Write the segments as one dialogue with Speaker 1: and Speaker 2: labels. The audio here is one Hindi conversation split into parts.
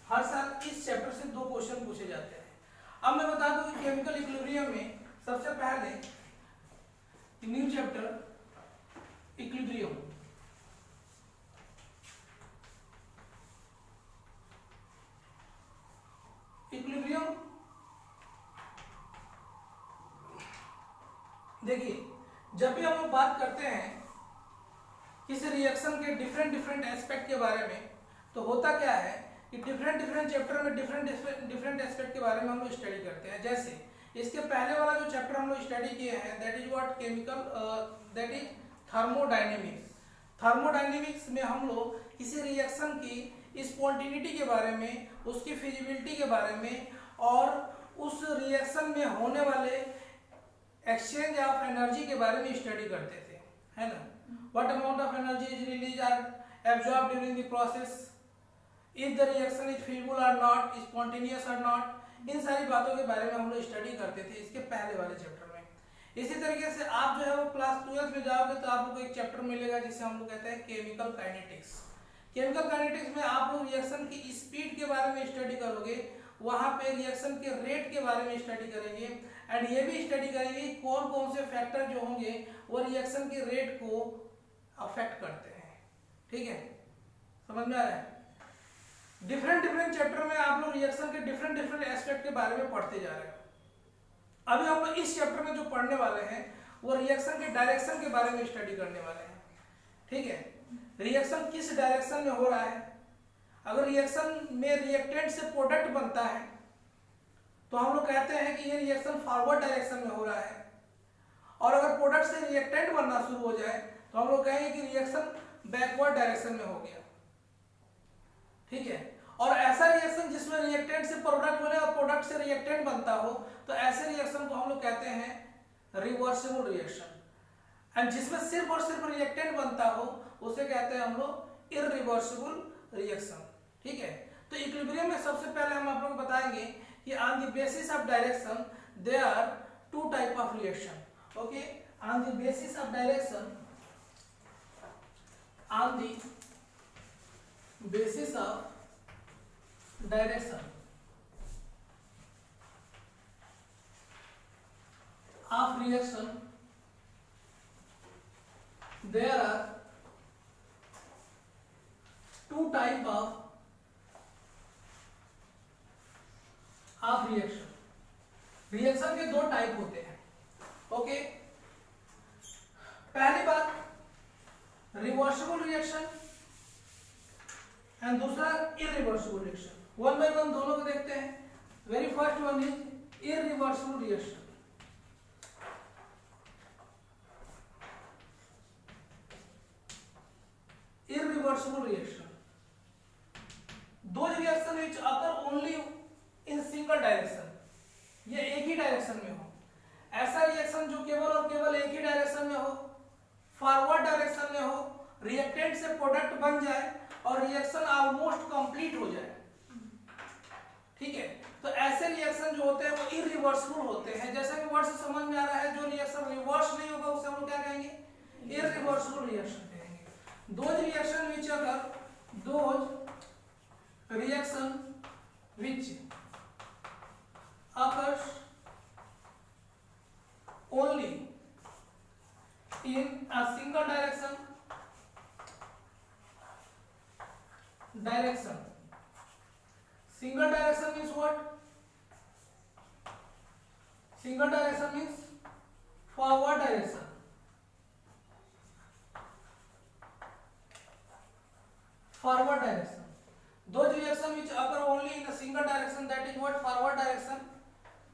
Speaker 1: हर साल इस चैप्टर से 2 क्वेश्चन पूछे जाते हैं। अब मैं बता दूं कि केमिकल इक्विलिब्रियम में सबसे पहले न्यू चैप्टर इक्विलिब्रियम, इक्विलिब्रियम देखिए, जब भी हम लोग बात करते हैं किसी रिएक्शन के डिफरेंट एस्पेक्ट के बारे में, तो होता क्या है कि डिफरेंट चैप्टर में डिफरेंट एस्पेक्ट के बारे में हम लोग स्टडी करते हैं। जैसे इसके पहले वाला जो चैप्टर हम लोग स्टडी किए हैं, that is what chemical, that is thermodynamics. Thermodynamics में हम लोग किसी रिएक्शन की स्पॉन्टेनिटी के बारे में, उसकी फिजिबिलिटी के बारे में और उस रिएक्शन में होने वाले एक्सचेंज ऑफ एनर्जी के बारे में स्टडी करते थे, है ना। What amount of energy is release और absorb during the process, if the reaction is feasible और नॉट, स्पॉन्टेनियस और नॉट, इन सारी बातों के बारे में हम लोग स्टडी करते थे इसके पहले वाले चैप्टर में। इसी तरीके से आप जो है वो क्लास 12th में जाओगे तो आप लोग को एक चैप्टर मिलेगा जिसे हम लोग कहते हैं केमिकल काइनेटिक्स। केमिकल काइनेटिक्स में आप लोग रिएक्शन की स्पीड के बारे में स्टडी करोगे, वहां पे रिएक्शन के रेट के बारे में स्टडी करेंगे एंड ये भी स्टडी करेंगे कौन कौन से फैक्टर जो होंगे वो रिएक्शन के रेट को अफेक्ट करते हैं। ठीक है, समझ में आ रहा है। डिफरेंट चैप्टर में आप लोग रिएक्शन के डिफरेंट एस्पेक्ट के बारे में पढ़ते जा रहे हो। अभी हम लोग इस चैप्टर में जो पढ़ने वाले हैं वो रिएक्शन के डायरेक्शन के बारे में स्टडी करने वाले हैं। ठीक है, रिएक्शन किस डायरेक्शन में हो रहा है। अगर रिएक्शन में रिएक्टेंट से प्रोडक्ट बनता है तो हम लोग कहते हैं कि ये रिएक्शन फॉरवर्ड डायरेक्शन में हो रहा है, और अगर प्रोडक्ट से रिएक्टेंट बनना शुरू हो जाए तो हम लोग कहेंगे कि रिएक्शन बैकवर्ड डायरेक्शन में हो गया। ठीक है, और ऐसा रिएक्शन जिसमें रिएक्टेंट से प्रोडक्ट बने और प्रोडक्ट से रिएक्टेंट बनता हो तो ऐसे रिएक्शन को हम लोग कहते हैं रिवर्सिबल रिएक्शन, एंड जिसमें सिर्फ और सिर्फ रिएक्टेंट बनता हो उसे कहते हैं हम लोग इररिवर्सिबल रिएक्शन। ठीक है, तो इक्विलिब्रियम में सबसे पहले हम आप लोग बताएंगे कि on the basis of direction there are 2 type of reaction. Okay, on the basis of direction, on the basis of direction of reaction there are 2 type of reaction। Reaction के 2 टाइप होते हैं। ओके, पहली बात रिवर्सिबल रिएक्शन एंड दूसरा इररिवर्सिबल रिएक्शन। 1 बाय 1 दोनों को देखते हैं। Very first one is irreversible reaction. Irreversible reaction, those reaction which occur only in single direction, ये एक ही डायरेक्शन में हो। ऐसा रिएक्शन जो केवल और केवल एक ही डायरेक्शन में हो, फॉरवर्ड डायरेक्शन में हो, रिएक्टेंट से प्रोडक्ट बन जाए और रिएक्शन ऑलमोस्ट कंप्लीट हो जाए। ठीक है, तो ऐसे रिएक्शन जो होते हैं वो इररिवर्सिबल होते हैं। जैसा कि वर्ड से समझ में आ रहा है, जो रिएक्शन रिवर्स नहीं होगा उसे हम लोग क्या कहेंगे, इररिवर्सिबल रिएक्शन कहेंगे। दोज रिएक्शन विच अगर, those reaction which occurs only in a single direction, single direction means what? Single direction means forward direction, forward direction. Those reactions which occur only in a single direction, that is what? Forward direction,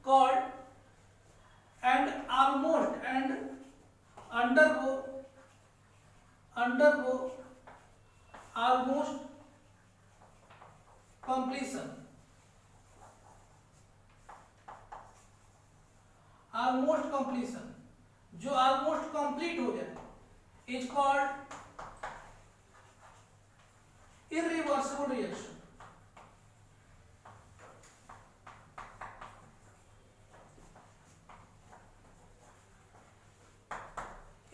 Speaker 1: called and almost and undergo almost completion, almost completion, जो almost complete हो जाए is called irreversible reaction।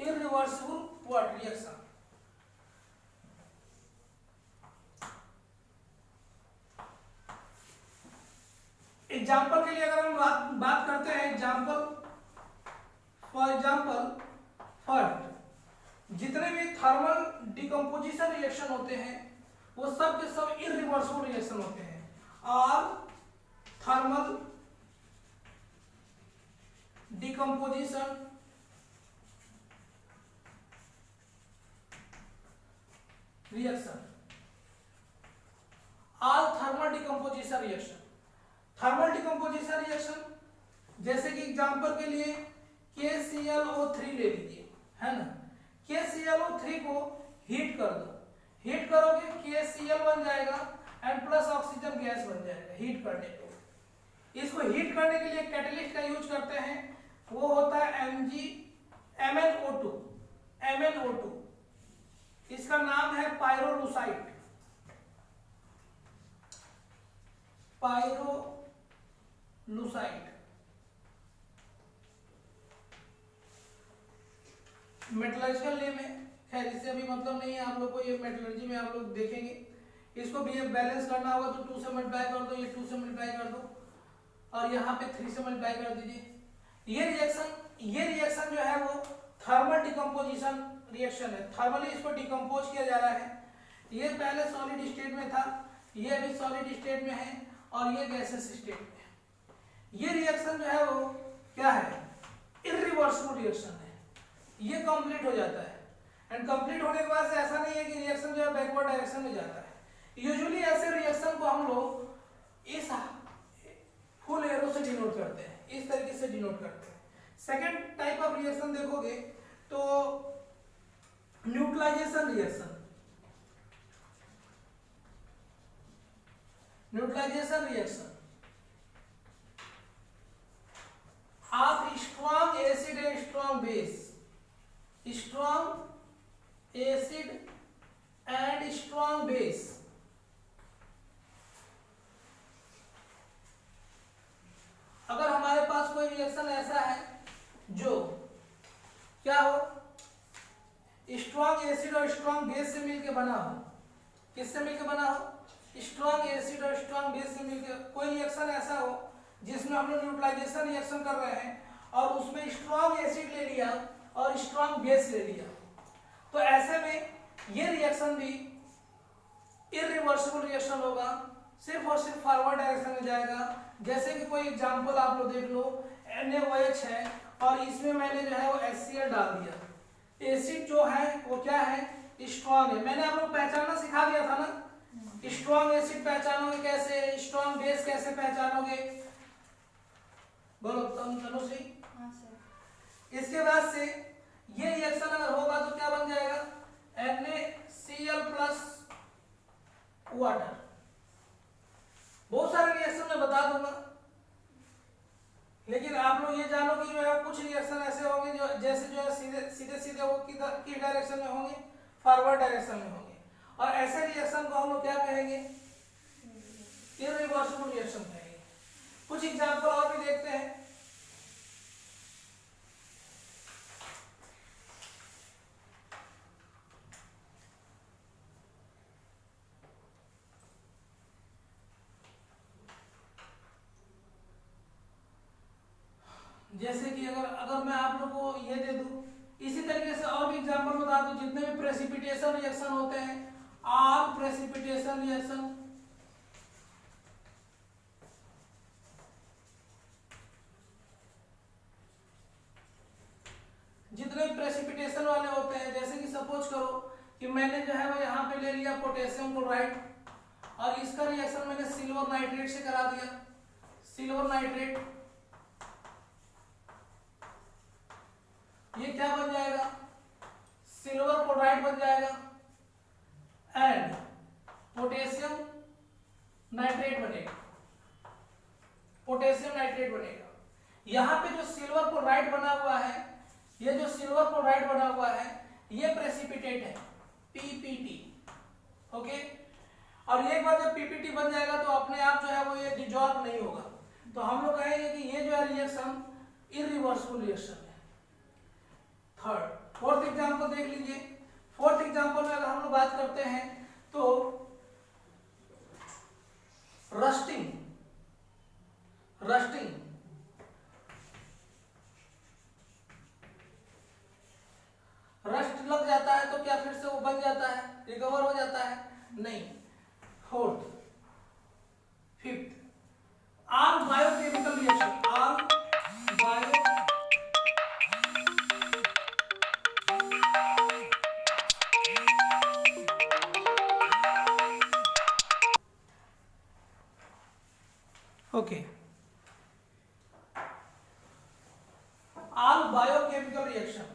Speaker 1: irreversible what reaction? Example के लिए अगर हम बात करते हैं, फॉर एग्जाम्पल फर्स्ट, जितने भी थर्मल डिकम्पोजिशन रिएक्शन होते हैं वो सब के सब इरिवर्सिबल रिएक्शन होते हैं। और thermal decomposition reaction, all thermal decomposition reaction. Thermal decomposition reaction जैसे कि एग्जांपल के लिए KClO3 ले लीजिए, है ना। KClO3 को हीट कर दो, हीट करोगे KCl बन जाएगा एंड प्लस ऑक्सीजन गैस बन जाएगा हीट करने को। इसको हीट करने के लिए कैटलिस्ट का यूज करते हैं, वो होता है MnO2। इसका नाम है पायरोलुसाइड। मेटलर्जिकल नेम है, खैर इससे अभी मतलब नहीं है आप लोग को, ये मेटलर्जी में आप लोग देखेंगे। इसको भी बैलेंस करना होगा तो 2 से मल्टीप्लाई कर दो, ये 2 से मल्टीप्लाई कर दो और यहाँ पे 3 से मल्टीप्लाई कर दीजिए। ये रिएक्शन जो है वो थर्मल डिकम्पोजिशन रिएक्शन है। थर्मली इसको डिकम्पोज किया जा रहा है। ये पहले सॉलिड स्टेट में था, ये भी सॉलिड स्टेट में है और ये गैसेस स्टेट में है। ये रिएक्शन जो है वो क्या है, इरिवर्सिबल रिएक्शन है। ये कंप्लीट हो जाता है एंड कंप्लीट होने के बाद से ऐसा नहीं है कि रिएक्शन जो है बैकवर्ड डायरेक्शन में जाता है। यूजुअली ऐसे रिएक्शन को हम लोग इस फुल एरो से डिनोट करते हैं, इस तरीके से डिनोट करते हैं। सेकेंड टाइप ऑफ रिएक्शन देखोगे तो neutralisation reaction. Of strong acid and strong base, strong acid and strong base. अगर हमारे पास कोई रिएक्शन ऐसा है जो क्या हो, स्ट्रॉन्ग एसिड और स्ट्रॉन्ग बेस से मिलकर बना हो, किससे मिलकर बना हो, स्ट्रॉन्ग एसिड और स्ट्रॉन्ग बेस से मिलकर कोई रिएक्शन ऐसा हो जिसमें हम लोग न्यूट्रलाइजेशन रिएक्शन कर रहे हैं और उसमें स्ट्रॉन्ग एसिड ले लिया और स्ट्रॉन्ग बेस ले लिया, तो ऐसे में ये रिएक्शन भी इरिवर्सिबल रिएक्शन होगा, सिर्फ और सिर्फ फॉरवर्ड डायरेक्शन में जाएगा। जैसे कि कोई एग्जांपल आप लोग देख लो, NaOH है और इसमें मैंने जो है वो HCl डाल दिया। एसिड जो है वो क्या है, स्ट्रॉन्ग है। मैंने आप लोग पहचानना सिखा दिया था ना, स्ट्रॉन्ग एसिड पहचानोगे कैसे, स्ट्रॉन्ग बेस कैसे पहचानोगे, बोलो तनुश्री।
Speaker 2: हाँ सर।
Speaker 1: इसके बाद से ये रिएक्शन अगर होगा तो क्या बन जाएगा, NaCl प्लस वाटर। बहुत सारे रिएक्शन मैं बता दूंगा, लेकिन आप लोग ये जानो कि जो है कुछ रिएक्शन ऐसे होंगे जो जैसे जो है सीधे वो किस डायरेक्शन में होंगे, फॉरवर्ड डायरेक्शन में होंगे, और ऐसे रिएक्शन को हम लोग क्या कहेंगे, इरिवर्सिबल रिएक्शन कहेंगे। कुछ एग्जांपल और भी देखते हैं। जैसे कि अगर मैं आप लोग को ये दे दूं, इसी तरीके से और भी एग्जांपल बता दूं, जितने भी प्रेसिपिटेशन रिएक्शन होते हैं, ऑल प्रेसिपिटेशन रिएक्शन, जितने प्रेसिपिटेशन वाले होते हैं, जैसे कि सपोज करो कि मैंने जो है वो यहाँ पे ले लिया पोटेशियम क्लोराइड और इसका रिएक्शन मैंने सिल्वर नाइट्रेट से करा दिया। सिल्वर नाइट्रेट ये क्या बन जाएगा, सिल्वर क्लोराइड बन जाएगा एंड पोटेशियम नाइट्रेट बनेगा, पोटेशियम नाइट्रेट बनेगा। यहाँ पे जो सिल्वर क्लोराइड बना हुआ है, ये जो सिल्वर क्लोराइड बना हुआ है ये प्रेसिपिटेट है, PPT, ओके। और एक बार जब PPT बन जाएगा तो अपने आप जो है वो ये डिजॉल्व नहीं होगा, तो हम लोग कहेंगे कि ये जो है रिएक्शन इरिवर्सिबल रिएक्शन है। थर्ड, फोर्थ एग्जांपल देख लीजिए। फोर्थ एग्जांपल में अगर हम लोग बात करते हैं तो rusting. Okay, all biochemical reaction,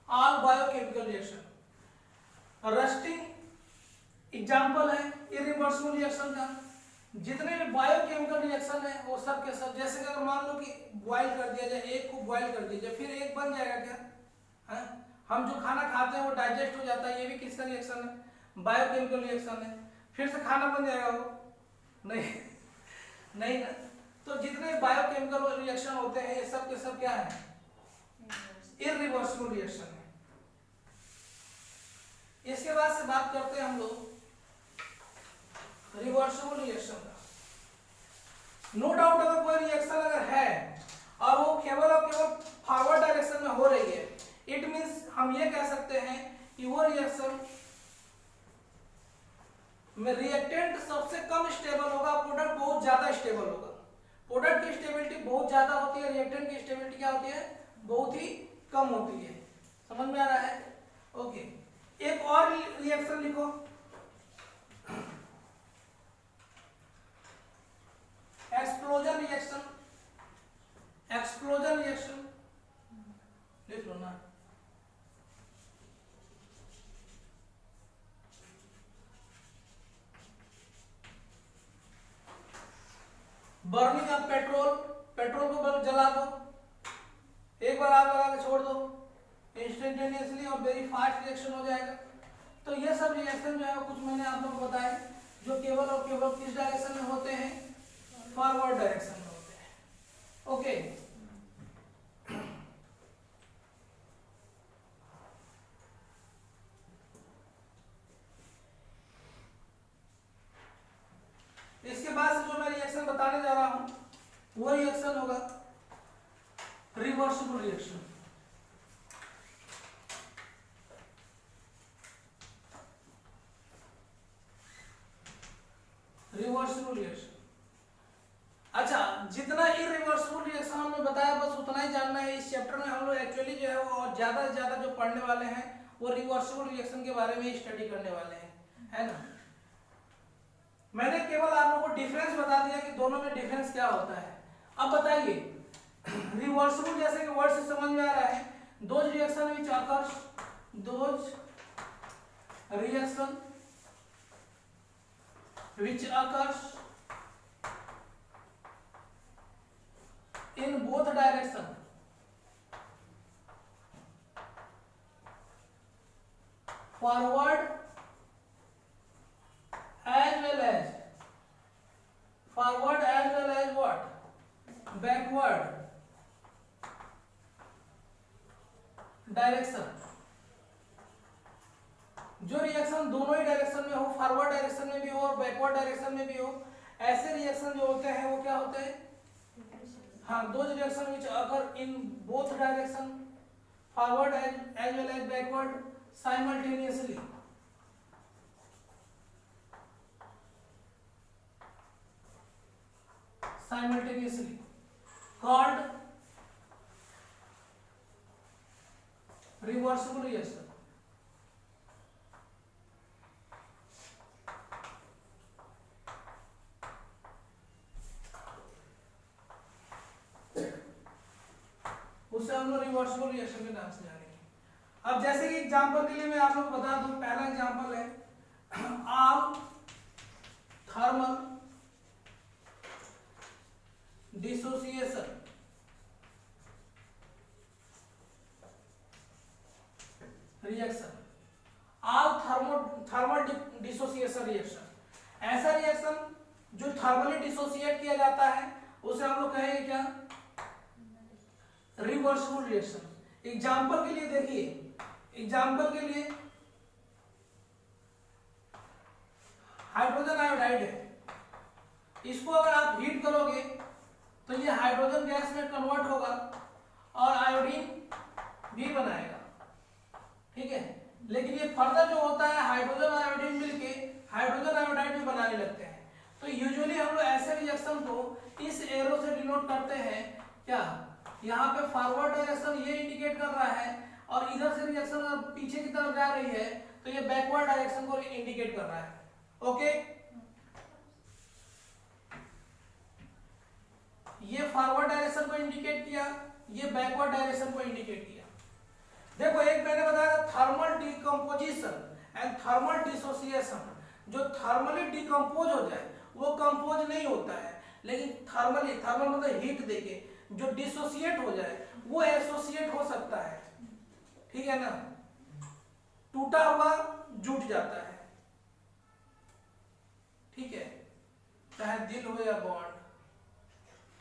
Speaker 1: all biochemical reaction, rusting example है इरिवर्सिबल रिएक्शन का। जितने भी बायोकेमिकल रिएक्शन है वो सब के सब, जैसे कि अगर मान लो कि बॉईल कर दिया जाए, एक को बॉईल कर दिया जाए, फिर एक बन जाएगा क्या है? हम जो खाना खाते हैं वो डाइजेस्ट हो जाता है, ये भी किसका रिएक्शन है? बायोकेमिकल रिएक्शन है। फिर से खाना बन जाएगा वो? नहीं नहीं ना। तो जितने बायोकेमिकल रिएक्शन होते हैं ये सब के सब क्या है? इरिवर्सिबल रिएक्शन है। इसके बाद से बात करते हैं हम लोग रिवर्सिबल रिएक्शन का। नो डाउट अगर कोई रिएक्शन अगर है और वो केवल और केवल फॉरवर्ड डायरेक्शन में हो रही है, इट मींस हम ये कह सकते हैं कि वो रिएक्शन में रिएक्टेंट सबसे कम स्टेबल होगा, प्रोडक्ट बहुत ज्यादा स्टेबल होगा। प्रोडक्ट की स्टेबिलिटी बहुत ज्यादा होती है, रिएक्टेंट की स्टेबिलिटी क्या होती है? बहुत ही कम होती है। समझ में आ रहा है? ओके, एक और रिएक्शन लिखो, एक्सप्लोजन रिएक्शन। एक्सप्लोजन रिएक्शन लिख लो ना। बर्निंग ऑफ पेट्रोल, पेट्रोल को जला दो, एक बार आग लगा के छोड़ दो, इंस्टेंटेनियसली और वेरी फास्ट रिएक्शन हो जाएगा। तो ये सब रिएक्शन जो है वो कुछ मैंने आप लोगों को बताए, जो केवल और केवल किस डायरेक्शन में होते हैं? फॉरवर्ड डायरेक्शन में होते हैं। ओके, इसके बाद से जो मैं रिएक्शन बताने जा रहा हूं वो रिएक्शन होगा रिवर्सिबल रिएक्शन। Reversible reaction. अच्छा, जितना इरिवर्सिबल रिएक्शन हमने बताया बस उतना ही जानना है। इस चैप्टर में हम लोग एक्चुअली जो है वो ज्यादा से ज्यादा जो पढ़ने वाले हैं वो रिवर्सिबल रिएक्शन के बारे में ही स्टडी करने वाले हैं, है ना। मैंने केवल आप लोगों को डिफरेंस बता दिया कि दोनों में डिफरेंस क्या होता है। अब बताइए, रिवर्सिबल जैसे कि वर्ड से समझ में आ रहा है, those reaction which occurs, those reaction which occurs in both direction, forward as well as what? Backward direction। जो रिएक्शन दोनों ही डायरेक्शन में हो, फॉरवर्ड डायरेक्शन में भी हो और बैकवर्ड डायरेक्शन में भी हो, ऐसे रिएक्शन जो होते हैं वो क्या होते हैं? हाँ, दो reaction which occur in both direction, forward as well as backward simultaneously. Simultaneously called reversible reaction. उससे हम लोग रिवर्सिबल रिएक्शन के नाम से जानेंगे। अब जैसे कि एग्जांपल के लिए मैं आप लोग को बता दूं, पहला एग्जांपल है all thermal dissociation. Reaction all thermal dissociation reaction, ऐसा रिएक्शन जो थर्मली डिसोसिएट किया जाता है उसे हम लोग कहेंगे क्या? Reversible reaction. एग्जाम्पल के लिए देखिए, एग्जाम्पल के लिए हाइड्रोजन आयोडाइड है, इसको अगर आप हीट करोगे तो ये हाइड्रोजन गैस में कन्वर्ट होगा और आयोडीन भी बनाएगा, ठीक है। लेकिन ये फर्दर जो होता है हाइड्रोजन आयोडीन मिलके हाइड्रोजन आयोडाइड भी बनाने लगते हैं। तो यूजुअली हम लोग ऐसे रिएक्शन को इस एरो से डिनोट करते हैं क्या? यहाँ पे फॉरवर्ड डायरेक्शन ये इंडिकेट कर रहा है और इधर से रिएक्शन अगर पीछे की तरफ जा रही है तो ये बैकवर्ड डायरेक्शन को इंडिकेट कर रहा है। ओके, ये फॉरवर्ड डायरेक्शन को इंडिकेट किया, ये बैकवर्ड डायरेक्शन को इंडिकेट किया। देखो एक मैंने बताया thermal decomposition and thermal dissociation. जो थर्मली डिकम्पोज हो जाए वो कंपोज नहीं होता है, लेकिन थर्मल मतलब हीट देके जो डिसोसिएट हो जाए वो एसोसिएट हो सकता है। ठीक है ना, टूटा हुआ जुट जाता है। ठीक है, चाहे दिल हो या बॉन्ड।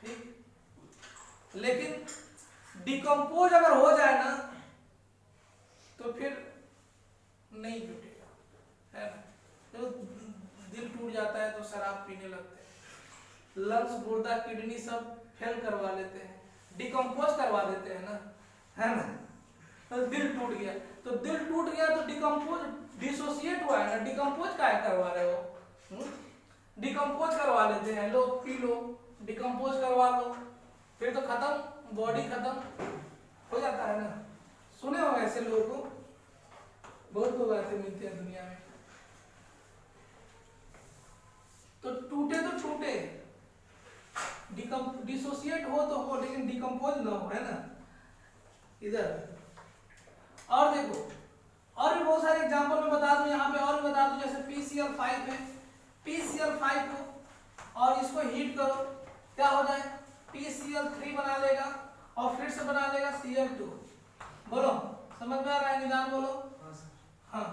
Speaker 1: ठीक, लेकिन डिकम्पोज अगर हो जाए ना तो फिर नहीं जुटेगा, है ना। तो दिल टूट जाता है तो शराब पीने लगते हैं, लंग्स गुर्दा किडनी सब फेल करवा लेते हैं, डिकम्पोज करवा देते हैं ना, है ना। तो दिल टूट गया तो डिकम्पोज डिसोसिएट हुआ है ना, डिकम्पोज क्या करवा रहे हो, डिकम्पोज करवा लेते हैं। लो पी लो, डिकम्पोज करवा लो, फिर तो खत्म, बॉडी खत्म हो जाता है ना। सुने हो ऐसे लोगों को, बहुत लोग ऐसे मिलते हैं दुनिया में। तो टूटे तो टूटे, डिसोसिएट हो तो हो, लेकिन डिकम्पोज ना हो, है ना। इधर और देखो, और भी बहुत सारे एग्जांपल मैं बता दूं यहाँ पे, और भी बता दूं, जैसे PCl5 है, PCl5 को और इसको हीट करो, क्या हो जाए, PCl3 बना लेगा और फिर से बना लेगा Cl2। बोलो समझ में आ रहा है, निदान बोलो। हाँ,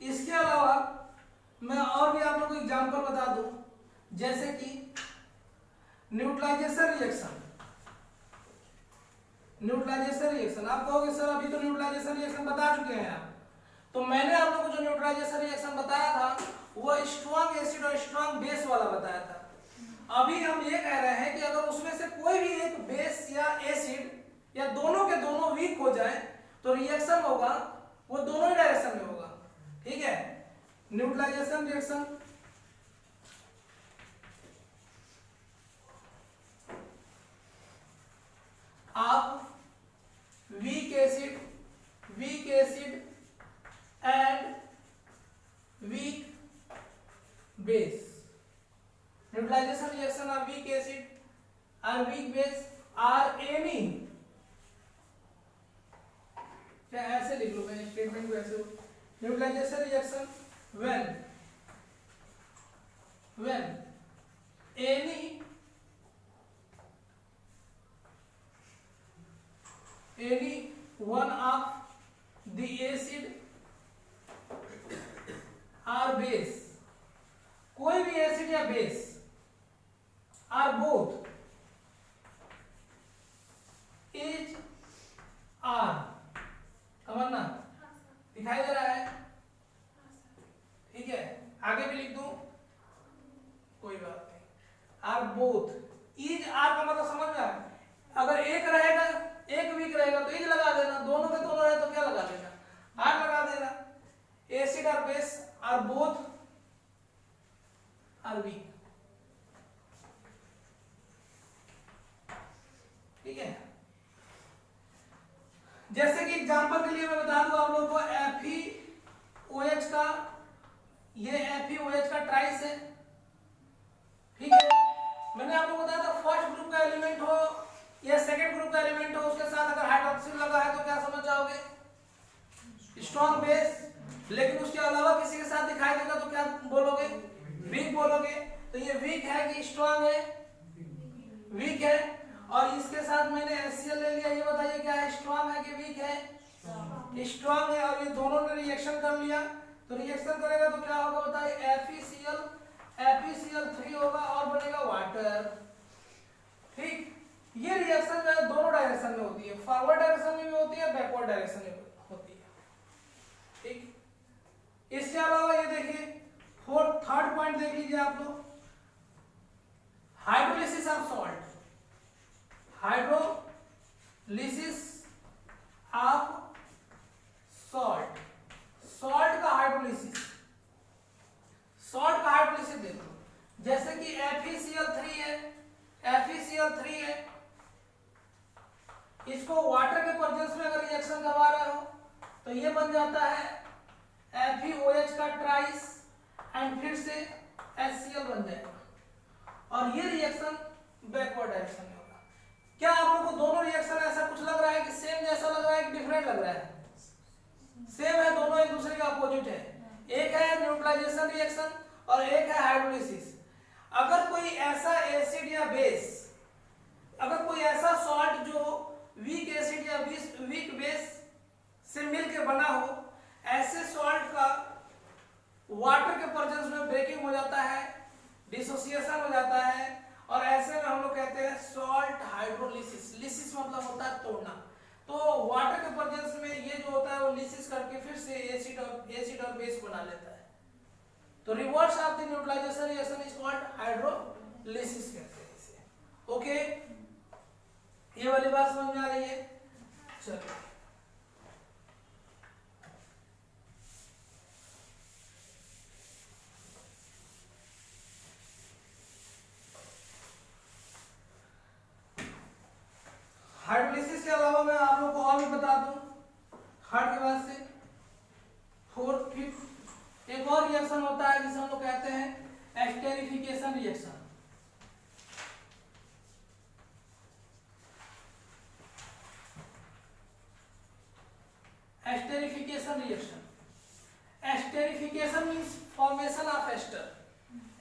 Speaker 1: इसके अलावा मैं और भी आप लोगों को एग्जांपल बता दूं, जैसे कि न्यूट्रलाइजेशन रिएक्शन। न्यूट्रलाइजेशन रिएक्शन आप कहोगे सर अभी तो न्यूट्रलाइजेशन रिएक्शन बता चुके हैं आप, तो मैंने आप लोगों को जो न्यूट्रलाइजेशन रिएक्शन बताया था वो स्ट्रॉन्ग एसिड और स्ट्रॉन्ग बेस वाला बताया था। अभी हम ये कह रहे हैं कि अगर उसमें से कोई भी एक बेस या एसिड या दोनों के दोनों वीक हो जाए तो रिएक्शन होगा वो दोनों ही डायरेक्शन में होगा। ठीक है, न्यूट्रलाइजेशन रिएक्शन आप weak acid and weak base, neutralization reaction of weak acid and weak base are any, क्या ऐसे लिख लो, मैं स्टेटमेंट को ऐसे, neutralisation reaction when any one of the acid or base, कोई भी एसिड या base, or both is or, समझना, दिखाई दे रहा है। ठीक है, आगे भी लिख दूं, कोई बात नहीं। आर बोथ इज, आर का मतलब समझ में आया, अगर एक रहेगा, एक वीक रहेगा तो इज लगा देना, दोनों के दोनों रहे तो क्या लगा देना, आर लगा देना। एसिड और base or both are weak. ठीक है, जैसे कि एग्जांपल के लिए मैं बता दूं आप लोगों को, FeOH का, ये FeOH का ट्राइस है। ठीक है, मैंने आप लोगों को बताया था फर्स्ट ग्रुप का एलिमेंट हो या सेकंड ग्रुप का एलिमेंट हो, उसके साथ अगर हाइड्रोक्सिल लगा है तो क्या समझ जाओगे, स्ट्रॉन्ग बेस। लेकिन उसके अलावा किसी के साथ दिखाई देगा तो क्या बोलोगे, वीक बोलोगे। तो ये वीक है कि स्ट्रॉन्ग है, वीक है। और इसके साथ मैंने HCl ले लिया, ये बताइए क्या है, स्ट्रॉन्ग है कि वीक है, स्ट्रॉन्ग है। और ये दोनों ने रिएक्शन कर लिया तो रिएक्शन करेगा तो क्या होगा बताइए, FeCl3 होगा और बनेगा वाटर। ठीक, ये रिएक्शन जो है दोनों डायरेक्शन में होती है, फॉरवर्ड डायरेक्शन में भी होती है, बैकवर्ड डायरेक्शन में होती है। ठीक, इसके अलावा ये देखिए थर्ड पॉइंट देख लीजिए आप लोग, hydrolysis of salt, hydrolysis of salt, salt का हाइड्रोलिसिस, सॉल्ट का हाइड्रोलिसिस देखो, जैसे कि FeCl3 है, FeCl3 है, इसको वाटर के प्रेजेंस में अगर रिएक्शन करवा रहे हो तो ये बन जाता है FeOH का ट्राइस एंड फिर से HCl बन जाएगा और ये रिएक्शन बैकवर्ड डायरेक्शन में होगा। क्या आप लोगों को दोनों रिएक्शन ऐसा कुछ लग रहा है कि सेम जैसा लग रहा है कि डिफरेंट लग रहा है? सेम है, दोनों एक दूसरे के अपोजिट है। एक है न्यूट्रलाइजेशन रिएक्शन और एक है हाइड्रोलिसिस। अगर कोई ऐसा एसिड या बेस, अगर कोई ऐसा सॉल्ट जो वीक एसिड या वीक बेस से मिलकर बना हो, ऐसे सॉल्ट का वाटर के प्रेजेंस में ब्रेकिंग हो जाता है, डिसोसिएशन हो जाता है और ऐसे में हम लोग कहते हैं सॉल्ट हाइड्रोलिसिस। लिसिस मतलब होता है तोड़ना। तो वाटर के प्रेजेंस में ये जो होता है वो लिसिस करके फिर से एसिड और बेस बना लेता है। तो reverse of the neutralisation reaction is called hydrolysis कहते हैं इसे। ओके, ये वाली बात समझ में आ रही है? चलो हाइड्रोलिसिस के अलावा मैं आप लोग को और भी बता दूं, हार्ड के बाद से फोर्थ फिफ्थ एक और रिएक्शन होता है जिसे हम लोग कहते हैं esterification reaction. Esterification reaction, esterification means formation of ester,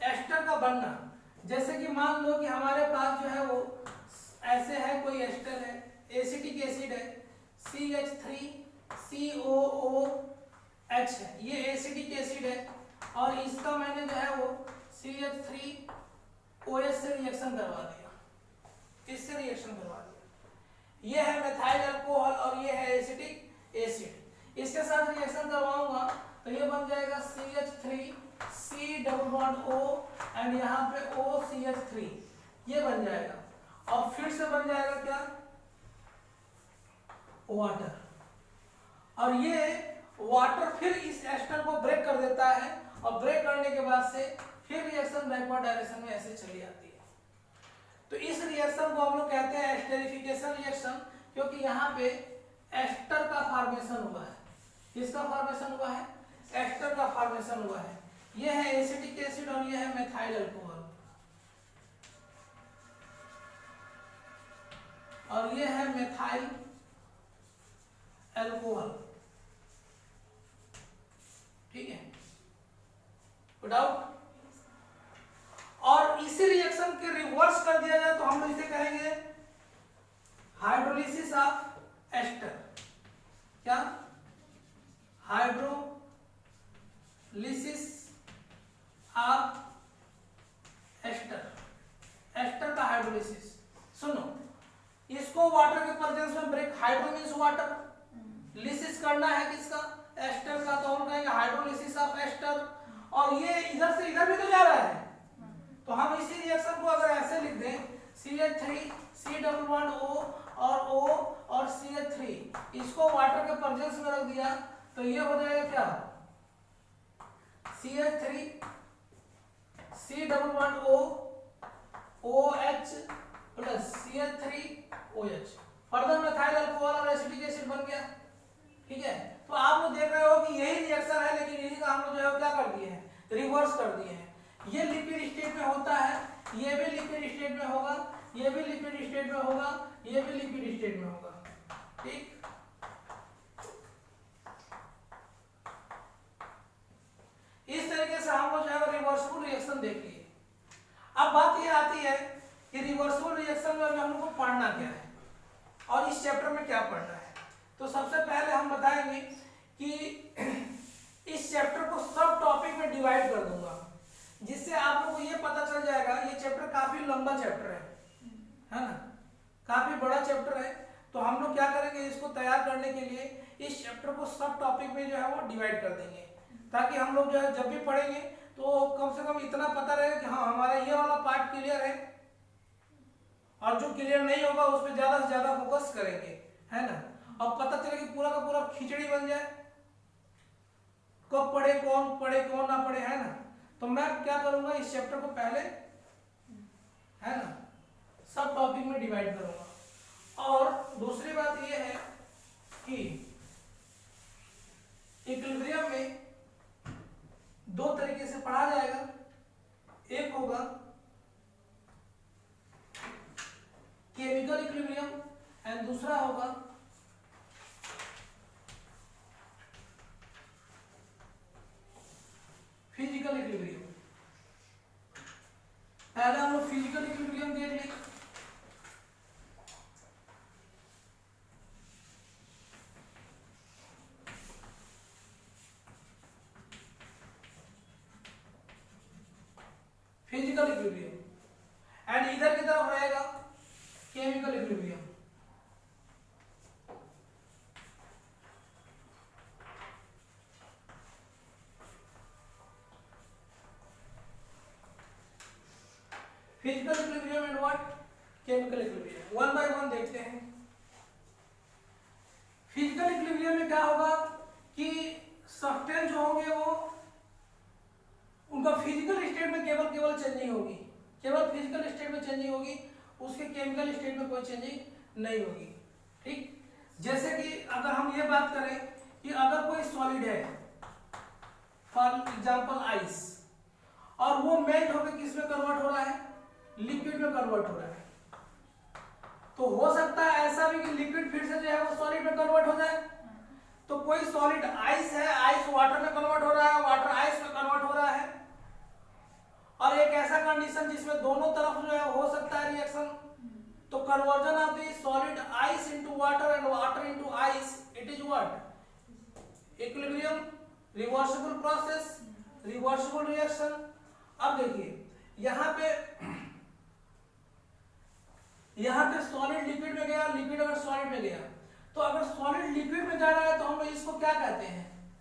Speaker 1: ester का बनना। जैसे कि मान लो कि हमारे पास जो है वो ऐसे है, कोई एस्टर है, एसिटिक एसिड है CH3COOH है, ये एसिटिक एसिड है और इसका मैंने जो है वो CH3OH से रिएक्शन करवा दिया, इससे रिएक्शन करवा दिया। ये है मेथाइल अल्कोहल और ये है एसिटिक एसिड। इसके साथ रिएक्शन करवाऊंगा तो ये बन जाएगा CH3C_O एंड यहाँ पे OCH3, ये बन जाएगा और फिर से बन जाएगा क्या? वाटर। और ये वाटर फिर इस एस्टर को ब्रेक कर देता है और ब्रेक करने के बाद से फिर रिएक्शन बैकवर्ड डायरेक्शन में ऐसे चली जाती है। तो इस रिएक्शन को हम लोग कहते हैं एस्टेरिफिकेशन रिएक्शन, क्योंकि यहाँ पे एस्टर का फॉर्मेशन हुआ है। किसका फॉर्मेशन हुआ है? एस्टर का फॉर्मेशन हुआ है। ये है एसिटिक एसिड और ये है मेथाइल अल्कोहल और ये है मेथाइल अल्कोहल। ठीक है, डाउट? और इसी रिएक्शन के रिवर्स कर दिया जाए तो हम इसे कहेंगे हाइड्रोलिसिस ऑफ एस्टर। क्या? हाइड्रोलिसिस ऑफ एस्टर, एस्टर का हाइड्रोलिसिस। सुनो, इसको वाटर के प्रेजेंस में break, hydro means water, lysis करना है किसका? एस्टर का, तो हम कहेंगे हाइड्रोलिसिस ऑफ एस्टर। और ये इधर से इधर भी तो जा रहा है, तो हम इसी रिएक्शन को अगर ऐसे लिख दें CH3C_O और O और CH3, इसको वाटर के प्रेजेंस में रख दिया तो ये हो जाएगा क्या? CH3C_O OH plus CH3OH, further methyl alcohol और एसिटिक एसिड बन गया। ठीक है, तो आप लोग देख रहे हो कि यही रिएक्शन है, लेकिन इन्हीं का हम लोग जो है क्या कर दिए हैं? रिवर्स कर दिए हैं। ये लिपिड स्टेट में होता है, ये भी लिपिड स्टेट में होगा, ये भी लिपिड स्टेट में होगा, ये भी लिपिड स्टेट में होगा। ठीक, इस तरीके से हम लोग जो है रिवर्सिबल रिएक्शन देख लिए। अब बात ये आती है कि रिवर्सिबल रिएक्शन में हम लोग को पढ़ना क्या है और इस चैप्टर में क्या पढ़ना है। तो सबसे पहले हम बताएंगे कि इस चैप्टर को सब टॉपिक में डिवाइड कर दूंगा, जिससे आप लोगों को ये पता चल जाएगा। ये चैप्टर काफी लंबा चैप्टर है ना, काफी बड़ा चैप्टर है। तो हम लोग क्या करेंगे, इसको तैयार करने के लिए इस चैप्टर को सब टॉपिक में जो है वो डिवाइड कर देंगे, ताकि हम लोग जो है जब भी पढ़ेंगे तो कम से कम इतना पता रहे कि हाँ हमारा ये वाला पार्ट क्लियर है, और जो क्लियर नहीं होगा उस पर ज्यादा से ज्यादा फोकस करेंगे, है ना। अब पता चले कि पूरा का पूरा खिचड़ी बन जाए, कब पढ़े कौन ना पढ़े, है ना। तो मैं क्या करूंगा, इस चैप्टर को पहले, है ना, सब टॉपिक में डिवाइड करूंगा। और दूसरी बात एंड दूसरा होगा फिजिकल इक्विलिब्रियम। पहले हम लोग फिजिकल इक्विलिब्रियम देख लें। फिजिकल इक्विलिब्रियम एंड इधर की तरफ रहेगा chemical equilibrium. Physical equilibrium and what chemical equilibrium, one by one देखते हैं। फिजिकल इक्विलिब्रियम में क्या होगा कि सब्सटेंस जो होंगे वो उनका फिजिकल स्टेट में केवल चेंजिंग होगी, केवल फिजिकल स्टेट में चेंजिंग होगी, उसके केमिकल स्टेट में कोई चेंजिंग नहीं होगी। ठीक, जैसे कि अगर हम ये बात करें कि अगर कोई सॉलिड है, फॉर एग्जांपल आइस, और वो मेल्ट होकर किस में कन्वर्ट हो रहा है, लिक्विड में कन्वर्ट हो रहा है, तो हो सकता है ऐसा भी कि लिक्विड फिर से जो है वो सॉलिड में कन्वर्ट हो जाए। तो कोई सॉलिड आइस है, आइस वाटर में कन्वर्ट हो रहा है, वाटर आइस में कन्वर्ट हो रहा है, और एक ऐसा कंडीशन जिसमें दोनों तरफ जो है हो सकता है रिएक्शन, तो conversion of the solid ice into water and water into ice, it is what equilibrium, reversible process, reversible reaction. अब देखिए यहाँ पे सॉलिड लिक्विड में गया, लिक्विड अगर सॉलिड में गया, तो अगर सॉलिड लिक्विड में जा रहा है तो हम लोग इसको क्या कहते हैं,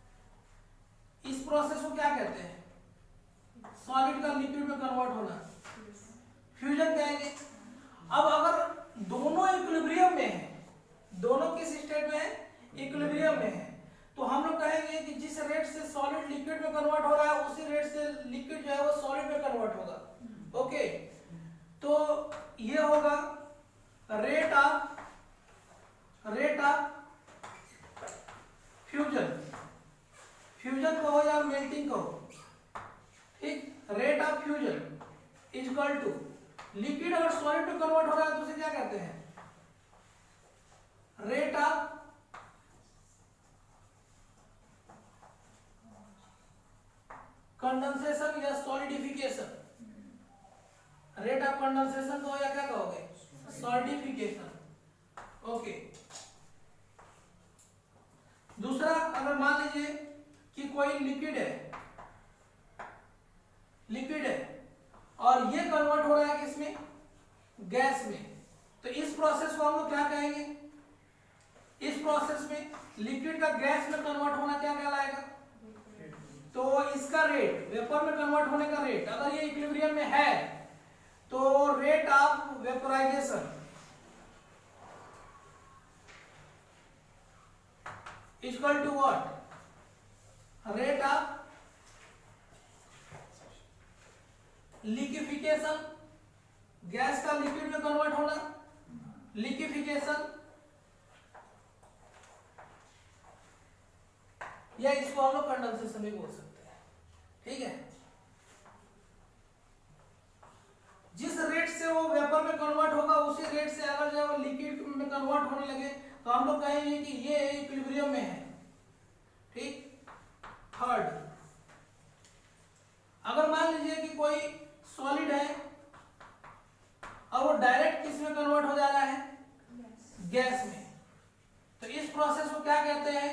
Speaker 1: इस प्रोसेस को क्या कहते हैं, सॉलिड का लिक्विड में कन्वर्ट होना, फ्यूजन कहेंगे। अब अगर दोनों इक्विलिब्रियम में है, दोनों किस स्टेट में है, इक्विलिब्रियम में है, तो हम लोग कहेंगे कि जिस रेट से सॉलिड लिक्विड में कन्वर्ट हो रहा है उसी रेट से लिक्विड जो है वो सॉलिड में कन्वर्ट होगा। ओके, तो ये होगा रेट ऑफ फ्यूजन, फ्यूजन कहो या मेल्टिंग कहो, ठीक, rate of fusion is equal to, liquid अगर सॉलिड में कन्वर्ट हो रहा है तो उसे क्या कहते हैं, रेट ऑफ कंडेंसेशन या सॉलिडिफिकेशन, रेट ऑफ कंडेंसेशन को या क्या कहोगे, सॉलिडिफिकेशन। ओके, दूसरा अगर मान लीजिए कि कोई लिक्विड है और ये कन्वर्ट हो रहा है किसमें, गैस में, तो इस प्रोसेस को हम लोग क्या कहेंगे, इस प्रोसेस में लिक्विड का गैस में कन्वर्ट होना क्या कहलाएगा, तो इसका रेट, वेपर में कन्वर्ट होने का रेट, अगर ये इक्विलिब्रियम में है तो rate of vaporisation equal to what, rate of liquefaction, gas का लिक्विड में कन्वर्ट होना, लिक्विफिकेशन, या इसको हम लोग कंडेंसेशन भी बोल सकते हैं। ठीक है, जिस रेट से वो वेपर में कन्वर्ट होगा उसी रेट से अगर जो है लिक्विड में कन्वर्ट होने लगे तो हम लोग कहेंगे कि ये इक्विलिब्रियम में है। ठीक, थर्ड, अगर मान लीजिए कि कोई सॉलिड है और वो डायरेक्ट किस में कन्वर्ट हो जा रहा है, गैस में, तो इस प्रोसेस को क्या कहते हैं,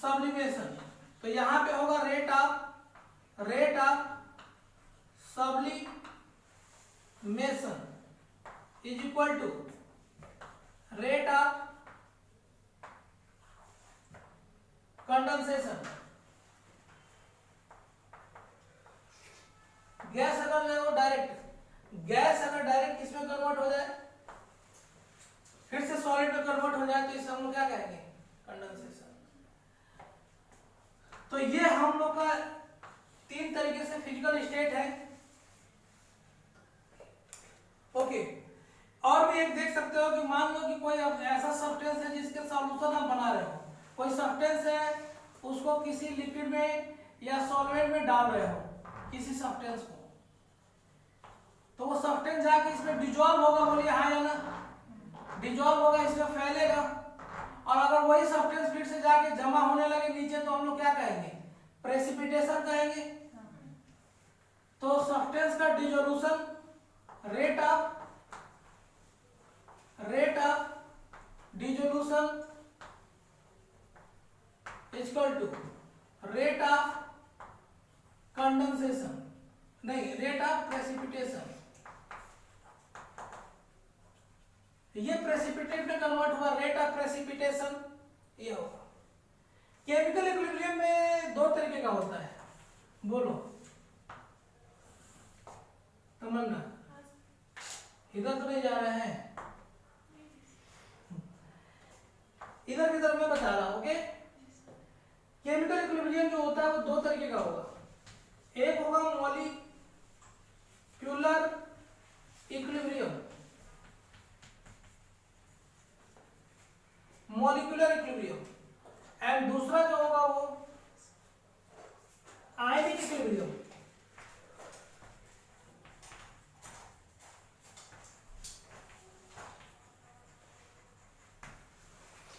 Speaker 1: सब्लिमेशन। तो यहां पे होगा rate of sublimation is equal to rate of condensation. Gas अगर है वो गैस अगर डायरेक्ट किस में कन्वर्ट हो जाए, फिर से सॉलिड में कन्वर्ट हो जाए, तो इसे हम लोग क्या कहेंगे, कंडेंसेशन। तो ये हम लोग का 3 तरीके से फिजिकल स्टेट है। ओके, और भी एक देख सकते हो कि मान लो कि कोई ऐसा सब्सटेंस है जिसके सॉल्यूशन आप बना रहे हो, कोई सब्सटेंस है उसको किसी लिक्विड में या सॉल्वेंट में डाल रहे हो, किसी सब्सटेंस को, तो वो सब्सटेंस जाके इसमें डिसॉल्व होगा, बोलिए हाँ या ना, डिजॉल्व होगा, इसमें फैलेगा, और अगर वही सब्सटेंस फिर से जाके जमा होने लगे नीचे तो हम लोग क्या कहेंगे? प्रेसिपिटेशन कहेंगे। तो सब्सटेंस का dissolution rate of dissolution equal to rate of condensation, नहीं, रेट ऑफ प्रेसिपिटेशन। ये प्रेसिपिटेट में कन्वर्ट हुआ, रेट ऑफ प्रेसिपिटेशन ये होगा। केमिकल इक्विलिब्रियम में दो तरीके का होता है, बोलो तमन्ना, इधर तो नहीं जा रहे हैं, इधर की तरफ मैं बता रहा हूं। ओके, केमिकल इक्विलिब्रियम जो होता है वो दो तरीके का होगा। एक होगा मॉलिक्यूलर इक्विलिब्रियम, एंड दूसरा जो होगा वो ionic equilibrium.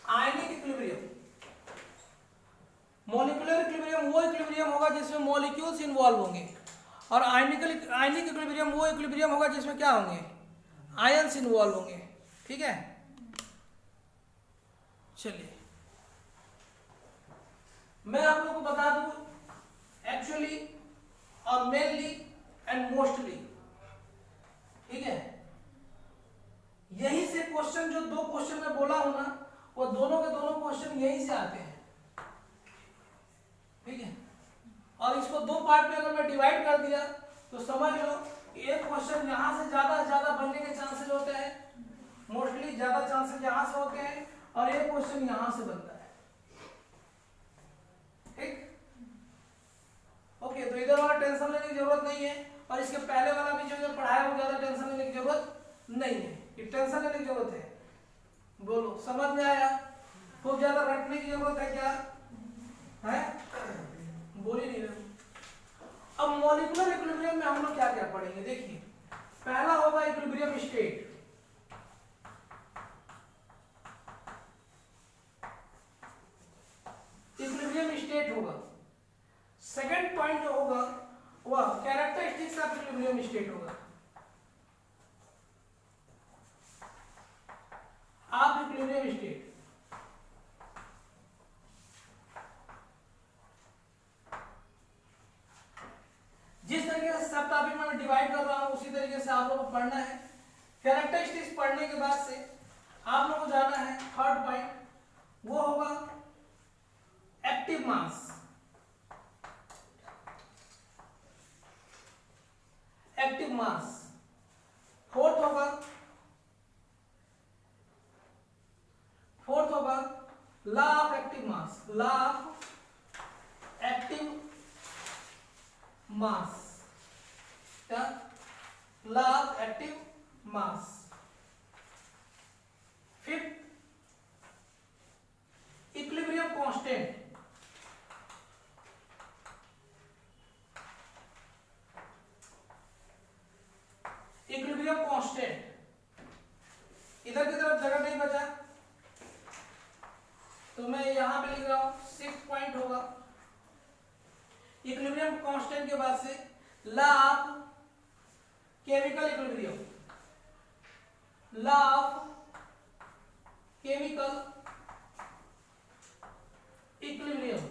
Speaker 1: Ionic equilibrium, molecular equilibrium वो इक्विलिब्रियम होगा जिसमें मॉलिक्यूल्स इन्वॉल्व होंगे, और आयनिक इक्विलिब्रियम वो इक्विलिब्रियम होगा जिसमें क्या होंगे? आयंस इन्वॉल्व होंगे। ठीक है, चलिए मैं आप लोगों को बता दूं, एक्चुअली और मेनली एंड मोस्टली, ठीक है, यही से क्वेश्चन, जो दो क्वेश्चन मैं बोला हूं ना, वो दोनों के दोनों क्वेश्चन यही से आते हैं। ठीक है, और इसको दो पार्ट में अगर मैं डिवाइड कर दिया तो समझ लो एक क्वेश्चन यहां से ज्यादा बनने के चांसेस होते हैं, मोस्टली ज्यादा चांसेस यहां से होते हैं, और एक क्वेश्चन यहां से बनता है। ठीक, ओके, तो इधर वाला टेंशन लेने की जरूरत नहीं है, और इसके पहले वाला भी जो पढ़ाया वो ज्यादा टेंशन लेने की जरूरत नहीं है। ये टेंशन लेने की जरूरत है, बोलो समझ में आया? खूब ज्यादा रटने की जरूरत है क्या? है, बोल ही नहीं रहे। अब मॉलिक्यूलर इक्विलिब्रियम में हम लोग क्या क्या पढ़ेंगे? देखिए, पहला होगा इक्विलिब्रियम स्टेट। इक्विलिब्रियम स्टेट होगा। सेकंड पॉइंट जो होगा वह कैरेक्टरिस्टिक्स ऑफ इक्विलिब्रियम स्टेट होगा। आप इक्विलिब्रियम स्टेट, जिस तरीके से सब टॉपिक में मैं डिवाइड कर रहा हूं उसी तरीके से आप लोगों को पढ़ना है। कैरेक्टरिस्टिक्स पढ़ने के बाद से आप लोगों को जाना है थर्ड पॉइंट, वो होगा active mass. Active mass. Fourth होगा law of active mass. Law of active mass, क्या? Law of active mass. Fifth, equilibrium constant. Equilibrium constant, इधर की तरफ जगह नहीं बचा तो मैं यहां पे लिख रहा हूं। सिक्स पॉइंट होगा इक्विलिब्रियम कांस्टेंट के बाद से law of chemical equilibrium. Law of chemical equilibrium.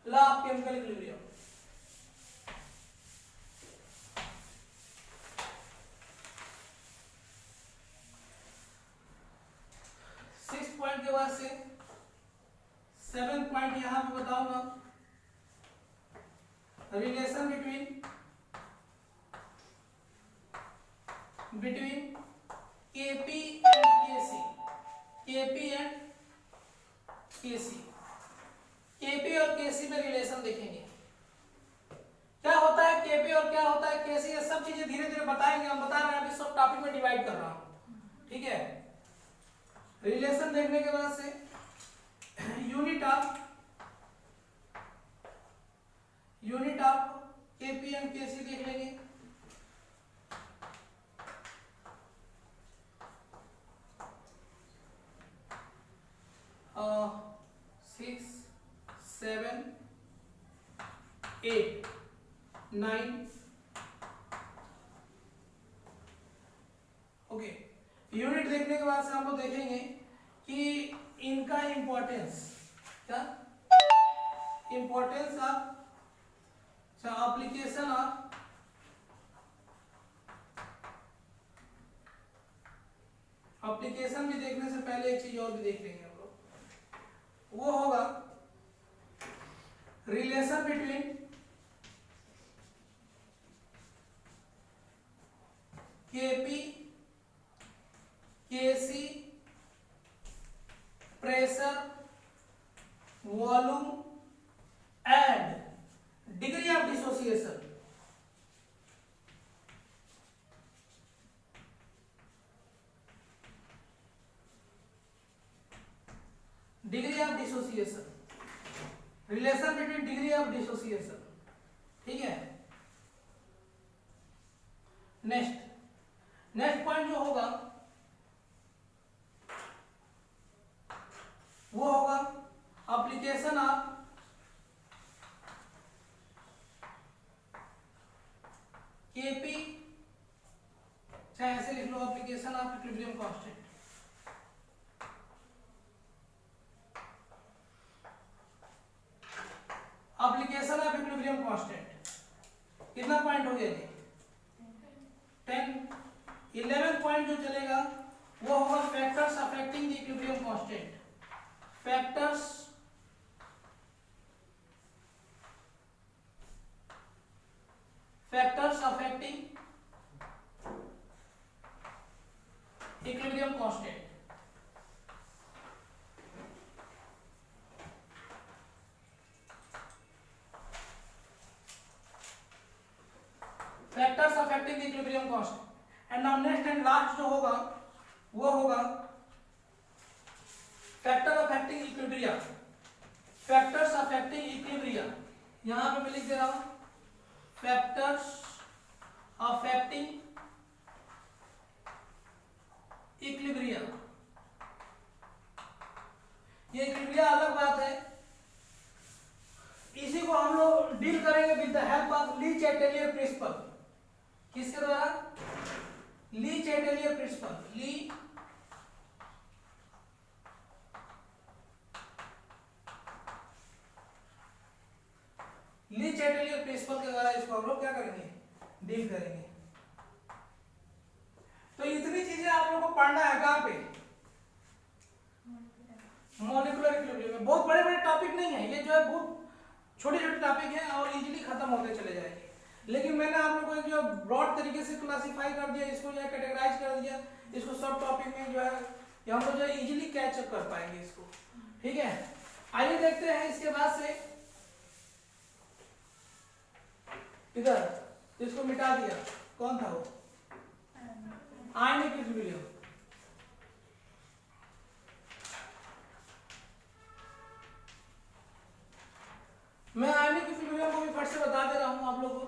Speaker 1: Law of chemical equilibrium. Six point के बाद से सेवन पॉइंट यहां पे बताऊंगा, relation between KP and KC. KP and KC, KP और केसी में रिलेशन देखेंगे। क्या होता है केपी और क्या होता है केसी, ये सब चीजें धीरे धीरे बताएंगे। हम बता रहे हैं अभी सब टॉपिक में डिवाइड कर रहा हूं। ठीक है, रिलेशन देखने के बाद से यूनिट ऑफ केपी एंड केसी देख लेंगे। 8, 9, ओके। यूनिट देखने के बाद से हम लोग देखेंगे कि इनका इंपॉर्टेंस क्या, importance of application of application भी देखने से पहले एक चीज और भी देख लेंगे हम लोग, वो होगा relation between KP KC pressure volume and degree of dissociation. Degree of dissociation, relation between degree of dissociation, ठीक है। नेक्स्ट पॉइंट जो होगा वो होगा एप्लीकेशन ऑफ केपी, चाहे ऐसे लिख लो, application of equilibrium constant. Application of equilibrium constant कितना पॉइंट हो गया जी? 10। 11 पॉइंट जो चलेगा वो होगा factors affecting the equilibrium constant. Factors affecting equilibrium constant. Factors affecting equilibrium constant. And now next and last जो होगा वो होगा factor affecting equilibria. Factors affecting equilibria, यहां पे मैं लिख दे रहा हूं फैक्टर्स अफेक्टिंग इक्विलिब्रिया। ये इक्विलिब्रिया अलग बात है, इसी को हम लोग डील करेंगे with the help of Le Chatelier principle. किसके द्वारा? ली चैटेलियर प्रिंसिपल। ली चैटेलियर प्रिंसिपल के द्वारा इसको हम लोग क्या करेंगे? डील करेंगे। तो इतनी चीजें आप लोगों को पढ़ना है कहां पे? मॉलिक्यूलर इक्विलिब्रियम में। बहुत बड़े बड़े टॉपिक नहीं है ये, जो है बहुत छोटे छोटे टॉपिक हैं और इजीली खत्म होते चले जाएंगे। लेकिन मैंने आप लोगों को जो ब्रॉड तरीके से क्लासिफाई कर दिया, इसको जो है कैटेगराइज कर दिया, इसको सब टॉपिक में जो है हम लोग जो है इजीली कैच अप कर पाएंगे इसको, ठीक है। आइए देखते हैं इसके बाद से, इधर इसको मिटा दिया, कौन था वो? Ionic equilibrium. मैं आयनिक इक्विलिब्रियम को भी फट से बता दे रहा हूं आप लोगों को,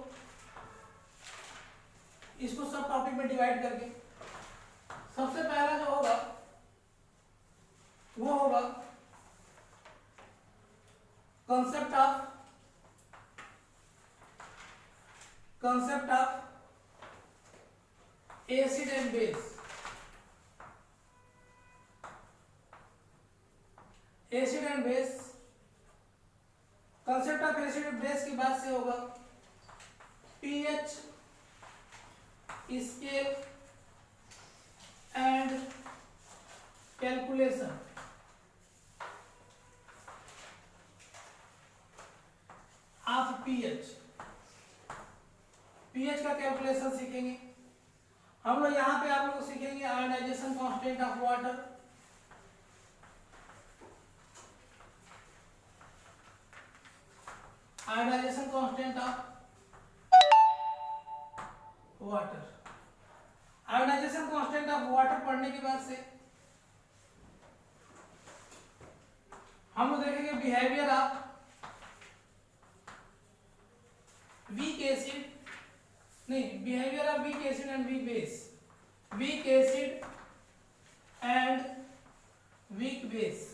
Speaker 1: इसको सब टॉपिक में डिवाइड करके। सबसे पहला जो होगा वो होगा concept of acid and base। Acid and base, concept of acid and base की बात से होगा pH scale and calculation. Of pH का कैलकुलेशन सीखेंगे हम लोग। यहां पे आप लोग सीखेंगे ionisation constant of water, ionisation constant of water. Ionisation constant of water पढ़ने के बाद से हम लोग देखेंगे बिहेवियर ऑफ वीक एसिड, नहीं, behaviour of weak acid and weak base. Weak acid and weak base,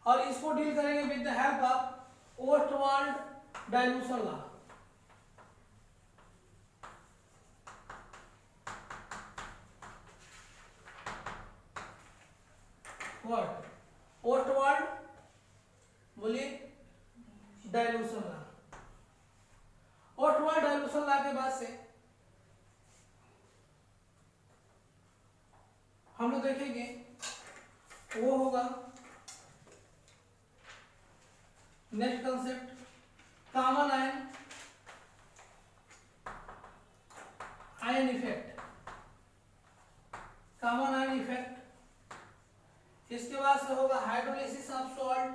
Speaker 1: और इस इसको डील करेंगे with the help of Ostwald dilution law. What? Ostwald बोलिए dilution law. Ostwald dilution law के बाद से हम लोग देखेंगे वो होगा next concept common ion effect. Common ion effect. इसके बाद से होगा hydrolysis of salt.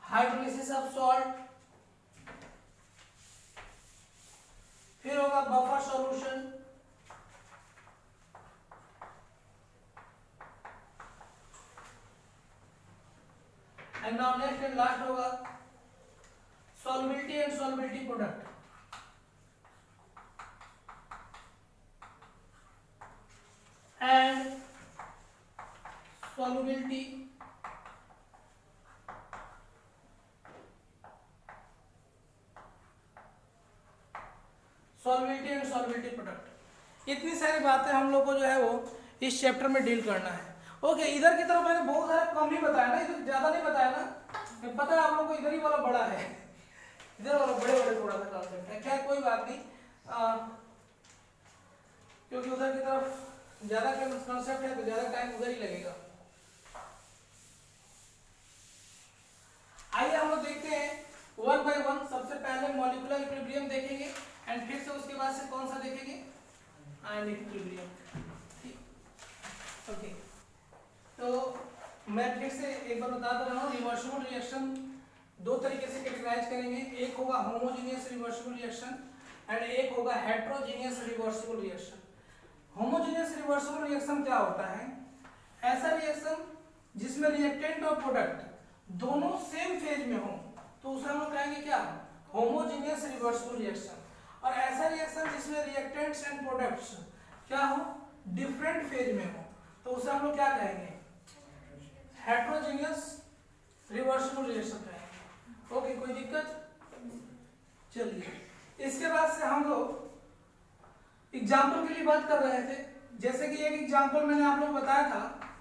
Speaker 1: Hydrolysis of salt. फिर होगा buffer solution. And now next and last होगा solubility and solubility product. And solubility solubility and solubility product. इतनी सारी बातें हम लोग को जो है वो इस चैप्टर में डील करना है। ओके, इधर की तरफ मैंने बहुत सारा कम ही बताया ना, इधर ज्यादा नहीं बताया ना। मैं पता है आप लोगों को इधर ही वाला बड़ा है, इधर वाला बड़े बड़े थोड़ा सा कॉन्सेप्ट है। खैर कोई बात नहीं, क्योंकि उधर की तरफ ज्यादा कॉन्सेप्ट है तो ज्यादा टाइम उधर ही लगेगा। आइए हम लोग देखते हैं वन बाय वन। सबसे पहले मॉलिक्यूलर इक्विलिब्रियम देखेंगे एंड फिर से उसके बाद से कौन सा देखेंगे? Ionic equilibrium. ठीक, ओके। तो मैं फिर से एक बार बता दे रहा हूँ, रिवर्सिबल रिएक्शन दो तरीके से कैटेगराइज करेंगे। एक होगा होमोजेनियस रिवर्सिबल रिएक्शन एंड एक होगा heterogeneous reversible reaction. Homogeneous reversible reaction क्या होता है? ऐसा रिएक्शन जिसमें रिएक्टेंट और प्रोडक्ट दोनों सेम फेज में हो तो उसे हम लोग कहेंगे क्या? Homogeneous reversible reaction. और ऐसा रिएक्शन जिसमें रिएक्टेंट्स एंड प्रोडक्ट्स क्या हो? डिफरेंट फेज में हो तो उसे हम लोग क्या कहेंगे? हेटेरोजेनियस रिवर्सिबल रिएक्शन कहेंगे। ओके, कोई दिक्कत? चलिए, इसके बाद से हम लोग एग्जाम्पल के लिए बात कर रहे थे। जैसे कि एक एग्जाम्पल मैंने आप लोग बताया था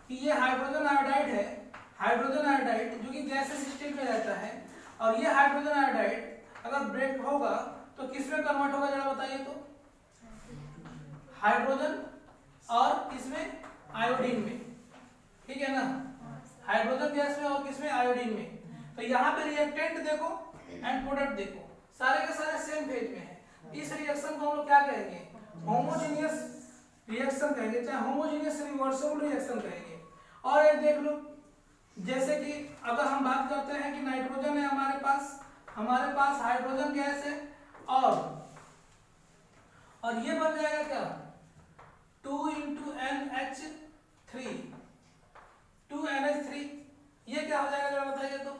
Speaker 1: कि ये हाइड्रोजन आयोडाइड है, हाइड्रोजन आयोडाइड जो कि गैसेस स्टेट में रहता है। और ये हाइड्रोजन आयोडाइड अगर ब्रेक होगा तो किसमें कन्वर्ट होगा जरा बताइए तो? हाइड्रोजन और किसमें? आयोडीन में। ठीक है ना? हाइड्रोजन गैस में और किसमें? आयोडीन में। तो यहाँ पे रिएक्टेंट देखो एंड प्रोडक्ट देखो, सारे के सारे सेम फेज में है। इस रिएक्शन को हम लोग क्या कहेंगे? होमोजेनियस रिएक्शन कहेंगे, चाहे होमोजेनियस रिवर्सिबल रिएक्शन कहेंगे। और एक देख लो, जैसे कि अगर हम बात करते हैं कि नाइट्रोजन है हमारे पास हाइड्रोजन गैस है और ये बन जाएगा क्या? 2 × NH3, 2NH3। ये क्या हो जाएगा जरा बताइए तो?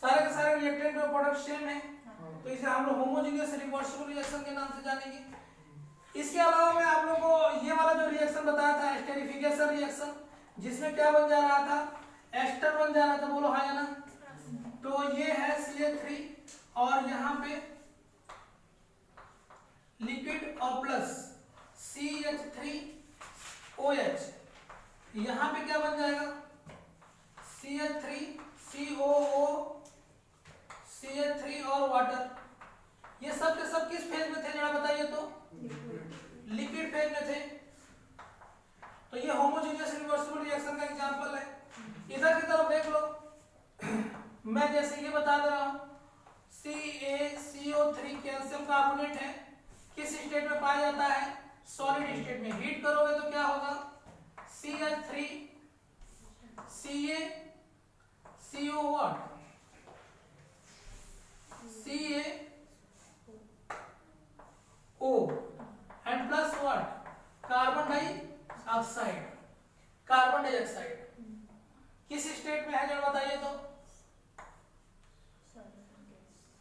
Speaker 1: सारे के सारे रिएक्टेंट और प्रोडक्ट सेम है तो इसे हम लोग होमोजेनियस रिवर्सिबल रिएक्शन के नाम से जानेंगे। इसके अलावा मैं आप लोगों को ये वाला जो रिएक्शन बताया था एस्टेरिफिकेशन रिएक्शन, जिसमें क्या बन जा रहा था? एस्टर बन जा रहा था, बोलो हाँ या ना? तो ये है CH3 और यहाँ पे लिक्विड और प्लस CH3OH। यहाँ पे क्या बन जाएगा? CH3COO, CH3 और वाटर। ये सब के सब किस फेज में थे जरा बताइए तो? लिक्विड फेज में थे। तो ये होमोजेनियस रिवर्सिबल रिएक्शन का एग्जांपल है। इधर की तरफ देख लो, मैं जैसे ये बता दे रहा हूं, CaCO3 कैल्शियम कार्बोनेट है, किस स्टेट में पाया जाता है? सॉलिड स्टेट में। हीट करोगे तो क्या होगा? CH3 CaCO what? CaO and plus what? Carbon dioxide, carbon dioxide किस स्टेट में है जरा बताइए तो?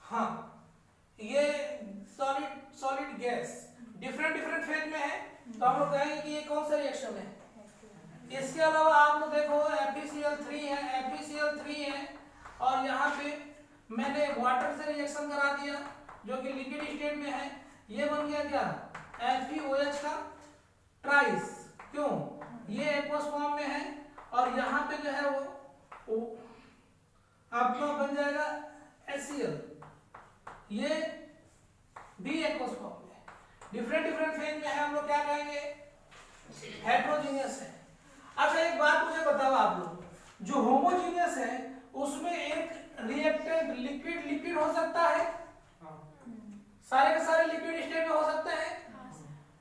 Speaker 1: हाँ, ये solid gas different different phase में है, तो हम लोग कहेंगे कि ये कौन सा रिएक्शन है। इसके अलावा आप लोग देखो FeCl3 है, FeCl3 है, और यहाँ पे मैंने वाटर से रिएक्शन करा दिया जो कि लिक्विड स्टेट में है, ये बन गया क्या FeOH का ट्राइस। क्यों, ये एक्वस फॉर्म में है, और यहाँ पे जो है वो आपका बन जाएगा HCl, ये भी एक्वस फॉर्म में डिफरेंट डिफरेंट फेज में है, हम लोग क्या कहेंगे हेट्रोजीनियस है। अच्छा एक बात मुझे बताओ आप लोग, जो होमोजीनियस है उसमें एक रिएक्टेंट लिक्विड लिक्विड हो सकता है, सारे के सारे लिक्विड स्टेट में हो सकते हैं,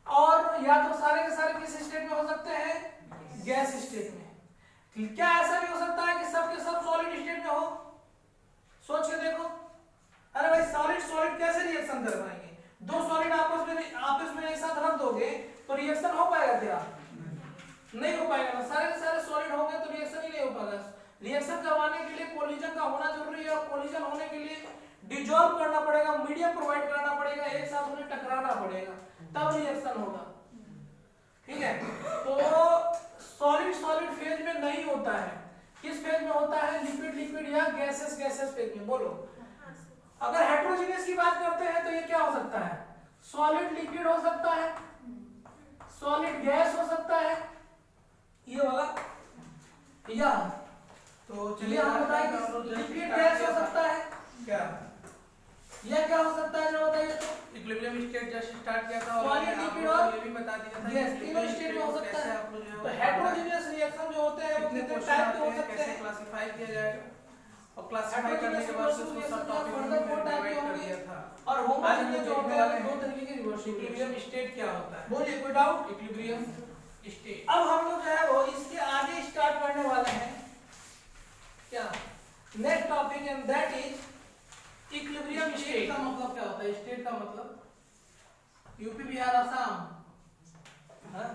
Speaker 1: और या तो सारे के सारे किस स्टेट में हो सकते हैं गैस स्टेट में। क्या ऐसा भी हो सकता है कि सब के सब सॉलिड स्टेट में हो? सोच के देखो, अरे भाई सॉलिड सॉलिड कैसे रिएक्शन कर पाएंगे? दो सॉलिड आपस में एक साथ रख दोगे तो रिएक्शन हो पाएगा क्या? नहीं हो पाएगा ना, सारे के सारे सॉलिड हो गए तो रिएक्शन ही नहीं हो पाएगा। रिएक्शन करवाने के लिए कोलिजन का होना जरूरी है, और कोलिजन होने के लिए डिसॉल्व करना पड़ेगा, मीडियम प्रोवाइड करना पड़ेगा, एक साथ उन्हें टकराना पड़ेगा, तब रिएक्शन होगा। ठीक है, तो सॉलिड सॉलिड फेज में नहीं होता है, किस फेज में होता है? लिक्विड लिक्विड या गैसेस गैसेस फेज में। बोलो, अगर हेट्रोजीनियस की बात करते हैं तो ये क्या हो सकता है? सॉलिड लिक्विड हो सकता है, सॉलिड गैस हो सकता है, ये वाला, या
Speaker 3: तो
Speaker 1: चलिए हम बताएंगे लिक्विड गैस हो सकता है
Speaker 3: क्या
Speaker 1: यह क्या हो सकता है, जो बताइए तो।
Speaker 3: इक्विलिब्रियम स्टेट जैसे स्टार्ट किया था,
Speaker 1: सॉलिड लिक्विड और
Speaker 3: ये भी बता दिया था
Speaker 1: गैस तीनों स्टेट में हो सकता है। तो हेट्रोजीनियस रिएक्शन जो होते हैं वो कितने टाइप के हो सकते हैं,
Speaker 3: कैसे क्लासिफाई किया जाएगा, और क्लासिफाई करने के बाद उसको सब टॉपिक में डिवाइड कर दिया था।
Speaker 1: और होमोजीनियस जो होते हैं दो तरीके के रिवर्स
Speaker 3: इक्विलिब्रियम स्टेट क्या होता है?
Speaker 1: बोलिए, कोई डाउट?
Speaker 3: Equilibrium state.
Speaker 1: अब हम लोग जो है वो इसके आगे स्टार्ट करने वाले हैं क्या next topic, and that is equilibrium state. का मतलब क्या होता है? स्टेट का मतलब यूपी बिहार असम, हाँ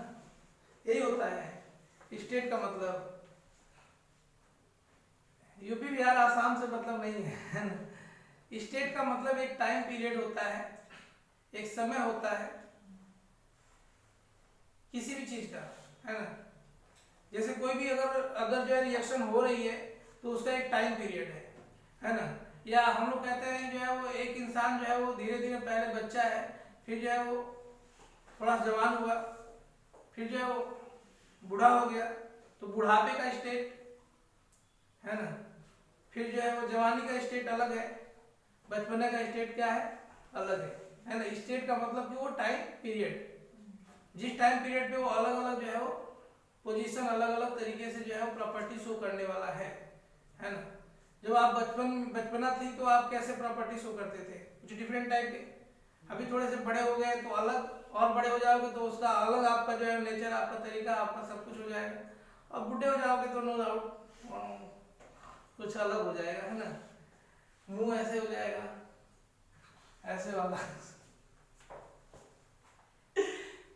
Speaker 1: यही होता है स्टेट का मतलब। यूपी बिहार आसाम से मतलब नहीं है स्टेट का मतलब एक टाइम पीरियड होता है, एक समय होता है किसी भी चीज का, है ना। जैसे कोई भी अगर जो है रिएक्शन हो रही है तो उसका एक टाइम पीरियड है ना। या हम लोग कहते हैं जो है वो एक इंसान जो है वो धीरे धीरे पहले बच्चा है, फिर जो है वो थोड़ा जवान हुआ, फिर जो है वो बूढ़ा हो गया, तो बुढ़ापे का स्टेट है ना। फिर जो है वो जवानी का स्टेट अलग है, बचपने का स्टेट क्या है अलग है ना। स्टेट का मतलब कि वो टाइम पीरियड, जिस टाइम पीरियड पे वो अलग अलग जो है वो पोजीशन अलग अलग तरीके से जो है वो प्रॉपर्टी शो करने वाला है ना। जब आप बचपना थी तो आप कैसे प्रॉपर्टी शो करते थे? कुछ डिफरेंट टाइप के। अभी थोड़े से बड़े हो गए तो अलग, और बड़े हो जाओगे तो उसका अलग आपका जो है नेचर, आपका तरीका, आपका सब कुछ हो जाएगा। और बूढ़े हो जाओगे तो नो डाउट कुछ अलग हो जाएगा, है ना। मुंह ऐसे हो जाएगा, ऐसे वाला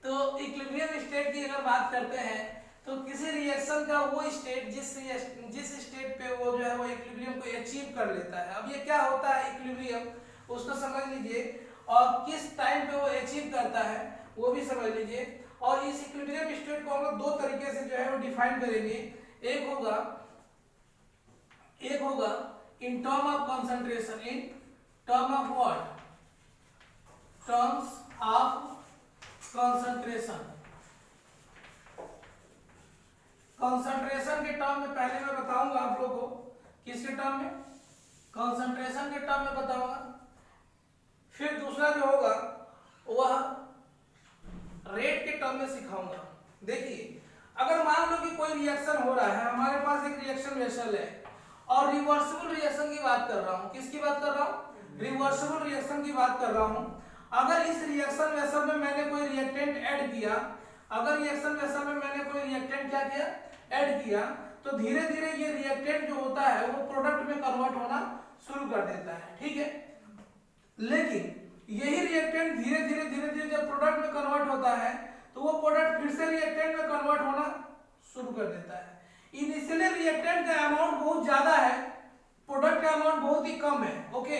Speaker 1: तो इक्विलिब्रियम स्टेट की अगर बात करते हैं तो किसी रिएक्शन का वो स्टेट जिस स्टेट पे वो जो है वो इक्विलिब्रियम को अचीव कर लेता है। अब ये क्या होता है इक्विलिब्रियम, उसको समझ लीजिए, और किस टाइम पे वो अचीव करता है वो भी समझ लीजिए। और इस इक्विलिब्रियम स्टेट को हम लोग दो तरीके से जो है वो डिफाइन करेंगे। एक होगा in term of concentration, in term of what, terms of concentration. Concentration के टर्म में पहले मैं बताऊंगा आप लोगों को, किसके टर्म में? कंसंट्रेशन के टर्म में बताऊंगा। फिर दूसरा जो होगा वह रेट के टर्म में सिखाऊंगा। देखिए, अगर मान लो कि कोई रिएक्शन हो रहा है, हमारे पास एक रिएक्शन वेसल है और रिवर्सिबल रिएक्शन की बात कर रहा हूं। किसकी बात कर रहा हूं? रिवर्सिबल रिएक्शन की बात कर रहा हूं। अगर इस रिएक्शन वेसल में मैंने कोई रिएक्टेंट ऐड किया, अगर रिएक्शन वेसल में मैंने कोई रिएक्टेंट क्या किया, ऐड किया, तो धीरे धीरे ये रिएक्टेंट जो होता है वो प्रोडक्ट में कन्वर्ट होना शुरू कर देता है, ठीक है। लेकिन यही रिएक्टेंट धीरे धीरे जब प्रोडक्ट में कन्वर्ट होता है तो वो प्रोडक्ट फिर से रिएक्टेंट में कन्वर्ट होना शुरू कर देता है। इनिशियली रिएक्टेंट का अमाउंट बहुत ज्यादा है, प्रोडक्ट का अमाउंट बहुत ही कम है, ओके,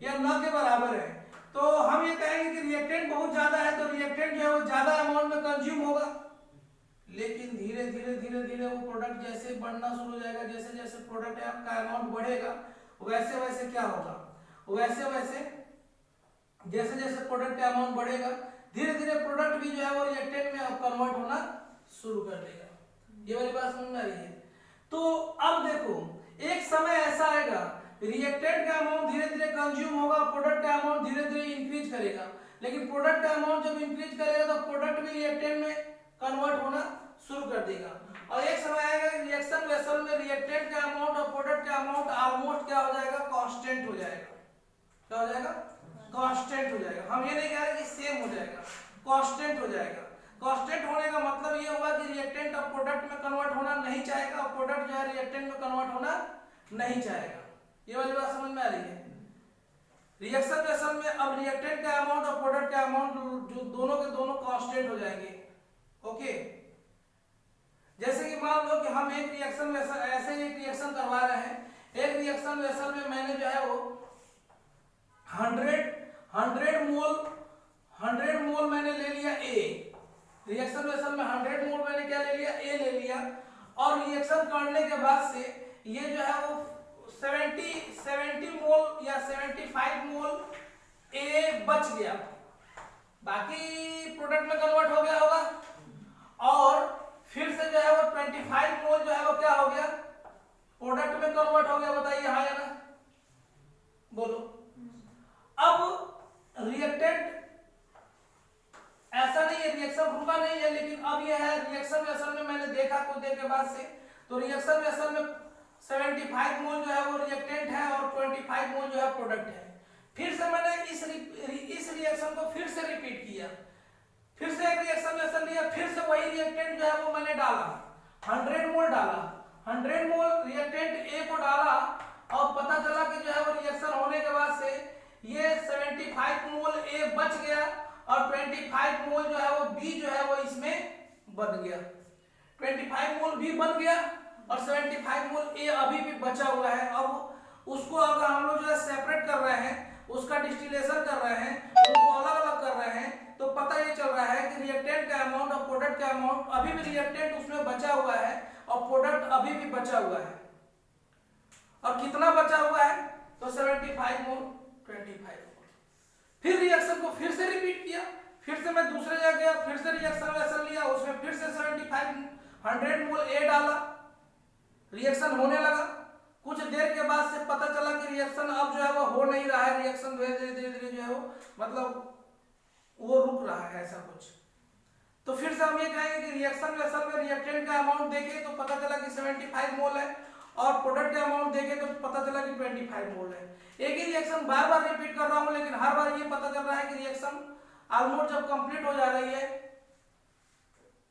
Speaker 1: या न के बराबर है। तो तो हम ये कहेंगे कि रिएक्टेंट बहुत ज्यादा है तो रिएक्टेंट जो है वो ज्यादा अमाउंट में कंज्यूम होगा, लेकिन धीरे धीरे धीरे धीरे वो प्रोडक्ट जैसे बढ़ना शुरू हो जाएगा, जैसे जैसे प्रोडक्ट का अमाउंट बढ़ेगा वैसे वैसे क्या होगा, वैसे वैसे जैसे जैसे प्रोडक्ट का अमाउंट बढ़ेगा धीरे धीरे प्रोडक्ट भी जो है वो रिएक्टेंट में अब कन्वर्ट होना शुरू कर देगा। ये वाली बात समझ में आ रही है। तो अब देखो एक समय ऐसा आएगा रिएक्टेंट का अमाउंट धीरे धीरे कंज्यूम होगा, प्रोडक्ट का अमाउंट धीरे धीरे इंक्रीज करेगा, लेकिन प्रोडक्ट का अमाउंट जब इंक्रीज करेगा तो प्रोडक्ट भी रिएक्टेंट में कन्वर्ट होना शुरू कर देगा। और एक समय आएगा रिएक्शन वेसल में रिएक्टेंट का अमाउंट और प्रोडक्ट का अमाउंट ऑलमोस्ट क्या हो जाएगा, कांस्टेंट हो जाएगा। क्या हो जाएगा, कांस्टेंट हो जाएगा। हम ये नहीं कह रहे कि सेम हो जाएगा, कांस्टेंट हो जाएगा। कांस्टेंट होने का मतलब ये हुआ कि रिएक्टेंट अब प्रोडक्ट में कन्वर्ट होना नहीं चाहेगा और प्रोडक्ट जो है रिएक्टेंट में कन्वर्ट होना नहीं चाहेगा। ये वाली बात समझ में आ रही है। रिएक्शन वेसल में अब रिएक्टेंट का अमाउंट और प्रोडक्ट का अमाउंट जो दोनों के दोनों कांस्टेंट हो जाएंगे। ओके, जैसे कि मान लो कि हम एक रिएक्शन वेसल ऐसे एक रिएक्शन करवा रहे हैं, एक रिएक्शन वेसल में मैंने जो है वो 100 मोल मैंने ले लिया ए, रिएक्शन वेसल में 100 मोल मैंने क्या ले लिया, ए ले लिया, और रिएक्शन करने के बाद से ये जो है वो 70 मोल या 75 मोल ए बच गया, बाकी प्रोडक्ट में कन्वर्ट हो गया होगा, और फिर से जो है वो 25 मोल जो है वो क्या हो गया, प्रोडक्ट में कन्वर्ट हो गया। बताइए हाँ या ना, बोलो। अब रिएक्टेंट ऐसा नहीं है, रिएक्शन रुका नहीं है, लेकिन अब यह है रिएक्शन वेसल में मैंने देखा कुछ देर के बाद से, तो रिएक्शन वेसल में 75 मोल जो है वो रिएक्टेंट है और 25 मोल जो है प्रोडक्ट है। फिर से मैंने इस रिएक्शन को फिर से रिपीट किया, फिर से एक रिएक्शन वेसल लिया, फिर से वही रिएक्टेंट जो है वो मैंने डाला, 100 मोल डाला, 100 मोल रिएक्टेंट ए को डाला, और पता चला कि जो है वो रिएक्शन होने के बाद से ये 75 मोल ए बच गया और 25 मोल जो है वो बी जो है वो इसमें बन गया, 25 मोल बी बन गया और 75 मोल ए अभी भी बचा हुआ है। अब उसको अगर हम लोग जो है सेपरेट कर रहे हैं, उसका डिस्टिलेशन कर रहे हैं, उनको अलग अलग कर रहे हैं, तो पता ये चल रहा है कि रिएक्टेंट का अमाउंट और प्रोडक्ट का अमाउंट, अभी भी रिएक्टेंट उसमें बचा हुआ है और प्रोडक्ट अभी भी बचा हुआ है। और कितना बचा हुआ है, तो 75 मोल 25 मोल। फिर रिएक्शन को फिर से रिपीट किया, फिर से मैं दूसरे जगह गया, फिर से रिएक्शन वेसल लिया, उसमें फिर से 100 मोल ए डाला, रिएक्शन होने लगा। कुछ देर के बाद से पता चला कि रिएक्शन अब जो है वो हो नहीं रहा है, रिएक्शन धीरे धीरे जो है वो मतलब वो रुक रहा है, ऐसा कुछ। तो फिर से हम ये कहेंगे कि रिएक्शन वेसल में रिएक्टेंट का अमाउंट देखें तो पता चला कि 75 मोल है और प्रोडक्ट का अमाउंट देखें तो पता चला कि 25 मोल है। एक ही रिएक्शन बार बार रिपीट कर रहा हूं, लेकिन हर बार ये पता चल रहा है कि रिएक्शन ऑलमोस्ट जब कंप्लीट हो जा रही है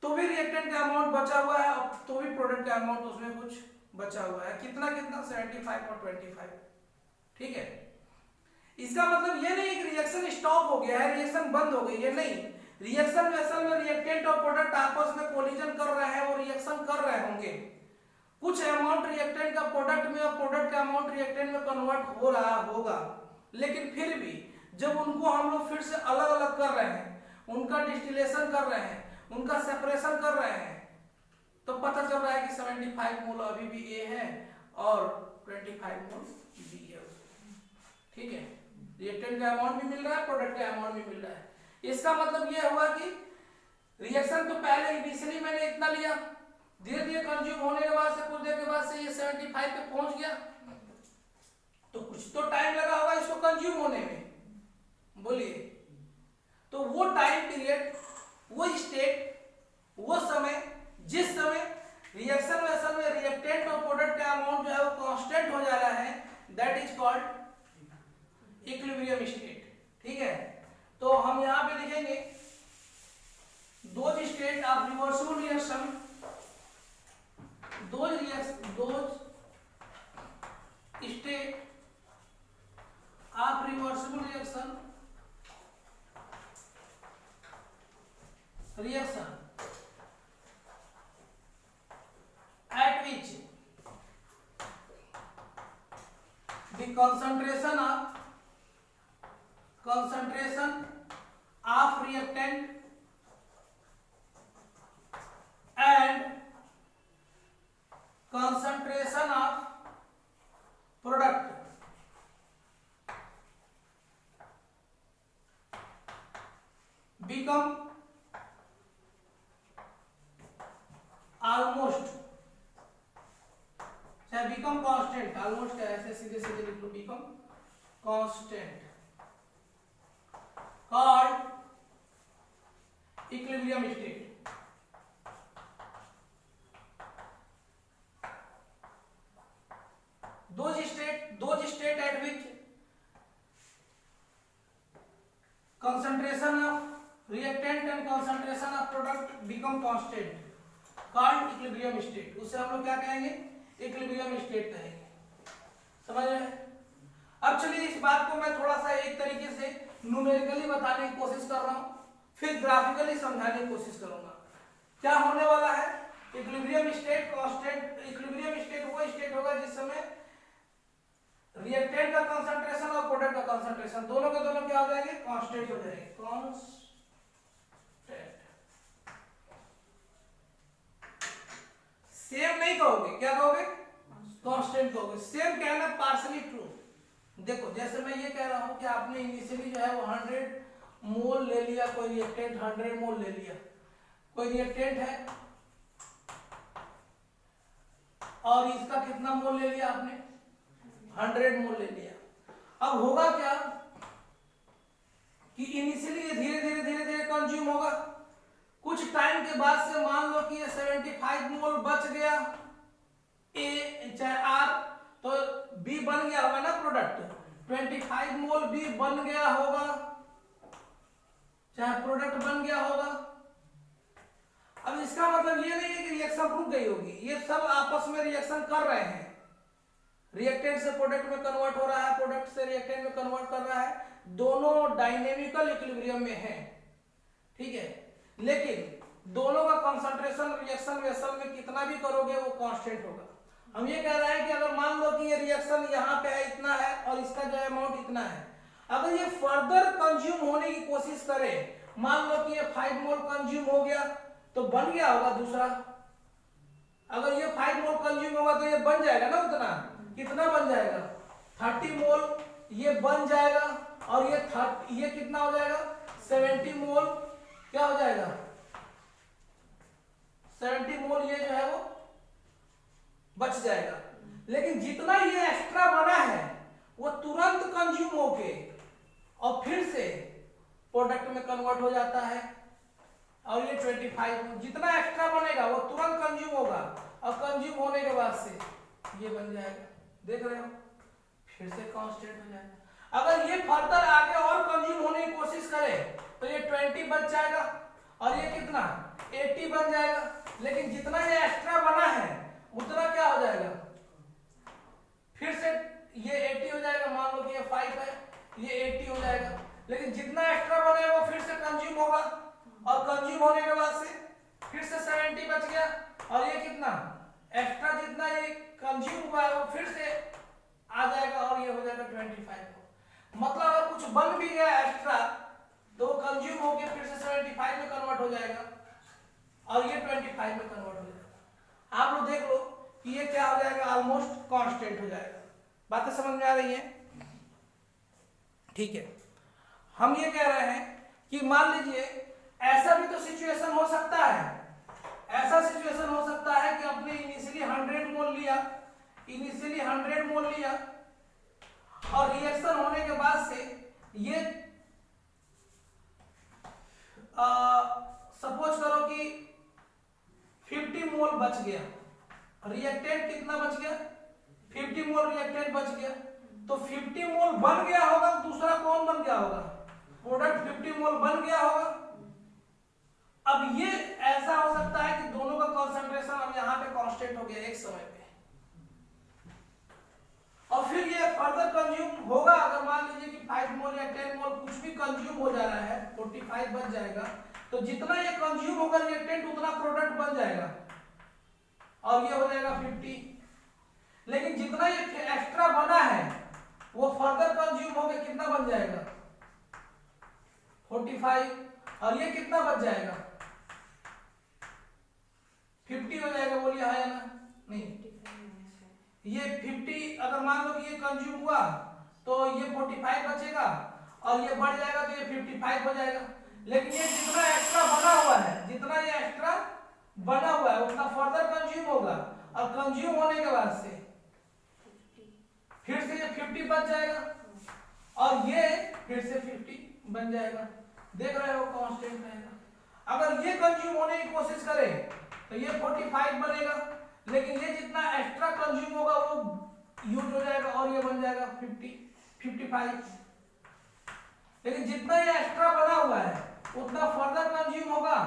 Speaker 1: तो भी रिएक्टेंट का अमाउंट बचा हुआ है, तो भी प्रोडक्ट का अमाउंट उसमें कुछ बचा हुआ है। कितना कितना, 75 और 25। ठीक है, इसका मतलब ये नहीं कि रिएक्शन स्टॉप हो गया है, रिएक्शन बंद हो गई है, नहीं। रिएक्शन वेसल में रिएक्टेंट और प्रोडक्ट आपस में कोलिजन कर रहे हैं और रिएक्शन कर रहे होंगे। कुछ अमाउंट रिएक्टेंट का प्रोडक्ट में और प्रोडक्ट का अमाउंट रिएक्टेंट में कन्वर्ट हो रहा होगा, लेकिन फिर भी जब उनको हम लोग फिर से अलग अलग कर रहे हैं, उनका डिस्टिलेशन कर रहे हैं, उनका सेपरेशन कर रहे हैं, तो पता चल रहा है कि 75 मोल अभी भी ए है और 25 मोल बी है। ठीक है, रिएक्टेंट का अमाउंट भी मिल रहा है, प्रोडक्ट का अमाउंट भी मिल रहा है। इसका मतलब यह हुआ कि रिएक्शन तो पहले इनिशियली मैंने इतना लिया, धीरे धीरे कंज्यूम होने के बाद से कुछ देर के बाद से ये 75 पे पहुंच गया, तो कुछ तो टाइम लगा होगा इसको कंज्यूम होने में, बोलिए। तो वो टाइम पीरियड, वो स्टेट, वो समय, जिस समय रिएक्शन वेसल में रिएक्टेंट और प्रोडक्ट का अमाउंट जो है वो कांस्टेंट हो जा रहा है, that is called equilibrium state. ठीक है, तो हम यहां पे लिखेंगे those state of reversible reaction, those state of reversible reaction at which the concentration concentration of reactant and concentration of product become almost, चाहे become constant, almost क्या ऐसे सीधे सीधे लिख लो, become constant called equilibrium state. Those state at which concentration of reactant and concentration of product become constant called equilibrium state. उसे हम लोग क्या कहेंगे? equilibrium state कहेंगे. समझ रहे? अब चलिए इस बात को मैं थोड़ा सा एक तरीके से न्यूमेरिकली बताने की कोशिश कर रहा हूं, फिर ग्राफिकली समझाने की कोशिश करूंगा. क्या होने वाला है? Equilibrium state constant, equilibrium state वो स्टेट होगा जिस समय रिएक्टेंट का कंसंट्रेशन और प्रोडक्ट का कंसंट्रेशन दोनों के दोनों क्या हो जाएंगे? कांस्टेंट हो जाएंगे. कांस्टेंट सेम नहीं कहोगे, क्या कहोगे? कांस्टेंट कहोगे. सेम कहना पार्शियली ट्रू. देखो जैसे मैं ये कह रहा हूं कि आपने इनिशियली जो है वो 100 मोल ले लिया, कोई रिएक्टेंट 100 मोल ले लिया, कोई रिएक्टेंट है और इसका कितना मोल ले लिया आपने? 100 मोल ले लिया. अब होगा क्या कि इनिशियली ये धीरे धीरे धीरे धीरे कंज्यूम होगा. कुछ टाइम के बाद से मान लो कि ये 75 मोल बच गया, ए चाहे आर, तो बी बन गया होगा ना प्रोडक्ट. 25 मोल बी बन गया होगा, चाहे प्रोडक्ट बन गया होगा. अब इसका मतलब ये नहीं है कि रिएक्शन रुक गई होगी, ये सब आपस में रिएक्शन कर रहे हैं. रिएक्टेंट से प्रोडक्ट में कन्वर्ट हो रहा है, प्रोडक्ट से रिएक्टेंट में कन्वर्ट कर रहा है. दोनों डायनेमिकल इक्विलिब्रियम में है, ठीक है. लेकिन दोनों का कंसंट्रेशन रिएक्शन वेसल में कितना भी करोगे वो कांस्टेंट होगा. हम ये कह रहे हैं कि अगर मान लो कि ये रिएक्शन यहाँ पे है इतना है और इसका जो अमाउंट इतना है, अगर ये फर्दर कंज्यूम होने की कोशिश करे, मान लो कि ये 5 मोल कंज्यूम हो गया तो बन गया होगा दूसरा. अगर ये 5 मोल कंज्यूम होगा तो ये बन जाएगा ना उतना. कितना बन जाएगा? 30 मोल ये बन जाएगा और ये कितना हो जाएगा? 70 मोल क्या हो जाएगा? 70 मोल ये जो है वो बच जाएगा. लेकिन जितना ये एक्स्ट्रा बना है वो तुरंत कंज्यूम होके और फिर से प्रोडक्ट में कन्वर्ट हो जाता है. और ये 25 जितना एक्स्ट्रा बनेगा वो तुरंत कंज्यूम होगा और कंज्यूम होने के बाद से ये बन जाएगा. देख रहे हो? फिर से कांस्टेंट हो जाएगा. अगर ये फर्दर आगे और कंज्यूम होने की कोशिश करे तो ये 20 बच जाएगा और ये कितना? 80 बन जाएगा. लेकिन जितना ये एक्स्ट्रा बना है उतना क्या हो जाएगा? फिर से ये 80 हो जाएगा. मान लो कि ये 5 है, ये 80 हो जाएगा. लेकिन जितना एक्स्ट्रा बना है वो फिर से कंज्यूम होगा और कंज्यूम होने के बाद से फिर से 70 बच गया और ये कितना? एक्स्ट्रा जितना ये कंज्यूम हुआ है वो फिर से आ जाएगा और ये हो जाएगा 25. मतलब अगर कुछ बन भी गया एक्स्ट्रा तो वो कंज्यूम होके फिर से 75 में कन्वर्ट हो जाएगा और ये 25 में कन्वर्ट हो जाएगा. आप लोग देख लो कि ये क्या हो जाएगा? ऑलमोस्ट कांस्टेंट हो जाएगा. बातें समझ में आ रही हैं? ठीक है. हम ये कह रहे हैं कि मान लीजिए ऐसा भी तो सिचुएशन हो सकता है, ऐसा सिचुएशन हो सकता है कि आपने इनिशियली 100 मोल लिया, इनिशियली 100 मोल लिया और रिएक्शन होने के बाद से ये सपोज करो कि 50 मोल बच गया. रिएक्टेंट कितना बच गया? 50 मोल रिएक्टेंट बच गया. तो 50 मोल बन गया होगा, दूसरा कौन बन गया होगा? प्रोडक्ट 50 मोल बन गया होगा. अब ये ऐसा हो सकता है कि दोनों का कंसंट्रेशन अब यहाँ पे कांस्टेंट हो गया एक समय पे और फिर ये फर्दर कंज्यूम होगा. अगर मान लीजिए कि 5 मोल या 10 मोल कुछ भी कंज्यूम हो जा रहा है, 45 बच जाएगा. तो जितना ये कंज्यूम होगा रिएक्टेंट उतना प्रोडक्ट बन जाएगा और ये हो जाएगा 50. लेकिन जितना ये एक्स्ट्रा बना है वो फर्दर कंज्यूम होकर कितना बन जाएगा? 45 और ये कितना बच जाएगा 50 हो जाएगा, बोलिए हाँ या ना? नहीं, ये 50 अगर मान लो कि ये कंज्यूम हुआ तो ये 45 बचेगा और ये बढ़ जाएगा तो ये 55 हो जाएगा। लेकिन ये जितना एक्स्ट्रा बना हुआ है, जितना ये एक्स्ट्रा बना हुआ है उतना फर्दर कंज्यूम होगा और कंज्यूम होने के बाद से फिर से ये 50 बच जाएगा और ये फिर से 50 बन जाएगा। देख रहे हो कांस्टेंट रहेगा। अगर ये कंज्यूम होने की कोशिश करें तो ये 45 बनेगा, लेकिन ये जितना एक्स्ट्रा कंज्यूम होगा वो यूज हो जाएगा और ये बन जाएगा 55। लेकिन जितना ये एक्स्ट्रा बना हुआ है उतना फर्दर कंज्यूम होगा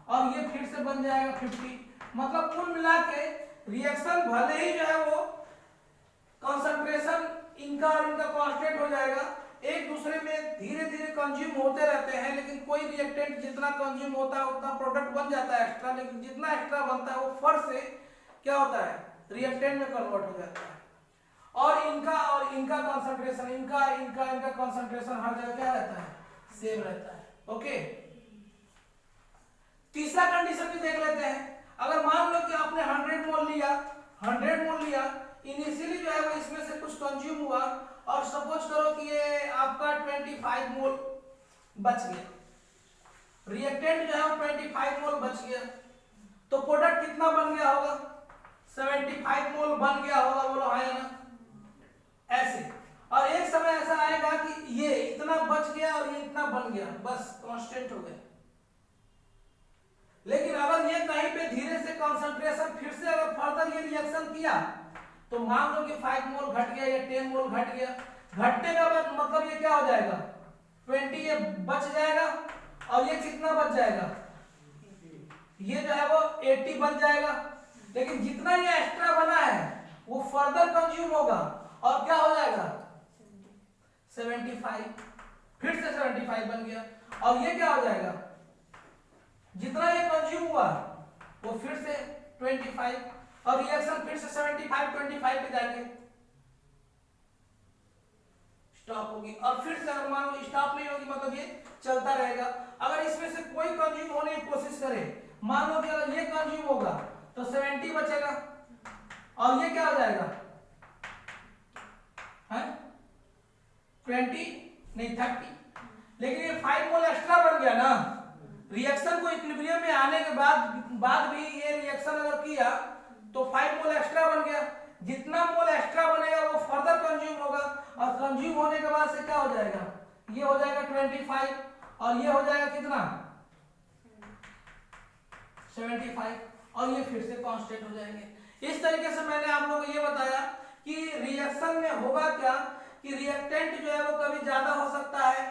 Speaker 1: और ये फिर से बन जाएगा 50। मतलब कुल मिला के रिएक्शन भले ही जो है वो कंसंट्रेशन इनका और इनका कांस्टेंट हो जाएगा, एक दूसरे में धीरे धीरे कंज्यूम होते रहते हैं, लेकिन कोई रिएक्टेंट जितना कंज्यूम होता है उतना प्रोडक्ट बन जाता है एक्स्ट्रा, लेकिन जितना एक्स्ट्रा बनता है वो फर्स्ट से क्या होता है रिएक्टेंट में कन्वर्ट हो जाता है। और इनका कंसंट्रेशन इनका कंसंट्रेशन हर जगह क्या रहता है सेम रहता है। ओके, तीसरा कंडीशन भी देख लेते हैं। अगर मान लो कि आपने 100 मोल लिया, इनिशियली जो है वो इसमें से कुछ कंज्यूम हुआ और सपोज करो कि ये आपका 25 मोल बच गया, रिएक्टेंट जो है वो 25 मोल बच गया, तो प्रोडक्ट कितना बन गया होगा 75 मोल बन गया होगा, बोलो हाँ या ना? ऐसे। और एक समय ऐसा आएगा कि ये इतना बच गया और ये इतना बन गया, बस कांस्टेंट हो गया। लेकिन अगर ये कहीं पे धीरे से कंसंट्रेशन फिर से अगर फर्दर ये रिएक्शन किया तो मान लो कि 5 मोल घट गया या 10 मोल घट गया, घटने का मतलब ये क्या हो जाएगा 20 ये बच जाएगा और ये कितना बच जाएगा ये जो है वो 80 बन जाएगा। लेकिन जितना ये एक्स्ट्रा बना है वो फर्दर कंज्यूम होगा और क्या हो जाएगा 75, फिर से 75 बन गया और ये क्या हो जाएगा जितना ये कंज्यूम हुआ वो फिर से 25 और रिएक्शन फिर से 25 पे जाके स्टॉप होगी। और फिर से अगर मान लो स्टॉप नहीं होगी मतलब ये चलता रहेगा। अगर इसमें से कोई कंज्यूम होने की कोशिश करे, मान लो कि अगर ये कंज्यूम होगा तो 70 बचेगा और ये क्या हो जाएगा 20 नहीं 30। लेकिन ये 5 मोल एक्स्ट्रा बन गया ना, रिएक्शन को इक्विलिब्रियम में आने के बाद भी ये रिएक्शन अगर किया तो 5 मोल एक्स्ट्रा बन गया। जितना मोल एक्स्ट्रा बनेगा वो फर्दर कंज्यूम होगा और कंज्यूम होने के बाद से क्या हो जाएगा ये हो जाएगा 25 और ये हो जाएगा कितना 75 और ये फिर से कांस्टेंट हो जाएंगे। इस तरीके से मैंने आप लोगों को ये बताया कि रिएक्शन में होगा क्या कि रिएक्टेंट जो है वो कभी ज्यादा हो सकता है,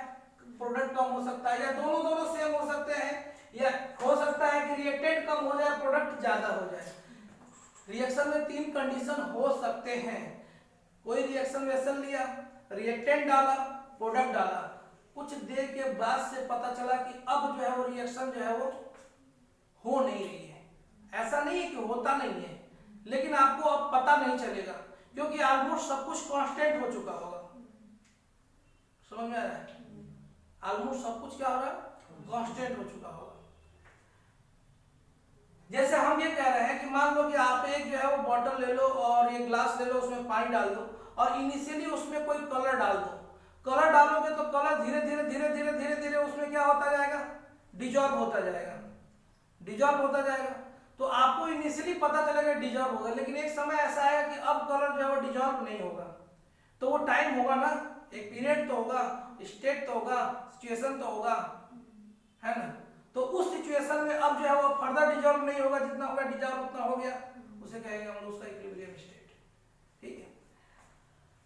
Speaker 1: प्रोडक्ट कम हो सकता है, या दोनों सेम हो सकते हैं, या हो सकता है कि रिएक्टेंट कम हो जाए प्रोडक्ट ज्यादा हो जाए। रिएक्शन में 3 कंडीशन हो सकते हैं। कोई रिएक्शन वेसल लिया, रिएक्टेंट डाला, प्रोडक्ट डाला, कुछ देर के बाद से पता चला कि अब जो है वो रिएक्शन जो है वो हो नहीं रही है। ऐसा नहीं है कि होता नहीं है, लेकिन आपको अब पता नहीं चलेगा क्योंकि ऑलमोस्ट सब कुछ कांस्टेंट हो चुका होगा। समझ में आ रहा है? ऑलमोस्ट सब कुछ क्या हो रहा है कांस्टेंट हो चुका होगा। जैसे हम ये कह रहे हैं कि मान लो कि आप एक जो है वो बॉटल ले लो और एक ग्लास ले लो, उसमें पानी डाल दो और इनिशियली उसमें कोई कलर डाल दो। कलर डालोगे तो कलर धीरे धीरे धीरे धीरे धीरे धीरे उसमें क्या होता जाएगा डिजॉल्व होता जाएगा, डिजॉल्व होता जाएगा। तो आपको इनिशियली पता चलेगा डिजॉल्व होगा, लेकिन एक समय ऐसा आएगा कि अब कलर जो है वो डिजॉल्व नहीं होगा। तो वो टाइम होगा ना, एक पीरियड तो होगा, स्टेट तो होगा, सिचुएशन तो होगा, है ना। तो उस सिचुएशन में अब जो है वो फर्दर डिजॉल्व नहीं होगा, जितना होगा डिजॉल्व उतना हो गया, उसे कहेंगे हम उसका इक्विलिब्रियम स्टेट। ठीक है,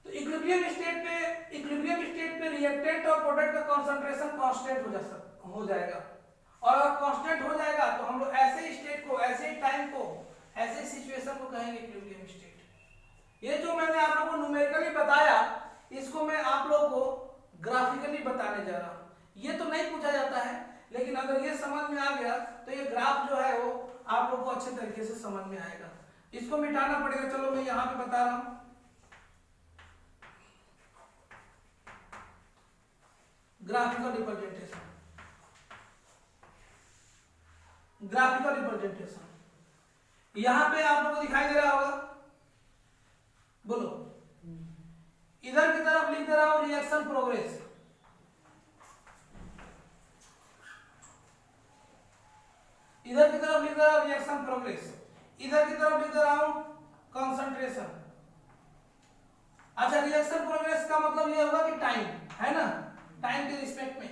Speaker 1: तो इक्विलिब्रियम स्टेट पे रिएक्टेंट और प्रोडक्ट का कंसंट्रेशन कांस्टेंट हो जाएगा। और अगर कांस्टेंट हो जाएगा तो हम लोग ऐसे स्टेट को, ऐसे टाइम को, ऐसे सिचुएशन को कहेंगे इक्विलिब्रियम स्टेट। ये जो मैंने आप लोगों को न्यूमेरिकली बताया, इसको मैं आप लोगों को ग्राफिकली बताने जा रहा हूं। ये तो नहीं पूछा जाता है, लेकिन अगर ये समझ में आ गया तो ये ग्राफ जो है वो आप लोग को अच्छे तरीके से समझ में आएगा। इसको मिटाना पड़ेगा, चलो मैं यहां पे बता रहा हूं। Graphical representation graphical representation. यहां पे आप लोगों को दिखाई दे रहा होगा, बोलो, इधर की तरफ लिख दे रहा हूं रिएक्शन प्रोग्रेस, इधर की तरफ लिख दे रहा हूं रिएक्शन प्रोग्रेस, इधर की तरफ लिख दे रहा हूं कंसंट्रेशन। अच्छा, रिएक्शन प्रोग्रेस का मतलब ये होगा कि टाइम है ना, टाइम के रिस्पेक्ट में।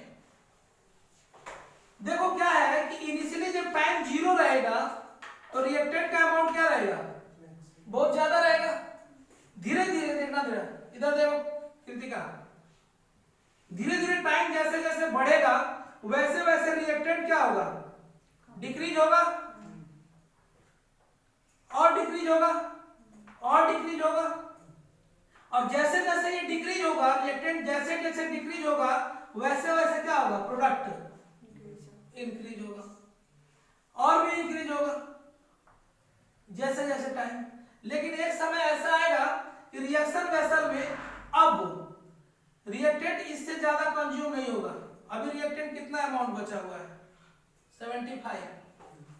Speaker 1: देखो क्या है कि इनिशियली जब टाइम 0 रहेगा तो रिएक्टेंट का अमाउंट क्या रहेगा, बहुत ज्यादा रहेगा। धीरे धीरे देखना, जरा इधर देखो कृतिका, धीरे धीरे टाइम जैसे जैसे बढ़ेगा वैसे वैसे रिएक्टेंट क्या होगा, डिक्रीज होगा, और डिक्रीज होगा, और डिक्रीज होगा, और जैसे जैसे ये डिक्रीज होगा रिएक्टेंट, जैसे जैसे डिक्रीज होगा वैसे वैसे क्या होगा, प्रोडक्ट इंक्रीज होगा, और भी इंक्रीज होगा जैसे जैसे टाइम। लेकिन एक समय ऐसा आएगा कि रिएक्शन वेसल में अब रिएक्टेंट इससे ज्यादा कंज्यूम नहीं होगा। अभी रिएक्टेंट कितना अमाउंट बचा हुआ है, 75,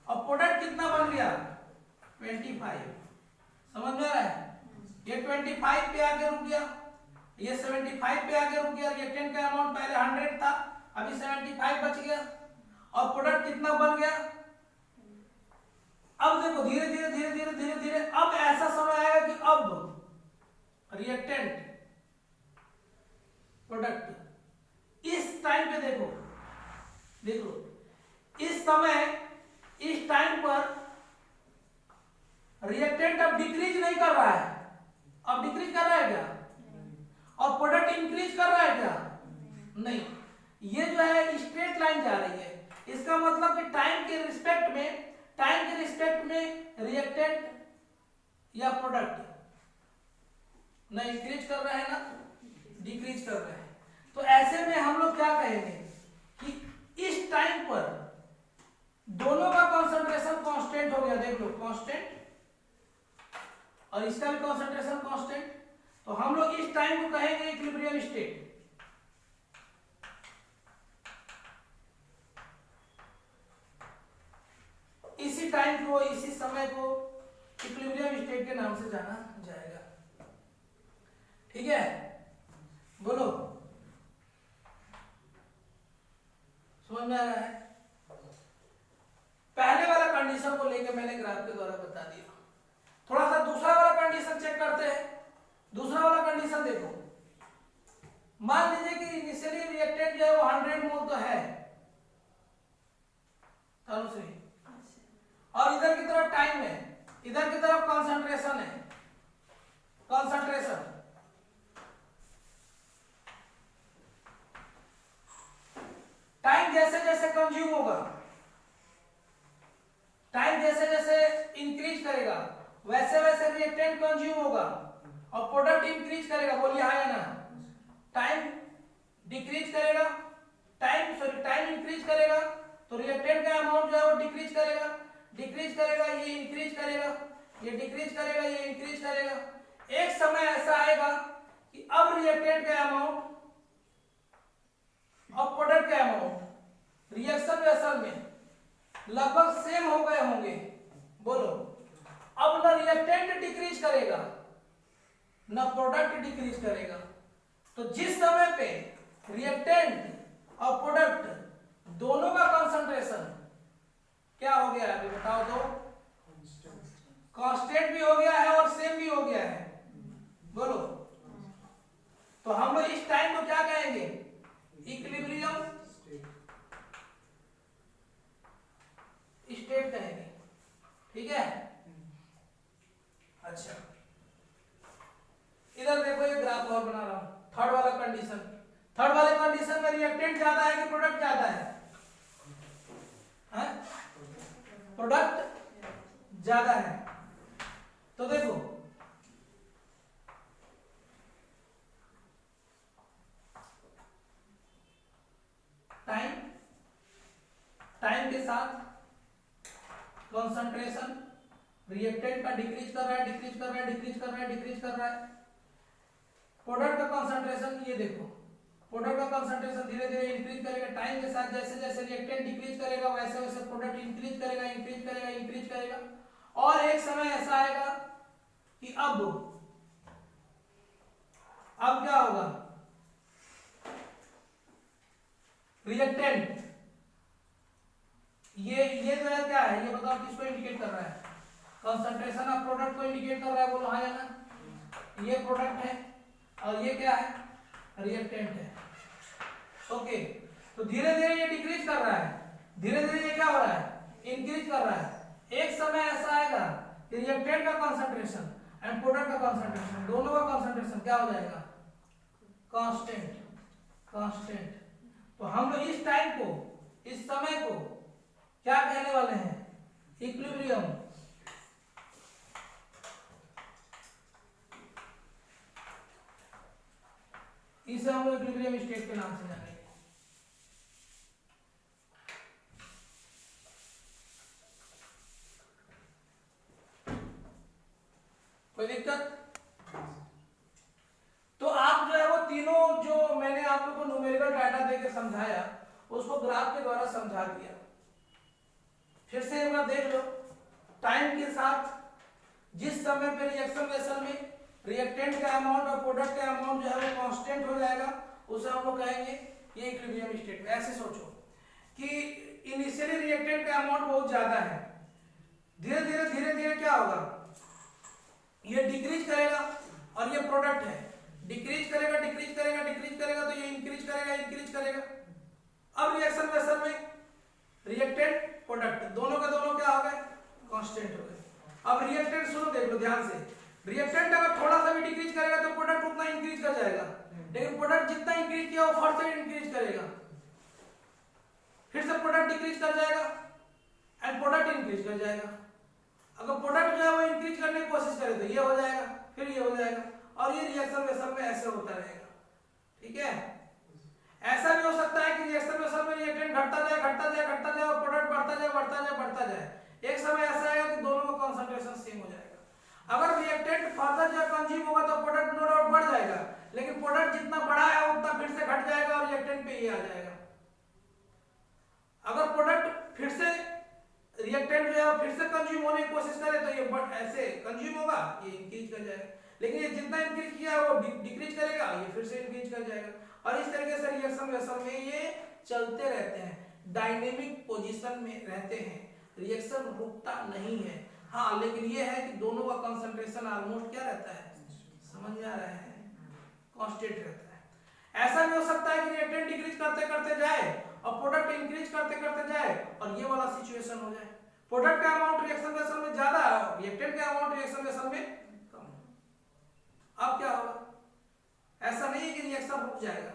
Speaker 1: और प्रोडक्ट कितना बन गया, 25। समझ में आ रहा है, ये 25 पे आके रुक गया, ये 75 पे आके रुक गया। रिएक्टेंट का अमाउंट पहले 100 था, अभी 75 बच गया, और प्रोडक्ट कितना बन गया। अब देखो धीरे धीरे धीरे धीरे धीरे धीरे अब ऐसा समय आएगा कि अब रिएक्टेंट प्रोडक्ट इस टाइम पे देखो, देखो इस समय, इस टाइम पर रिएक्टेंट अब डिक्रीज नहीं कर रहा है, अब डिक्रीज कर रहा है क्या, और प्रोडक्ट इंक्रीज कर रहा है क्या, नहीं। ये जो है स्ट्रेट लाइन जा रही है, इसका मतलब कि टाइम के रिस्पेक्ट में रिएक्टेंट या प्रोडक्ट ना इंक्रीज कर रहा है ना डिक्रीज कर रहा है। तो ऐसे में हम लोग क्या कहेंगे कि इस टाइम पर दोनों का कंसंट्रेशन कांस्टेंट हो गया, देख लो कांस्टेंट, और इसका भी कंसंट्रेशन कांस्टेंट। तो हम लोग इस टाइम को कहेंगे इक्विलिब्रियम स्टेट। इसी टाइम को, इसी समय को इक्विलिब्रियम स्टेट के नाम से जाना जाएगा। ठीक है, बोलो, समझ में आ रहा है। पहले वाला कंडीशन को लेकर मैंने ग्राफ के द्वारा बता दिया। थोड़ा सा दूसरा वाला कंडीशन चेक करते हैं। दूसरा वाला कंडीशन देखो, मान लीजिए कि इनिशियली रिएक्टेंट जो है वो 100 मोल तो है, और इधर की तरफ टाइम है, इधर की तरफ कंसंट्रेशन है, कंसंट्रेशन। टाइम जैसे जैसे कंज्यूम होगा, टाइम जैसे जैसे इंक्रीज करेगा वैसे वैसे रिएक्टेंट कंज्यूम होगा, और प्रोडक्ट इंक्रीज करेगा, बोलिए हाँ या ना। टाइम डिक्रीज करेगा, टाइम इंक्रीज करेगा तो रिएक्टेंट का अमाउंट जो है वो डिक्रीज करेगा, डिक्रीज करेगा ये इंक्रीज करेगा, ये डिक्रीज करेगा ये इंक्रीज करेगा। एक समय ऐसा आएगा कि अब रिएक्टेंट का अमाउंट और प्रोडक्ट का अमाउंट रिएक्शन वेसल में लगभग सेम हो गए होंगे। बोलो, अब ना रिएक्टेंट डिक्रीज करेगा ना प्रोडक्ट डिक्रीज करेगा। तो जिस समय पे रिएक्टेंट और प्रोडक्ट दोनों का कंसंट्रेशन क्या हो गया है, अभी बताओ तो, कांस्टेंट भी हो गया है और सेम भी हो गया है। बोलो, तो हम लोग इस टाइम को क्या कहेंगे, इक्विलिब्रियम स्टेट कहेंगे। ठीक है, अच्छा इधर देखो एक ग्राफ और बना रहा हूं। थर्ड वाला कंडीशन, थर्ड वाले कंडीशन में रिएक्टेंट ज्यादा है कि प्रोडक्ट ज्यादा है, प्रोडक्ट ज्यादा है। तो देखो टाइम, टाइम के साथ कंसंट्रेशन रिएक्टेंट का डिक्रीज कर रहा है, डिक्रीज कर रहा है, डिक्रीज कर रहा है, डिक्रीज कर रहा है। प्रोडक्ट का कंसंट्रेशन ये देखो प्रोडक्ट का कंसंट्रेशन धीरे धीरे इंक्रीज करेगा टाइम के साथ, जैसे जैसे रिएक्टेंट डिक्रीज करेगा वैसे वैसे प्रोडक्ट इंक्रीज करेगा इंक्रीज करेगा इंक्रीज करेगा, और एक समय ऐसा आएगा कि अब क्या होगा, रिएक्टेंट ये जो है क्या है, ये बताओ किसको इंडिकेट कर रहा है, कंसंट्रेशन ऑफ प्रोडक्ट को इंडिकेट कर रहा है, बोलो हाँ या ना। ये प्रोडक्ट है और ये क्या है, रिएक्टेंट है। ओके, तो धीरे धीरे ये डिक्रीज कर रहा है, धीरे धीरे ये क्या हो रहा है, इंक्रीज कर रहा है। एक समय ऐसा आएगा कि रिएक्टेंट का कंसंट्रेशन एंड प्रोडक्ट का कंसंट्रेशन, दोनों का कंसंट्रेशन क्या हो जाएगा, कांस्टेंट कांस्टेंट। तो हम लोग इस टाइम को, इस समय को क्या कहने वाले हैं, इक्विलिब्रियम। इसे हम लोग इक्विलिब्रियम स्टेट के नाम से जानेंगे। कोई दिक्कत? तो आप जो है वो तीनों जो मैंने आप लोगों को न्यूमेरिकल डाटा देके समझाया उसको ग्राफ के द्वारा समझा दिया। फिर से एक बार देख लो, टाइम के साथ जिस समय पे रिएक्शन वेसल में रिएक्टेंट का अमाउंट और प्रोडक्ट का अमाउंट जो है वो कांस्टेंट हो जाएगा, उसे हम लोग कहेंगे ये इक्विलिब्रियम स्टेट में। ऐसे सोचो कि इनिशियली रिएक्टेंट का अमाउंट बहुत ज्यादा है, धीरे धीरे क्या होगा, ये डिक्रीज करेगा, और ये प्रोडक्ट है, डिक्रीज करेगा डिक्रीज करेगा डिक्रीज करेगा, तो ये इंक्रीज करेगा इंक्रीज करेगा। अब रिएक्शन वेसल में रिएक्टेंट प्रोडक्ट दोनों का दोनों क्या हो गए, कांस्टेंट हो गए। अब रिएक्टेंट सुनो, देख लो ध्यान से, रिएक्टेंट अगर थोड़ा सा भी डिक्रीज करेगा तो प्रोडक्ट उतना इंक्रीज कर जाएगा, लेकिन प्रोडक्ट जितना इंक्रीज किया वो फर्दर इंक्रीज करेगा, फिर से प्रोडक्ट डिक्रीज कर जाएगा एंड प्रोडक्ट इंक्रीज कर जाएगा। अगर प्रोडक्ट जो है वो इंक्रीज करने की कोशिश करे तो ये हो जाएगा, फिर ये हो जाएगा, और ये रिएक्शन वेसल में ऐसे होता रहेगा। ठीक है, ऐसा भी हो सकता है कि रिएक्शन वेसल में रिएक्टेंट घटता जाए और प्रोडक्ट बढ़ता जाए। एक समय ऐसा आएगा कि दोनों का कंसंट्रेशन सेम हो जाएगा। अगर रिएक्टेंट फर्दर जो कंज्यूम होगा तो प्रोडक्ट नो डाउट बढ़ जाएगा, लेकिन प्रोडक्ट जितना बड़ा है उतना फिर से घट जाएगा और रिएक्टेंट पे ये आ जाएगा। अगर प्रोडक्ट फिर से रिएक्टेंट जो है फिर से कंज्यूम होने की कोशिश करे तो ये ऐसे कंज्यूम होगा, ये इंक्रीज कर जाएगा, लेकिन ये जितना इंक्रीज किया है वो डिक्रीज करेगा, ये फिर से इंक्रीज कर जाएगा, और इस तरीके से रिएक्शन वेसल में ये चलते रहते हैं, डायनेमिक पोजीशन में रहते हैं, रिएक्शन रुकता नहीं है। हाँ, लेकिन ये है कि दोनों का कंसंट्रेशन ऑलमोस्ट क्या रहता है, समझ में आ रहा है, कांस्टेंट रहता है। ऐसा भी हो सकता है कि रिएक्टेंट डिक्रीज करते करते जाए और प्रोडक्ट इंक्रीज करते करते जाए और ये वाला सिचुएशन हो जाए, प्रोडक्ट का अमाउंट रिएक्शन वेसल में ज्यादा है, रिएक्टेंट का अमाउंट रिएक्शन वेसल में कम। अब क्या होगा, ऐसा नहीं है कि रिएक्शन रुक जाएगा,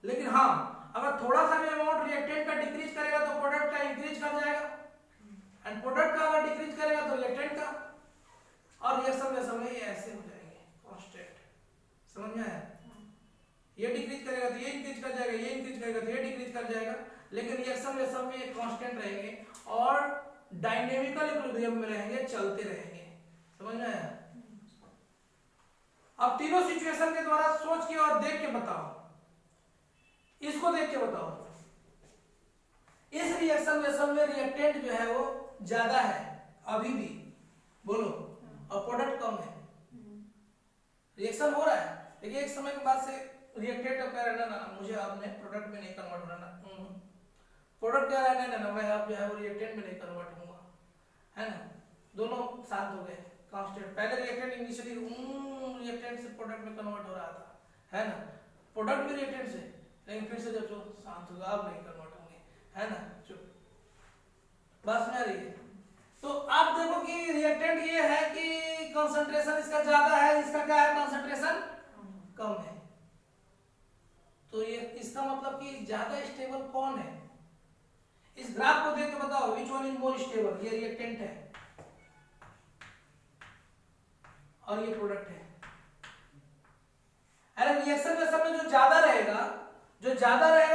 Speaker 1: लेकिन हाँ अगर थोड़ा सा भी अमाउंट रिएक्टेंट का डिक्रीज करेगा तो प्रोडक्ट का इंक्रीज कर जाएगा, एंड प्रोडक्ट का अगर डिक्रीज करेगा तो रिएक्टेंट का, और रिएक्शन वेसल में ये ऐसे हो जाएंगे कांस्टेंट। समझ में आया, ये डिक्रीज करेगा तो ये इंक्रीज कर जाएगा, ये इंक्रीज करेगा तो ये डिक्रीज कर जाएगा, लेकिन रिएक्शन वेसल में ये कांस्टेंट रहेंगे और डायनेमिकल इक्विलिब्रियम में रहेंगे, चलते रहेंगे। समझ में आया? अब तीनों सिचुएशन के द्वारा सोच के और देख के बताओ, इसको देख के बताओ, इस रिएक्शन वेसल में रिएक्टेंट जो है वो ज्यादा है अभी भी, बोलो, और प्रोडक्ट कम है, रिएक्शन हो रहा है, लेकिन एक समय के बाद से रिएक्टेंट कह रहा है ना मुझे अब नहीं प्रोडक्ट में नहीं कन्वर्ट होना ना, प्रोडक्ट कह रहा है ना मैं अब जो है वो रिएक्टेंट में नहीं कन्वर्ट होऊंगा, है ना, दोनों शांत हो गए, कांस्टेंट। पहले रिएक्टेंट इनिशियली रिएक्टेंट से प्रोडक्ट में कन्वर्ट हो रहा था, है ना, प्रोडक्ट भी रिएक्टेंट से, लेकिन फिर से जब जो शांत होगा अब नहीं कन्वर्ट होंगे, है ना, चुप, बस में आ रही है। तो आप देखो कि रिएक्टेंट ये है कि कंसंट्रेशन इसका ज्यादा है, इसका क्या है, कंसंट्रेशन कम है, तो ये इसका मतलब कि ज्यादा स्टेबल कौन है, इस ग्राफ को देख के बताओ which one is more stable, ये रिएक्टेंट है और ये प्रोडक्ट है। अरे रिएक्शन वेसल में जो ज्यादा रहेगा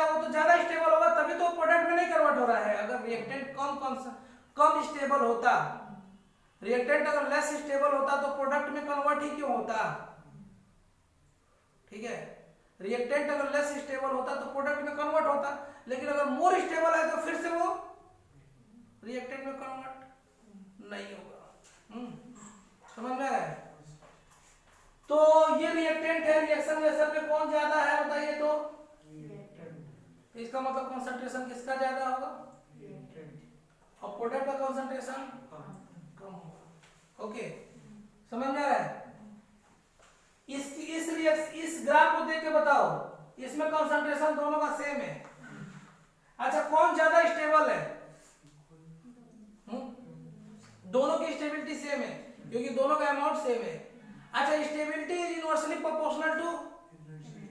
Speaker 1: वो तो ज्यादा स्टेबल होगा, तभी तो प्रोडक्ट में नहीं कन्वर्ट हो रहा है। अगर रिएक्टेंट कम स्टेबल होता, रिएक्टेंट अगर लेस स्टेबल होता तो प्रोडक्ट में कन्वर्ट ही क्यों होता, ठीक है। रिएक्टेंट अगर लेस स्टेबल होता तो प्रोडक्ट में कन्वर्ट होता, लेकिन अगर मोर स्टेबल है तो फिर से वो रिएक्टेंट में कन्वर्ट नहीं होगा। समझ में आया? तो ये रिएक्टेंट है, रिएक्शन वेसल में कौन ज्यादा है बताइए तो? इसका मतलब कंसंट्रेशन किसका ज्यादा होगा? और प्रोडक्ट का कंसंट्रेशन कम होगा। ओके, समझ में आ रहा है? इस ग्राफ को देख के बताओ, इसमें कंसंट्रेशन दोनों का सेम है। अच्छा, कौन ज्यादा स्टेबल है? दोनों की स्टेबिलिटी सेम है क्योंकि दोनों का अमाउंट सेम है। अच्छा, stability is inversely proportional to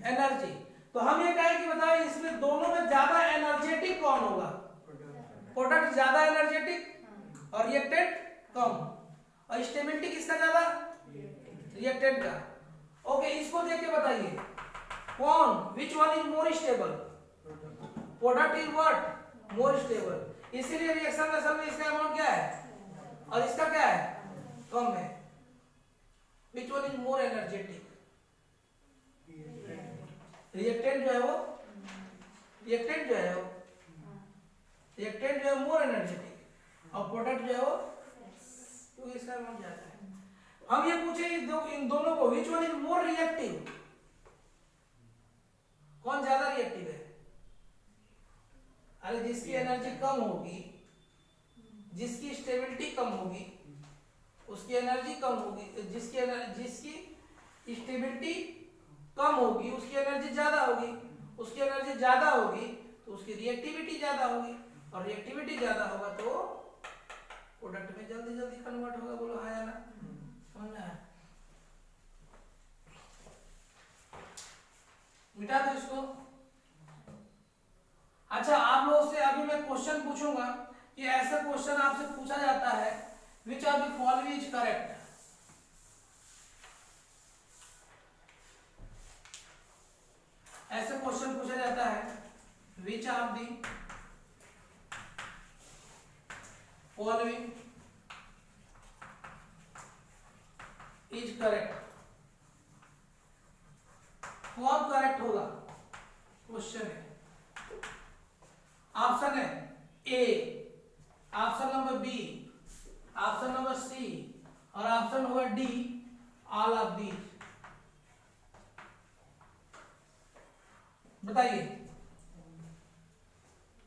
Speaker 1: energy. तो हम ये कहें कि बताओ इसमें दोनों में ज्यादा एनर्जेटिक कौन होगा? प्रोडक्ट ज्यादा एनर्जेटिक और रिएक्टेंट कम। और स्टेबिलिटी किसका ज्यादा? रिएक्टेंट का। ओके, इसको देख के बताइए कौन, which one is more stable? Product is what? More stable. इसीलिए रिएक्शन वेसल में इसका अमाउंट क्या है और इसका क्या है? कम है। Which one is more energetic? Reactant जो है वो रिएक्टेंट जो है मोर एनर्जेटिक और प्रोडक्ट जो है वो, तो इसका अमाउंट ज्यादा है। हम ये पूछे इन दोनों को, which one is more reactive? कौन ज्यादा रिएक्टिव है? अरे जिसकी एनर्जी कम होगी, जिसकी स्टेबिलिटी कम होगी, उसकी एनर्जी कम होगी। जिसकी स्टेबिलिटी कम होगी उसकी एनर्जी ज्यादा होगी, उसकी एनर्जी ज्यादा होगी तो उसकी रिएक्टिविटी ज्यादा होगी, और रिएक्टिविटी ज्यादा होगा तो प्रोडक्ट में जल्दी जल्दी कन्वर्ट होगा। बोलो हाँ या ना? समझ में आया? मिटा दो इसको। अच्छा, आप लोगों से अभी मैं क्वेश्चन पूछूंगा कि ऐसा क्वेश्चन आपसे पूछा जाता है, which are the following is correct. ऐसा क्वेश्चन पूछा जाता है, which are the following is correct. कौन करेक्ट होगा? क्वेश्चन है। ऑप्शन है A, option number B, option number C और ऑप्शन होगा डी, ऑल ऑफ दीज। बताइए,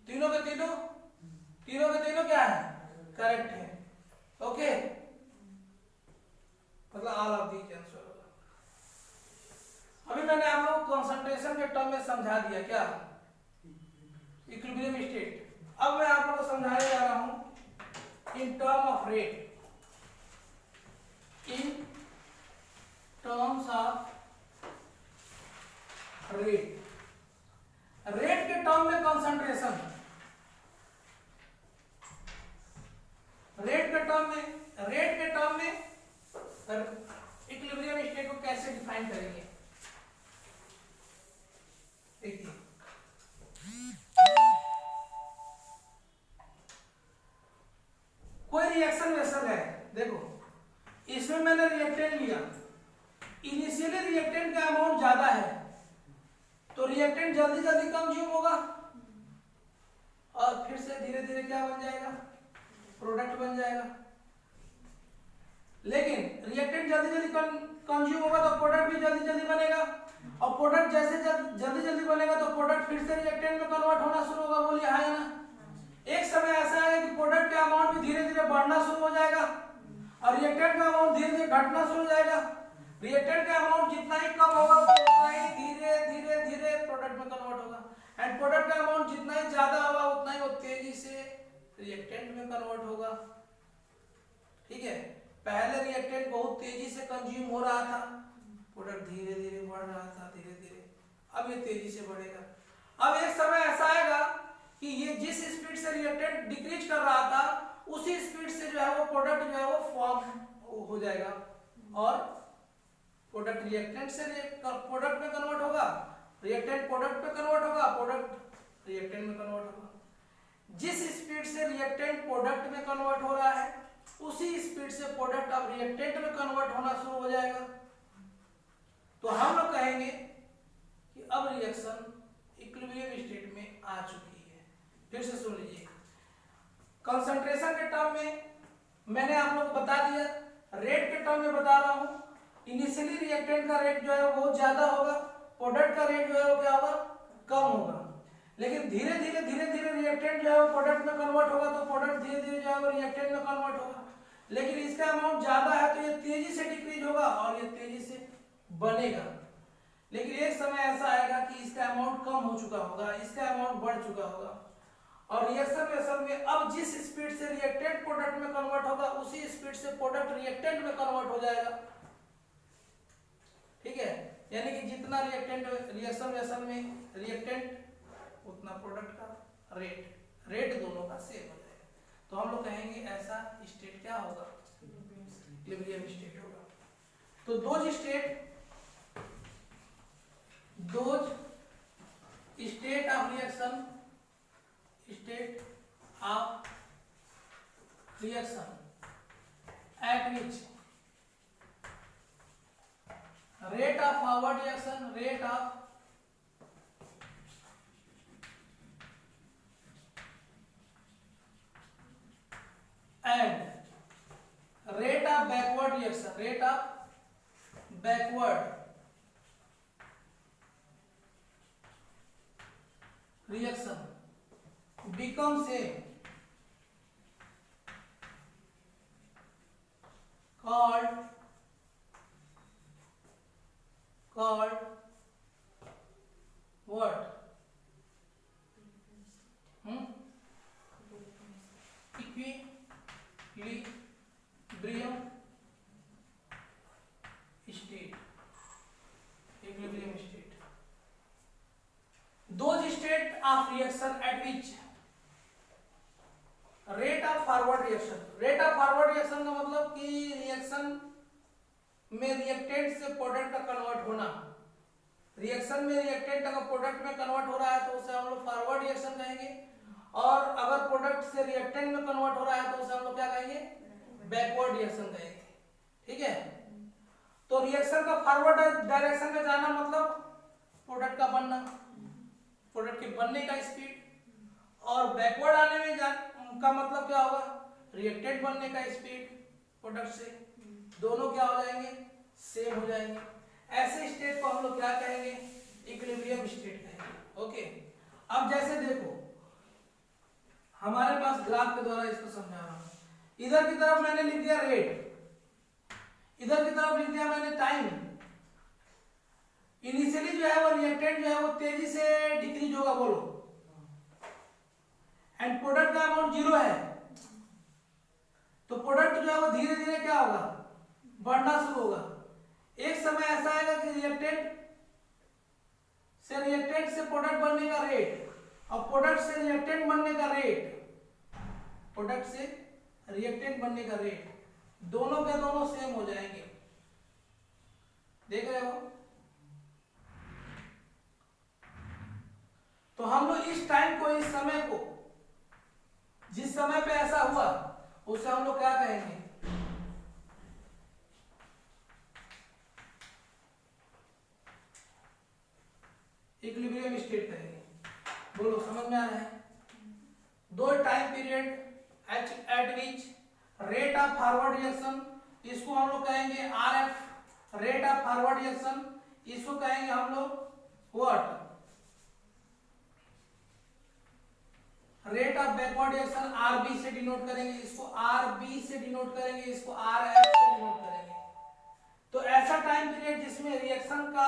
Speaker 1: तीनों के तीनों क्या है? करेक्ट है। ओके, मतलब ऑल ऑफ दीज आंसर होगा। अभी मैंने आप लोगों को कंसंट्रेशन के टर्म में समझा दिया क्या? Equilibrium state. अब मैं आप लोगों को समझाने जा रहा हूं in term of rate. In terms of rate. Rate के टर्म में कंसंट्रेशन, रेट के टर्म में इक्विलिब्रियम स्टेट को कैसे डिफाइन करेंगे? देखिए, कोई रिएक्शन वेसल है, देखो इसमें मैंने रिएक्टेंट लिया, इनिशियली रिएक्टेंट का अमाउंट ज्यादा है तो रिएक्टेंट जल्दी जल्दी कंज्यूम होगा और फिर से धीरे धीरे क्या बन जाएगा? प्रोडक्ट बन जाएगा। लेकिन रिएक्टेंट जल्दी जल्दी कंज्यूम होगा तो प्रोडक्ट भी जल्दी जल्दी बनेगा, और प्रोडक्ट जैसे जल्दी जल्दी बनेगा तो प्रोडक्ट फिर से रिएक्टेंट में कन्वर्ट होना शुरू होगा। बोलिए हाँ या ना? एक समय ऐसा आएगा कि प्रोडक्ट का अमाउंट भी धीरे धीरे बढ़ना शुरू हो जाएगा और रिएक्टेंट का अमाउंट धीरे धीरे घटना शुरू हो जाएगा। रिएक्टेंट का अमाउंट जितना ही कम होगा उतना ही धीरे धीरे धीरे प्रोडक्ट में कन्वर्ट होगा, एंड प्रोडक्ट का अमाउंट जितना ही ज्यादा होगा उतना ही वो तेजी से रिएक्टेंट में कन्वर्ट होगा। ठीक है, पहले रिएक्टेंट बहुत तेजी से कंज्यूम हो रहा था, प्रोडक्ट धीरे धीरे बढ़ रहा था, धीरे धीरे, अब ये तेजी से बढ़ेगा। अब एक समय ऐसा आएगा कि ये जिस स्पीड से रिएक्टेंट डिक्रीज कर रहा था उसी स्पीड से जो है वो प्रोडक्ट जो है वो फॉर्म हो जाएगा और प्रोडक्ट रिएक्टेंट से प्रोडक्ट में कन्वर्ट होगा, रिएक्टेंट प्रोडक्ट में कन्वर्ट होगा, प्रोडक्ट रिएक्टेंट में कन्वर्ट होगा। जिस स्पीड से रिएक्टेंट प्रोडक्ट में कन्वर्ट हो रहा है उसी स्पीड से प्रोडक्ट अब रिएक्टेंट में कन्वर्ट होना शुरू हो जाएगा। तो हम लोग कहेंगे कि चैप्टर में बता रहा हूँ, इनिशियली रिएक्टेंट का रेट जो है वो ज्यादा होगा, प्रोडक्ट का रेट जो है वो क्या होगा, कम होगा। लेकिन धीरे धीरे रिएक्टेंट जो है वो प्रोडक्ट में कन्वर्ट होगा, तो प्रोडक्ट धीरे धीरे जो है वो रिएक्टेंट में कन्वर्ट होगा। लेकिन इसका अमाउंट ज्यादा है तो ये तेजी से डिक्रीज होगा और ये तेजी से बनेगा। लेकिन एक समय ऐसा आएगा कि इसका अमाउंट कम हो चुका होगा, इसका अमाउंट बढ़ चुका होगा, और रिएक्शन में अब जिस स्पीड से रिएक्टेंट प्रोडक्ट में कन्वर्ट होगा उसी स्पीड से प्रोडक्ट रिएक्टेंट में कन्वर्ट हो जाएगा। ठीक है, यानी कि जितना रिएक्शन में रिएक्टेंट उतना प्रोडक्ट का रेट दोनों का सेम हो जाएगा। तो हम लोग कहेंगे ऐसा स्टेट क्या होगा, इक्विलिब्रियम स्टेट होगा। तो those state of reaction at which rate of forward reaction and rate of backward reaction becomes a called what? Equilibrium state. Those state of reaction at which rate of forward reaction का मतलब कि रिएक्शन में रिएक्टेंट से प्रोडक्ट का कन्वर्ट होना। रिएक्शन में रिएक्टेंट अगर प्रोडक्ट में कन्वर्ट हो रहा है तो उसे हम लोग फॉरवर्ड रिएक्शन कहेंगे, और अगर प्रोडक्ट से रिएक्टेंट में कन्वर्ट हो रहा है तो उसे हम लोग क्या कहेंगे, बैकवर्ड रिएक्शन कहेंगे। ठीक है, तो रिएक्शन का फॉरवर्ड डायरेक्शन में जाना मतलब प्रोडक्ट का बनना, प्रोडक्ट के बनने का स्पीड, और बैकवर्ड आने में का मतलब क्या होगा, रिएक्टेंट बनने का स्पीड प्रोडक्ट से, दोनों क्या हो जाएंगे, सेम हो जाएंगे। ऐसे स्टेट को हम लोग क्या कहेंगे, इक्विलिब्रियम स्टेट कहेंगे। ओके, अब जैसे देखो हमारे पास ग्राफ के द्वारा इसको समझा रहा हूं, इधर की तरफ मैंने लिख दिया रेट, इधर की तरफ लिख दिया मैंने टाइम। इनिशियली जो है वो रिएक्टेंट जो है वो तेजी से डिक्रीज होगा, बोलो, एंड प्रोडक्ट का अमाउंट 0 है, तो प्रोडक्ट जो है वो धीरे धीरे क्या होगा, बढ़ना शुरू होगा। एक समय ऐसा आएगा कि रिएक्टेंट से प्रोडक्ट बनने का रेट और प्रोडक्ट से रिएक्टेंट बनने का रेट, दोनों के दोनों सेम हो जाएंगे। देख रहे हो, तो हम लोग इस टाइम को, इस समय को, जिस समय पे ऐसा हुआ उसे हम लोग क्या कहेंगे, इक्विलिब्रियम स्टेट कहेंगे। बोलो, समझ में आ रहा है? दो time period eight which rate of forward reaction, इसको हम लोग कहेंगे RF, rate of forward reaction, इसको कहेंगे हम लोग what, rate of backward reaction RB से डिनोट करेंगे, इसको RB से डिनोट करेंगे, इसको RF से डिनोट करेंगे। तो ऐसा टाइम पीरियड जिसमें रिएक्शन का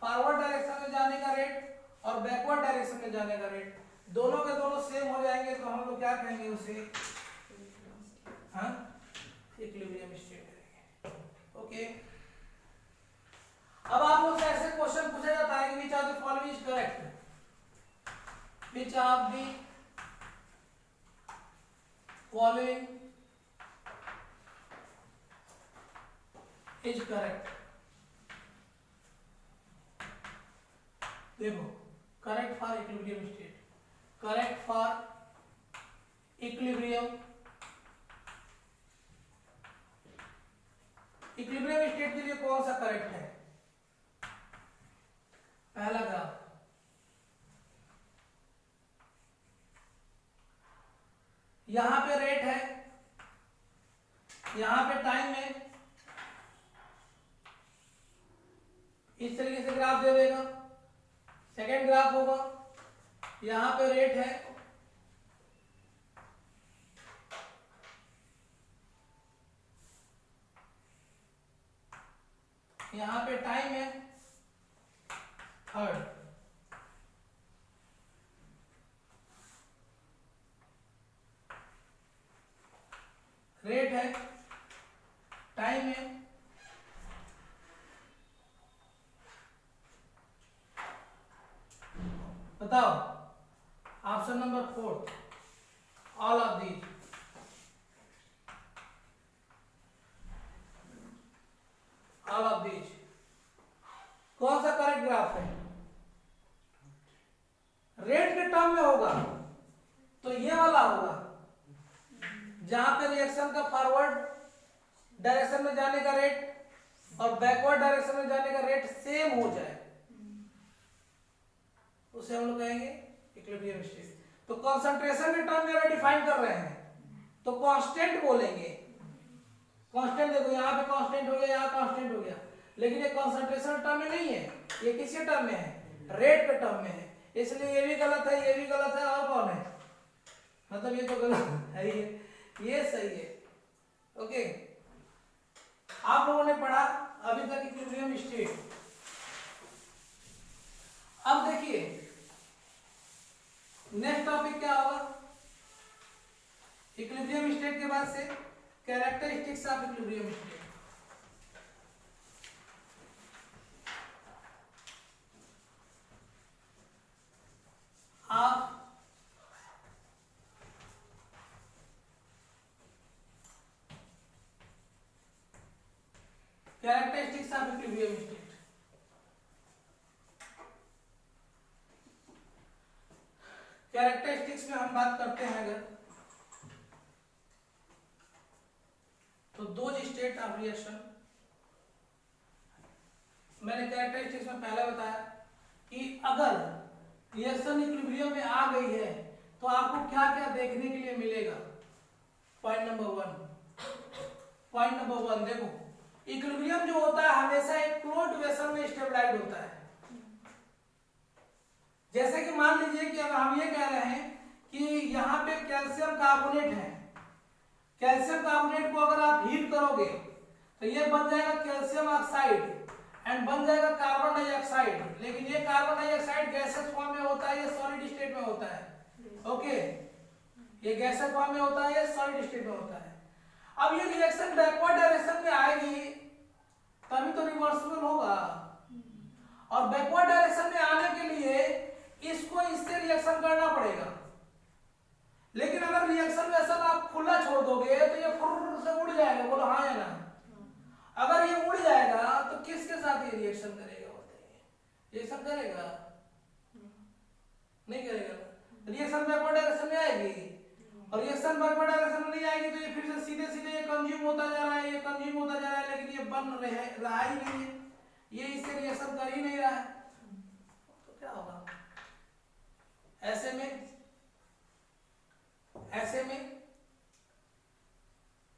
Speaker 1: फॉरवर्ड डायरेक्शन में जाने का रेट और बैकवर्ड डायरेक्शन में जाने का रेट, दोनों के दोनों सेम हो जाएंगे, तो हम लोग क्या कहेंगे उसे, इक्विलिब्रियम स्टेट कहेंगे। ओके, अब आप लोग से ऐसे क्वेश्चन पूछा जाता है कि which are the following is correct, which of the following is correct। देखो, correct for equilibrium state, correct for equilibrium state के लिए कौन सा करेक्ट है, पहला ग्राफ, यहां पे रेट है, यहाँ पे टाइम है, इस तरीके से ग्राफ दे देगा। सेकेंड ग्राफ होगा, यहाँ पे रेट है, यहाँ पे टाइम है, थर्ड रेट है, टाइम है, बताओ option number 4 all of these. All of these कौन सा करेक्ट ग्राफ है? रेट के टर्म में होगा तो ये वाला होगा, जहां पे रिएक्शन का फॉरवर्ड डायरेक्शन में जाने का रेट और बैकवर्ड डायरेक्शन में जाने का रेट सेम हो जाए, उसे हम लोग कहेंगे इक्विलिब्रियम स्टेट। तो कंसंट्रेशन के टर्म में अगर डिफाइन कर रहे हैं तो कांस्टेंट बोलेंगे। कांस्टेंट देखो, यहाँ पे कांस्टेंट हो गया, यहाँ कांस्टेंट हो गया, लेकिन ये कंसंट्रेशन टर्म में नहीं है, ये किसके टर्म में है? रेट के टर्म में है। इसलिए ये भी गलत है, ये भी गलत है, और कौन है? मतलब ये तो गलत है, ये सही है। ओके, आप लोगों ने पढ़ा अभी तक इक्विलिब्रियम स्टेट। अब देखिए नेक्स्ट टॉपिक क्या होगा? इक्विलिब्रियम स्टेट के बाद से कैरेक्टरिस्टिक्स ऑफ इक्विलिब्रियम स्टेट। आप characteristics of equilibrium state. Characteristics में हम बात करते हैं अगर, तो दो स्टेट ऑफ रिएक्शन। मैंने कैरेक्टरिस्टिक्स में पहले बताया कि अगर रिएक्शन इक्विलिब्रियम में आ गई है तो आपको क्या क्या देखने के लिए मिलेगा। पॉइंट नंबर वन देखो, इक्विलिब्रियम जो होता है हमेशा एक क्लोज्ड वेसल में स्टेबलाइज्ड होता है। जैसे कि मान लीजिए कि अगर हम ये कह रहे हैं कि यहाँ पे कैल्शियम कार्बोनेट है, कैल्शियम कार्बोनेट को अगर आप हीट करोगे तो ये बन जाएगा कैल्शियम ऑक्साइड एंड बन जाएगा कार्बन डाइऑक्साइड। लेकिन ये कार्बन डाइऑक्साइड गैसेस फॉर्म में होता है, ये सॉलिड स्टेट में होता है। ओके, ये गैसेस फॉर्म में होता है, ये सॉलिड स्टेट में होता है। अब ये रिएक्शन बैकवर्ड डायरेक्शन में आएगी तभी तो रिवर्सिबल होगा, और बैकवर्ड डायरेक्शन में आने के लिए इसको इससे रिएक्शन करना पड़ेगा। लेकिन अगर रिएक्शन वेसल आप खुला छोड़ दोगे तो ये फुर्र से उड़ जाएगा। बोलो हाँ या ना? अगर ये उड़ जाएगा तो किसके साथ ये रिएक्शन करेगा? बताइए, रिएक्शन करेगा? नहीं करेगा। रिएक्शन बैकवर्ड डायरेक्शन में आएगी, और रिएक्शन बैकवर्ड डायरेक्शन में नहीं आएगी तो ये फिर से सीधे सीधे ये कंज्यूम होता जा रहा है, ये कंज्यूम होता जा रहा है, लेकिन ये बन रहा ही नहीं है, ये इससे रिएक्शन कर ही नहीं रहा है। तो क्या होगा? ऐसे में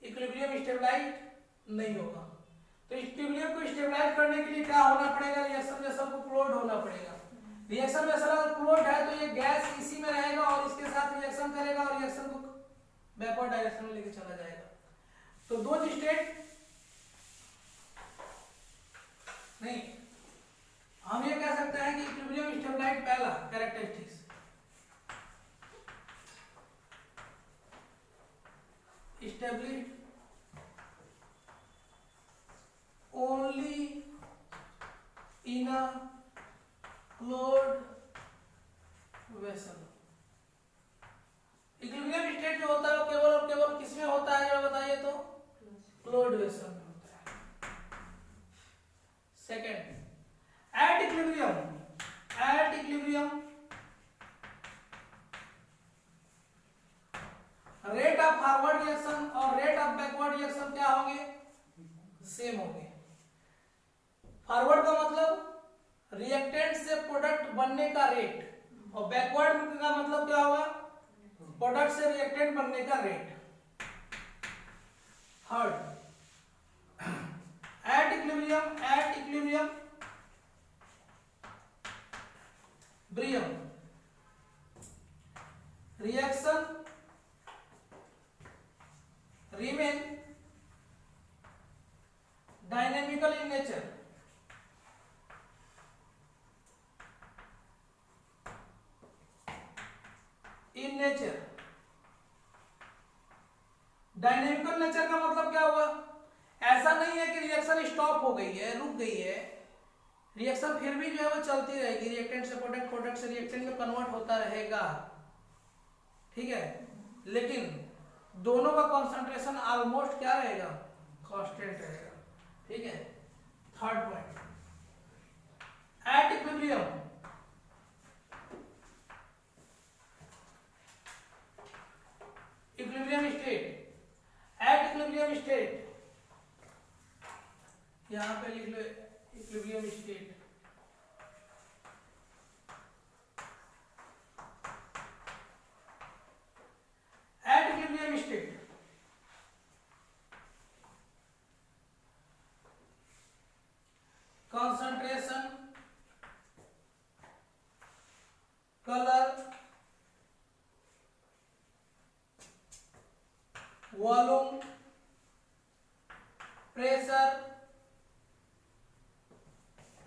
Speaker 1: इक्विलिब्रियम स्टेबलाइज नहीं होगा। तो इक्विलिब्रियम को स्टेबलाइज करने के लिए क्या होना पड़ेगा? रिएक्शन वेसल को क्लोज्ड होना पड़ेगा। रिएक्शन वेसल अगर क्लोज्ड है तो ये गैस इसी में रहेगा और इसके साथ रिएक्शन करेगा और रिएक्शन को बैकवर्ड डायरेक्शन में लेके चला जाएगा। तो दो स्टेट नहीं, हम ये कह सकते हैं कि इक्विलिब्रियम स्टेबलाइज पहला characteristics, established only in a closed vessel। Equilibrium state जो होता है वो केवल और केवल किसमें होता है? जरा बताइए तो, क्लोज्ड वेसल में होता है। Second, at equilibrium rate of forward reaction और रेट ऑफ बैकवर्ड रिएक्शन क्या होंगे? सेम होंगे। फॉरवर्ड का मतलब रिएक्टेंट से प्रोडक्ट बनने का रेट, और बैकवर्ड का मतलब क्या होगा? प्रोडक्ट से रिएक्टेंट बनने का रेट। थर्ड एट इक्विलिब्रियम ब्रियम reaction remain dynamical in nature. Dynamical nature का मतलब क्या हुआ? ऐसा नहीं है कि रिएक्शन स्टॉप हो गई है, रुक गई है, रिएक्शन फिर भी जो है वो चलती रहेगी, रिएक्टेंट से प्रोडक्ट, प्रोडक्ट से रिएक्टेंट में कन्वर्ट होता रहेगा, ठीक है, लेकिन दोनों का कंसंट्रेशन ऑलमोस्ट क्या रहेगा? कांस्टेंट रहेगा, ठीक है। Third point, at equilibrium state, at equilibrium state, यहां पे लिख लो equilibrium state, at equilibrium state concentration, color, volume, pressure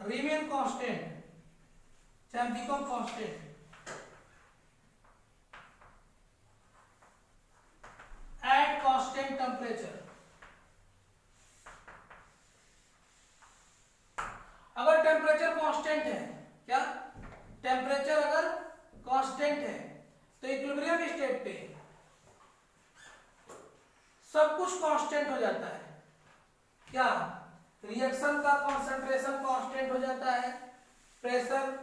Speaker 1: remain constant, चाहे become constant at constant temperature। अगर टेम्परेचर कांस्टेंट है, क्या टेम्परेचर अगर कांस्टेंट है तो इक्विलिब्रियम स्टेट पे सब कुछ कांस्टेंट हो जाता है, क्या रिएक्शन का कंसंट्रेशन कांस्टेंट हो जाता है, प्रेशर,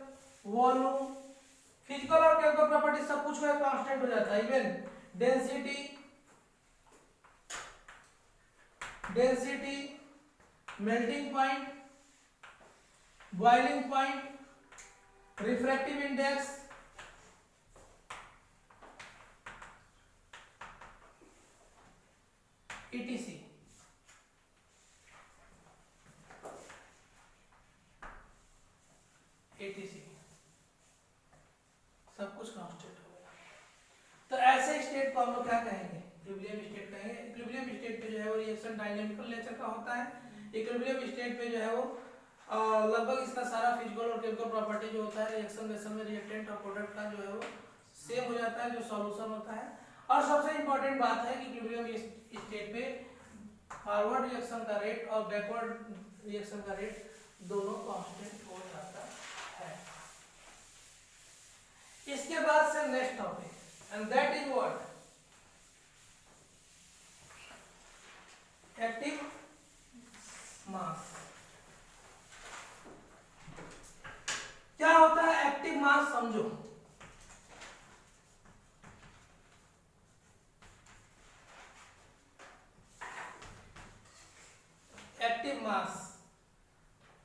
Speaker 1: वॉल्यूम, फिजिकल और केमिकल प्रॉपर्टी सब कुछ कांस्टेंट हो जाता है, even density, melting point, boiling point, refractive index, etc, सब कुछ कांस्टेंट हो गया। तो ऐसे स्टेट को हम लोग क्या कहेंगे? इक्विलिब्रियम स्टेट कहेंगे। इक्विलिब्रियम स्टेट पे जो है वो रिएक्शन डायनामिकल नेचर का होता है। इक्विलिब्रियम स्टेट पे जो है वो लगभग इसका सारा फिजिकल और केमिकल प्रॉपर्टी जो होता है रिएक्शन में रिएक्टेंट और प्रोडक्ट का जो है वो सेम हो जाता है, जो सॉल्यूशन होता है। और सबसे इंपॉर्टेंट बात है कि इक्विलिब्रियम स्टेट पे फॉरवर्ड रिएक्शन का रेट और बैकवर्ड रिएक्शन का रेट दोनों कांस्टेंट हो जाता है। इसके बाद से next topic and that is what? Active mass. क्या होता है एक्टिव मास? समझो, एक्टिव मास,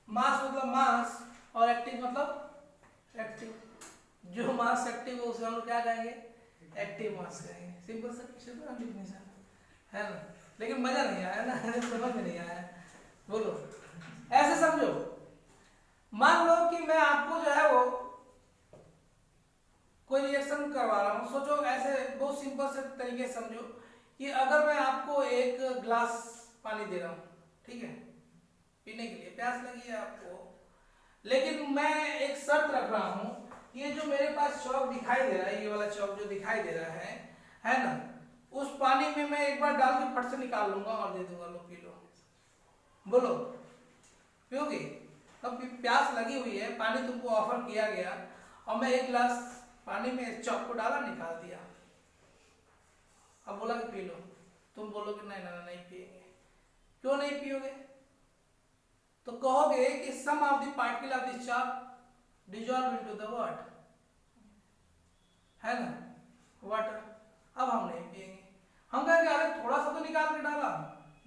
Speaker 1: मास मतलब मास और एक्टिव मतलब एक्टिव। जो मास एक्टिव है उसे हम लोग क्या कहेंगे? एक्टिव मास कहेंगे। सिंपल सिंपल डिफिनेशन है ना, लेकिन मजा नहीं आया ना, समझ में नहीं आया। बोलो, ऐसे समझो, मान लो कि मैं आपको जो है वो कोई रिएक्शन करवा रहा हूं। सोचो ऐसे बहुत सिंपल से तरीके से समझो कि अगर मैं आपको एक ग्लास पानी दे रहा हूं, ठीक है, पीने के लिए, प्यास लगी है आपको, लेकिन मैं एक शर्त रख रहा हूं, ये जो मेरे पास चौक दिखाई दे रहा है, ये वाला चौक जो दिखाई दे रहा है ना, उस पानी में मैं एक बार डाल के फट से निकाल लूंगा और दे दूंगा, लो पी लो। बोलो, पियोगे? अब प्यास लगी हुई है, पानी तुमको ऑफर किया गया और मैं एक गिलास पानी में चौक को डाला, निकाल दिया, अब बोला कि पी लो। तुम बोलोगे नहीं नहीं नहीं पिएंगे। क्यों नहीं पियोगे? तो कहोगे कि some of the particle of this chalk dissolve into the water, है ना, वाटर। अब हम नहीं पिएंगे। हम कहेंगे अरे थोड़ा सा तो निकाल के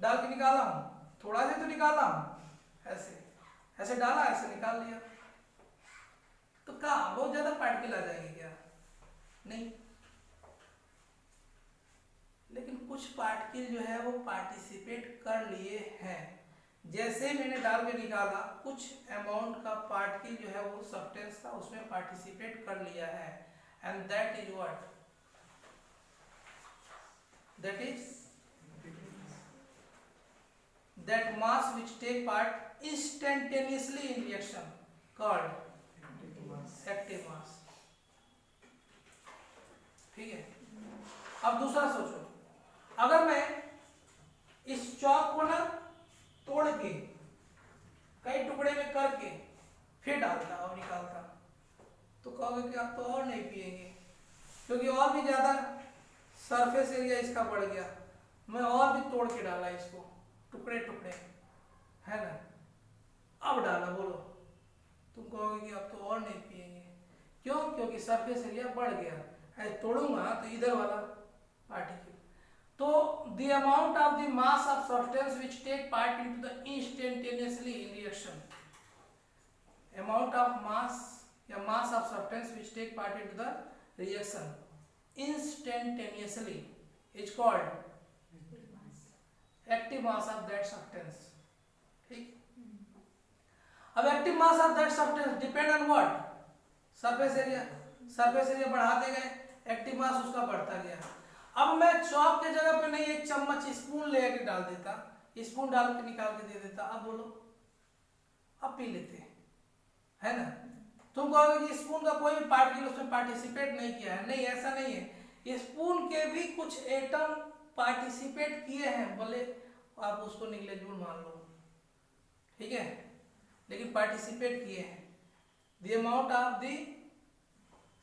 Speaker 1: डाल के निकाला हूं, थोड़ा सा तो निकाला हूं, ऐसे ऐसे डाला, ऐसे निकाल लिया, तो क्या बहुत ज्यादा पार्टिकल आ जाएंगे क्या? नहीं। लेकिन कुछ पार्टिकल जो है वो पार्टिसिपेट कर लिए हैं। जैसे मैंने डाल के निकाला, कुछ अमाउंट का पार्टिकल जो है वो सब्सटेंस का उसमें पार्टिसिपेट कर लिया है, and that is what, that is that mass which take part instantaneously in reaction called active mass। ठीक है, अब दूसरा सोचो, अगर मैं इस चौक को ना तोड़ के कई टुकड़े में करके फिर डालता और निकालता, तो कहोगे कि आप तो और नहीं पिएंगे, क्योंकि और भी ज्यादा सरफेस एरिया इसका बढ़ गया। मैं और भी तोड़ के डाला इसको टुकड़े टुकड़े, है ना, अब डाला, बोलो तुम कहोगे कि अब तो और नहीं पिएंगे। क्यों? क्योंकि सरफेस एरिया बढ़ गया है। तोड़ूंगा तो इधर वाला पार्टिकल, तो the amount of the mass of substance which take part into the instantaneously in reaction, amount of mass या mass of substance which take part into the reaction instantaneously is called active mass of that substance. ठीक, अब active mass of that substance depend on what, surface area. Surface area बढ़ाते गए, एक्टिव मास उसका बढ़ता गया। अब मैं चॉक के जगह पे नहीं एक चम्मच स्पून लेके डाल देता, स्पून डाल के निकाल के दे देता, अब बोलो अब पी लेते, है ना। तुम कहोगे कि स्पून का कोई भी पार्टिकल उसमें पार्टिसिपेट नहीं किया है। नहीं, ऐसा नहीं है, स्पून के भी कुछ एटम पार्टिसिपेट किए हैं, बोले आप उसको निग्लेजिबल मान लो, ठीक है, लेकिन पार्टिसिपेट किए हैं। The amount of the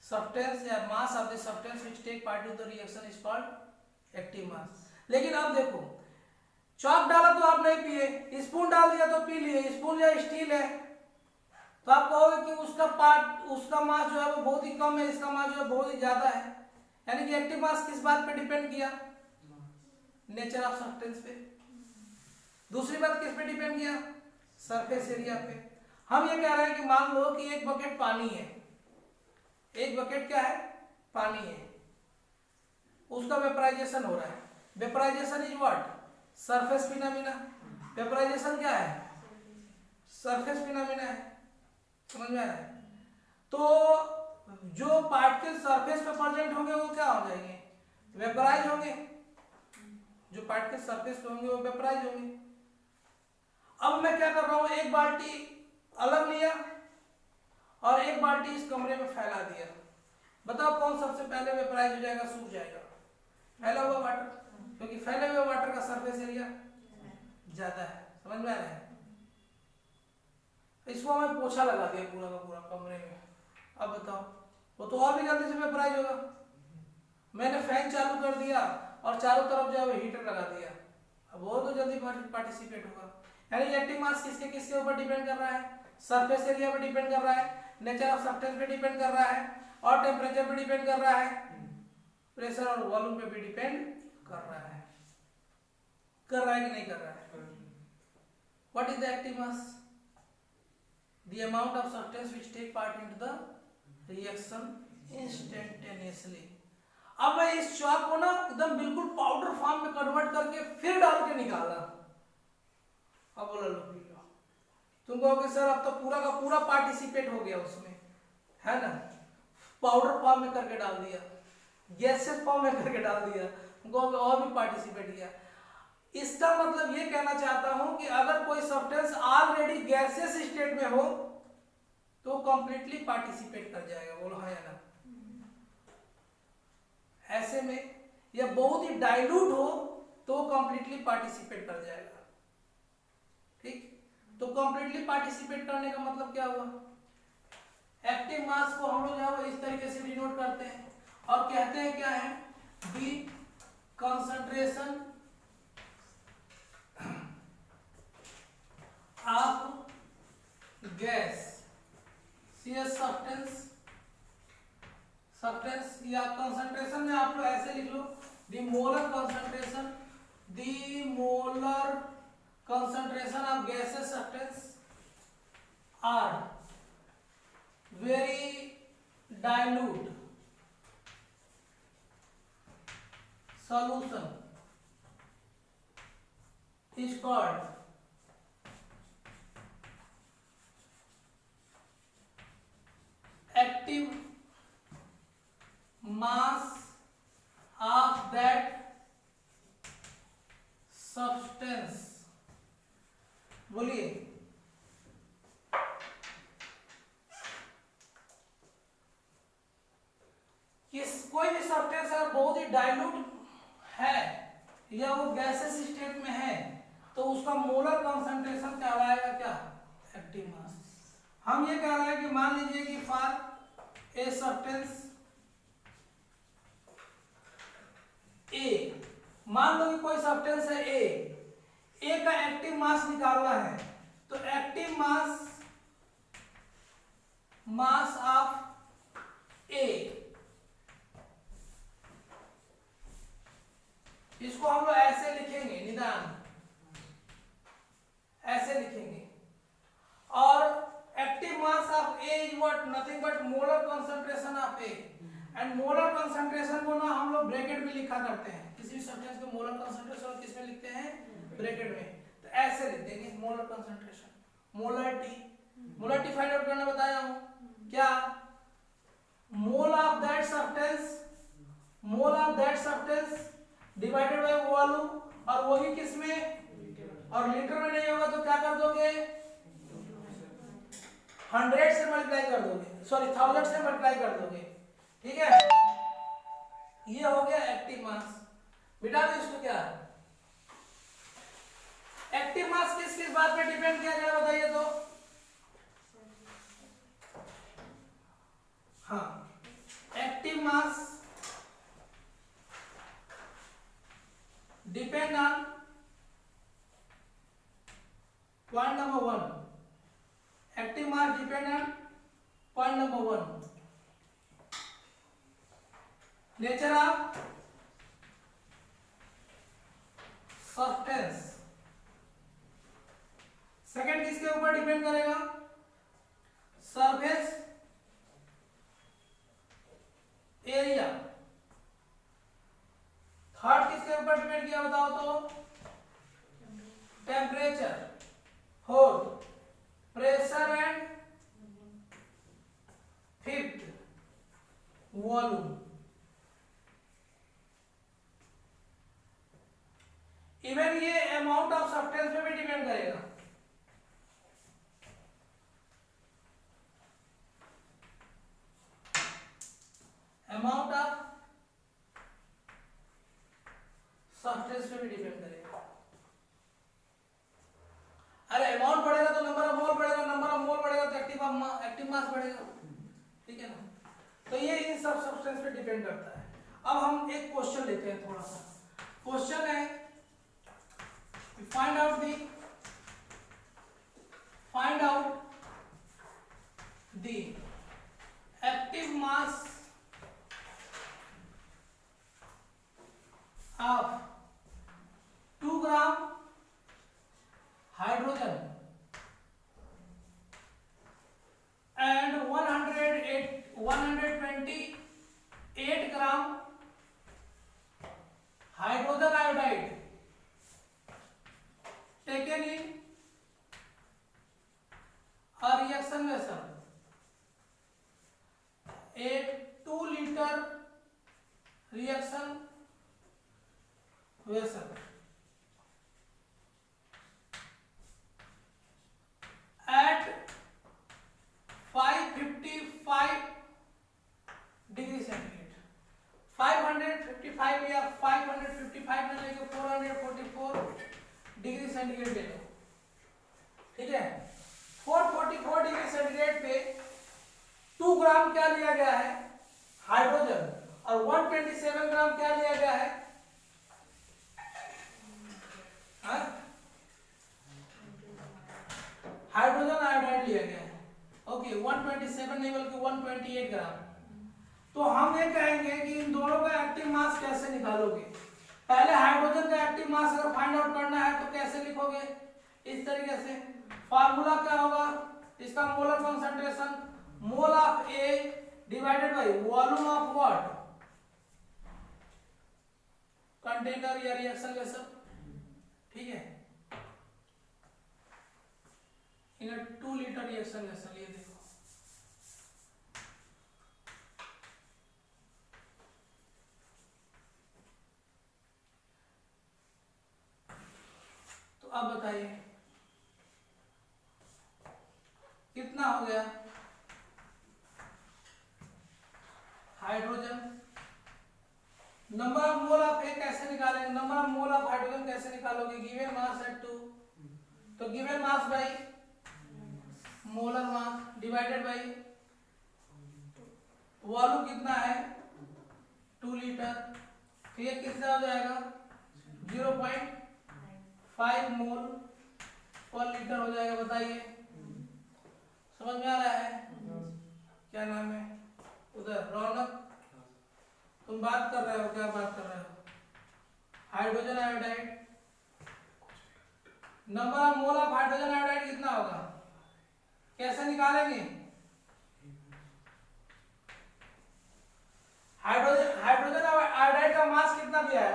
Speaker 1: substance या mass of the substance which take part in the reaction is called active mass. लेकिन अब देखो, चॉक डाला तो आप नहीं पिए, स्पून डाल दिया तो पी लिए। स्पून या स्टील है तो आप कहोगे कि उसका पार्ट, उसका मास जो है वो बहुत ही कम है, इसका मास जो है बहुत ही ज्यादा है। यानी कि एक्टिव मास किस बात पे डिपेंड किया, नेचर ऑफ सब्सटेंस पे। दूसरी बात किस पे डिपेंड किया, सरफेस एरिया पे। हम ये कह रहे हैं कि मान लो कि एक बकेट पानी है, एक बकेट क्या है, पानी है, उसका वेपराइजेशन हो रहा है। Vaporisation is what, surface phenomena. Vaporisation क्या है, सरफेस फिनोमेना है, समझ में आ रहा है। तो जो पार्टिकल सरफेस पे प्रेजेंट होंगे वो क्या हो जाएंगे, वेपराइज होंगे। जो पार्टिकल सरफेस पे होंगे वो वेपराइज होंगे। अब मैं क्या कर रहा हूं, एक बाल्टी अलग लिया और एक बाल्टी इस कमरे में फैला दिया। बताओ कौन सबसे पहले वेपराइज हो जाएगा, सूख जाएगा, फैला हुआ वाटर, क्योंकि फैले हुए वाटर का सरफेस एरिया ज्यादा है। समझ में आ रहा है। इसको हमें पोछा लगा दिया पूरा का पूरा कमरे में, अब बताओ वो तो और भी जल्दी से वेपराइज होगा। मैंने फैन चालू कर दिया और चारों तरफ जो है वो हीटर लगा दिया, अब वो तो जल्दी पार्टिसिपेट होगा। यानी एक्टिव मास किसके किसके ऊपर डिपेंड कर रहा है, सरफेस एरिया पे डिपेंड कर रहा है, नेचर ऑफ सब्सटेंस पे डिपेंड कर रहा है, और टेम्परेचर पे डिपेंड कर रहा है, प्रेशर और वॉल्यूम पे भी डिपेंड कर रहा है। कर रहा है कि नहीं कर रहा है। What is the active mass, the amount of substance which take part into the reaction instantaneously। अब मैं इस चॉक को ना एकदम बिल्कुल पाउडर फॉर्म में कन्वर्ट करके फिर डाल के निकाला, अब बोला लो पी लो। तुम कहोगे सर अब तो पूरा का पूरा पार्टिसिपेट हो गया उसमें, है ना, पाउडर फॉर्म में करके डाल दिया, गैसेस फॉर्म में करके डाल दिया, तुमको और भी पार्टिसिपेट किया। इसका मतलब ये कहना चाहता हूं कि अगर कोई सब्सटेंस ऑलरेडी गैसेस स्टेट में हो तो कंप्लीटली पार्टिसिपेट कर जाएगा, बोलो हाँ या ना। ऐसे में या बहुत ही डाइल्यूट हो तो कंप्लीटली पार्टिसिपेट कर जाएगा। ठीक, तो कंप्लीटली पार्टिसिपेट करने का मतलब क्या हुआ, एक्टिव मास को हम लोग जो है वो इस तरीके से डिनोट करते हैं और कहते हैं क्या है, the concentration of gaseous substance या कंसंट्रेशन में आप लोग ऐसे लिख लो, the molar concentration of gases substance are very dilute solution is called active mass of that substance. बोलिए किस कोई भी सब्सटेंस अगर बहुत ही डाइल्यूट है या वो गैसेस स्टेट में है तो उसका मोलर कंसंट्रेशन कहलाएगा क्या? Active mass. हम ये कह रहे हैं कि मान लीजिए कि फॉर ए सब्सटेंस ए, मान लो कि कोई सब्सटेंस है ए का एक्टिव मास निकालना है तो एक्टिव मास ऑफ ए, इसको हम लोग ऐसे लिखेंगे, निदान ऐसे लिखेंगे। और active mass of A is what? Nothing but molar concentration of A. And molar concentration को ना हम लोग ब्रैकेट में लिखा करते हैं, किसी भी सब्सटेंस को मोलर कंसंट्रेशन किस में लिखते हैं? ब्रैकेट में। तो ऐसे लिख देंगे molar concentration, molarity find out करना बताया हूं क्या? Mole of that substance divided by volume, और वही किस में? और लीटर में नहीं होगा तो क्या कर दोगे? 100 से मल्टीप्लाई कर दोगे, सॉरी 1000 से मल्टीप्लाई कर दोगे। ठीक है, ये हो गया एक्टिव मास। मिटा दो इसको। क्या एक्टिव मास किस किस बात पे डिपेंड किया जाए बताइए तो? हाँ, active mass depend on point number 1, active mass depend on point number 1, nature of substance. Second किसके ऊपर डिपेंड करेगा? Surface area. थर्ड किसके ऊपर डिपेंड किया बताओ तो? Temperature, fourth pressure, and fifth volume. Even ये अमाउंट ऑफ सब्सटेंस पे भी डिपेंड करेगा। अमाउंट ऑफ सब्सटेंस पे भी डिपेंड करेगा। अरे अमाउंट बढ़ेगा तो नंबर ऑफ मोल बढ़ेगा, नंबर ऑफ मोल बढ़ेगा तो एक्टिव मास बढ़ेगा। ठीक है ना? तो ये इन सब सब्सटेंस पे डिपेंड करता है। अब हम एक क्वेश्चन लेते हैं, थोड़ा सा क्वेश्चन है, find out the active mass of 2 gram hydrogen and 128 gram hydrogen iodide taken in a reaction vessel, a 2 liter reaction vessel at 555 degree centigrade. 555 या 555 में लेके 444 डिग्री सेंटीग्रेड ले लो। ठीक है, 444 डिग्री सेंटीग्रेड पे 2 ग्राम क्या लिया गया है? हाइड्रोजन। और 127 ग्राम क्या लिया गया है? हाइड्रोजन आयोडाइड लिया गया है। ओके, 127 नहीं बल्कि 128 ग्राम। तो हम ये कहेंगे कि इन दोनों का एक्टिव मास कैसे निकालोगे? पहले हाइड्रोजन का एक्टिव मास अगर फाइंड आउट करना है तो कैसे लिखोगे? इस तरीके से। फार्मूला क्या होगा इसका? Molar concentration, mole of A divided by volume of what? Container या रिएक्शन वेसल, ठीक है। इन 2 लीटर रिएक्शन वेसल, ये देखो तो अब बताइए कितना हो गया hydrogen. Number of mole of A कैसे निकालेंगे, number of mole of hydrogen कैसे निकालोगे, गिवन मास एट 2, तो given mass by molar mass divided by volume कितना है 2 लीटर, तो ये कितना हो जाएगा 0.5 मोल पर लीटर हो जाएगा। बताइए समझ में आ रहा है? क्या नाम है उधर रौनक, तुम बात कर रहे हो, क्या बात कर रहे हो? Hydrogen iodide, number of mole of hydrogen iodide कितना होगा, कैसे निकालेंगे? हाइड्रोजन आयोडाइड का मास कितना दिया है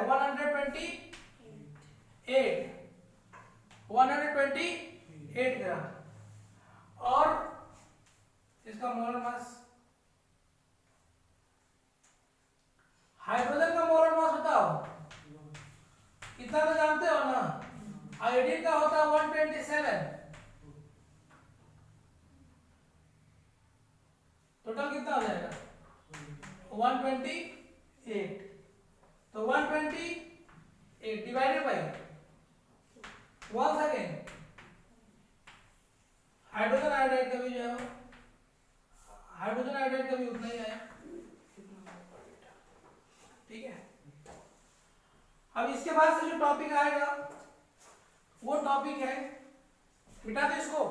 Speaker 1: 128 ग्राम, और इसका मोलर मास, हाइड्रोजन का मोलर मास बताओ, इतना तो जानते हो ना। आयोडीन का होता है 127, टोटल कितना हो जाएगा 128, तो 128 divided by 1 second, hydrogen iodide का भी जो है हाइड्रोजन आयोडाइड का भी उतना ही आया, ठीक है। अब इसके बाद से जो टॉपिक आएगा वो टॉपिक है, मिटा दो इसको,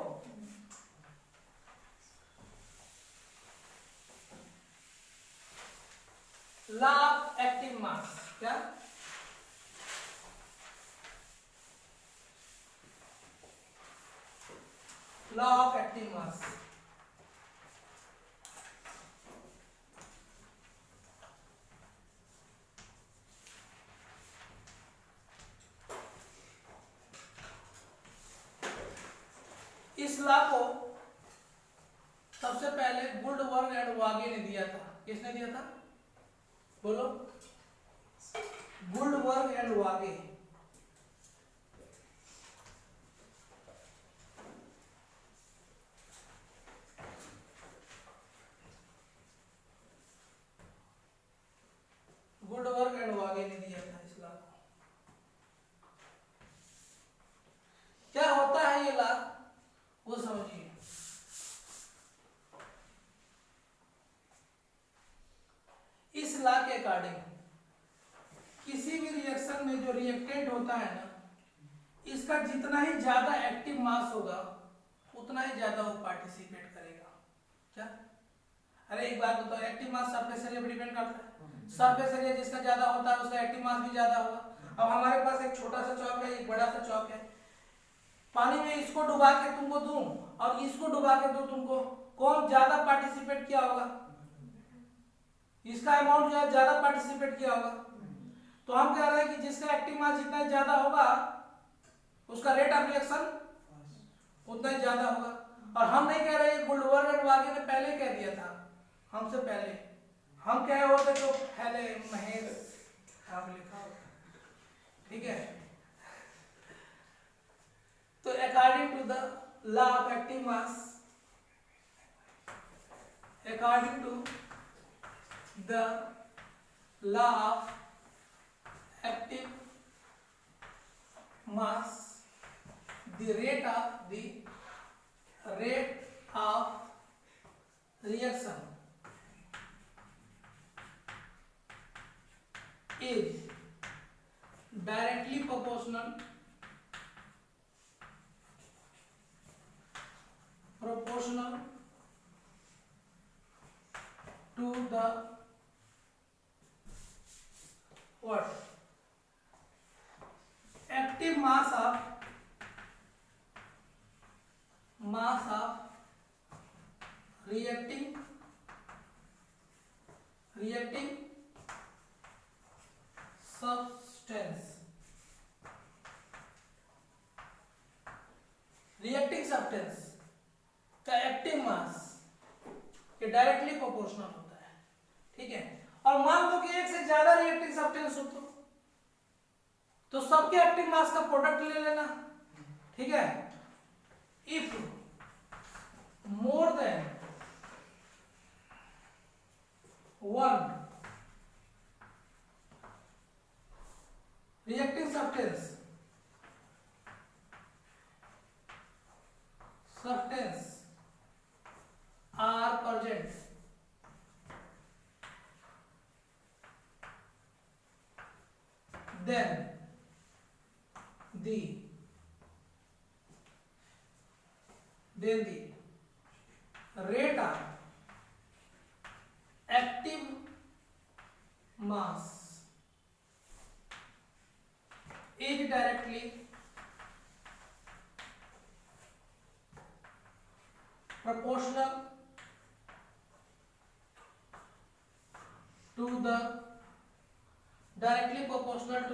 Speaker 1: लॉ ऑफ एक्टिव मास। क्या? Law of active mass. इस लॉ को सबसे पहले गुल्डबर्ग एंड वागे ने दिया था। किसने दिया था बोलो? गुल्डबर्ग एंड वागे। गुल्डबर्ग एंड वागे ने दिया था इस लॉ को। क्या होता है ये लॉ वो समझिए। इस लॉ के अकॉर्डिंग किसी भी रिएक्शन में जो रिएक्टेंट होता है ना, इसका जितना ही ज्यादा एक्टिव मास होगा उतना ही ज्यादा वो पार्टिसिपेट करेगा। क्या? अरे एक बात बताओ, एक्टिव मास सरफेस एरिया पर डिपेंड करता है। सरफेस एरिया जिसका ज्यादा होता है उसका एक्टिव मास भी ज्यादा होगा। अब हमारे पास एक छोटा सा चौक है, एक बड़ा सा चौक है, पानी में इसको डुबा के तुमको दूं और इसको डुबा के दूं तुमको, कौन ज्यादा पार्टिसिपेट किया होगा? इसका अमाउंट जो है ज्यादा पार्टिसिपेट किया होगा। तो हम कह रहे हैं कि जिसका एक्टिव मास जितना ज्यादा होगा उसका रेट ऑफ रिएक्शन उतना ही ज्यादा होगा। और हम नहीं कह रहे, गुल्डबर्ग एंड वागे ने पहले कह दिया था, हमसे पहले। हम कहे होते तो पहले महेश हम लिखा होता, ठीक है। तो according to the law of active mass, according to the law of active mass, the rate of reaction is directly proportional to the what? Active mass of reacting substance substance reacting substance का एक्टिव मास के डायरेक्टली प्रोपोर्शनल होता है, ठीक है। और मान लो कि एक से ज्यादा रिएक्टिंग सब्सटेंस हो तो सबके एक्टिव मास का प्रोडक्ट ले लेना, ठीक है। If more than one reacting substance are present, then the rate of active mass is directly proportional to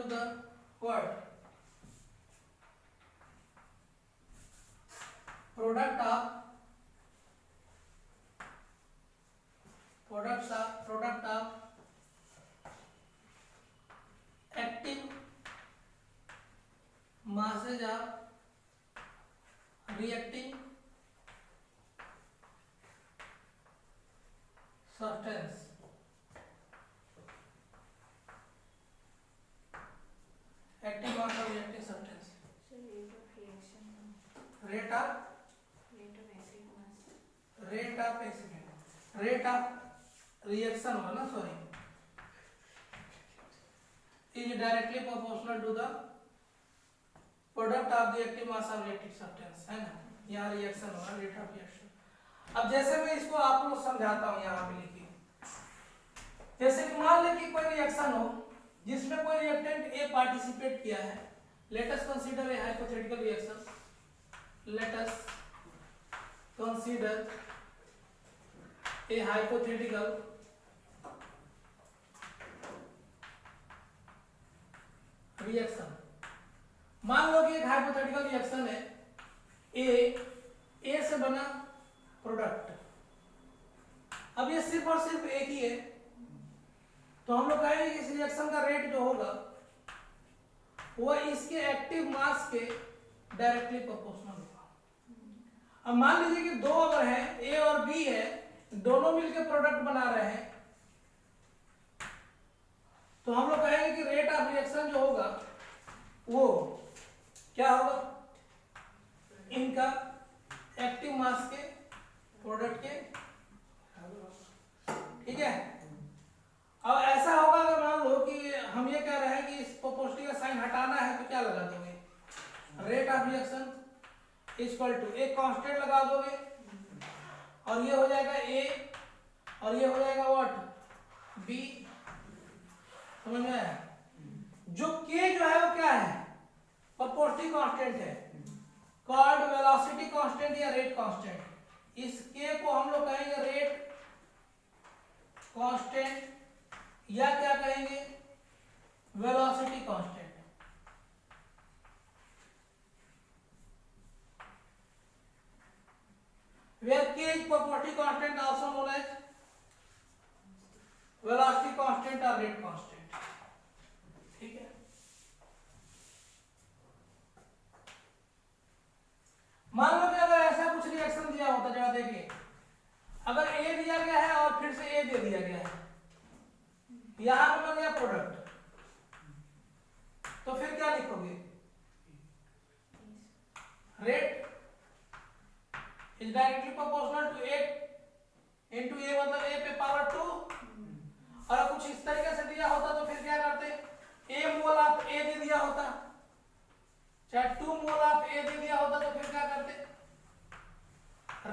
Speaker 1: the what product of active masses of reacting substance active mass of reacting substance
Speaker 2: So rate of reaction,
Speaker 1: rate of
Speaker 2: rate of acid mass.
Speaker 1: rate of reaction होगा ना, sorry, is directly proportional to the product of the active mass of reactive substance, है ना। यहाँ रिएक्शन होगा, रेट ऑफ रिएक्शन। अब जैसे मैं इसको आप लोग समझाता हूँ, यहाँ पे लिखिए। जैसे कि मान लें कि कोई रिएक्शन हो जिसमें कोई रिएक्टेंट ए पार्टिसिपेट किया है, let us consider a hypothetical reaction, let us consider a hypothetical reaction. मान लो कि एक हाइपोथेटिकल रिएक्शन है, ए से बना प्रोडक्ट। अब ये सिर्फ और सिर्फ एक ही है, तो हम लोग कहेंगे कि इस रिएक्शन का रेट जो होगा वो इसके एक्टिव मास के डायरेक्टली प्रोपोर्शनल होगा। अब मान लीजिए कि दो अगर है, ए और बी है, दोनों मिलकर प्रोडक्ट बना रहे हैं, तो हम लोग कहेंगे कि रेट ऑफ रिएक्शन जो होगा वो क्या होगा, इनका एक्टिव मास के प्रोडक्ट के, ठीक है। अब ऐसा होगा अगर मान लो कि हम ये कह रहे हैं कि इस प्रोपोर्शनल का साइन हटाना है, तो क्या लगा दोगे, rate of reaction equal to एक कांस्टेंट लगा दोगे, और ये हो जाएगा ए और ये हो जाएगा व्हाट, बी। समझ में आया? जो के जो है वो क्या है, प्रोपोर्शनल कांस्टेंट है, कॉल्ड वेलोसिटी कांस्टेंट या रेट कांस्टेंट। इस के को हम लोग कहेंगे रेट कांस्टेंट या क्या कहेंगे, velocity constant. where k is property constant also known as velocity constant or rate constant, ठीक है। मान लो कि अगर ऐसा कुछ रिएक्शन दिया होता, जरा देखिए, अगर ए दिया गया है और फिर से ए दे दिया गया है, यहां पे बन गया प्रोडक्ट, तो फिर क्या लिखोगे, rate is directly proportional to 8 into a, मतलब a पे पावर 2। और कुछ इस तरीके से दिया होता तो फिर क्या करते, a मोल ऑफ a दे दिया होता, चाहे 2 मोल ऑफ a दे दिया होता, तो फिर क्या करते,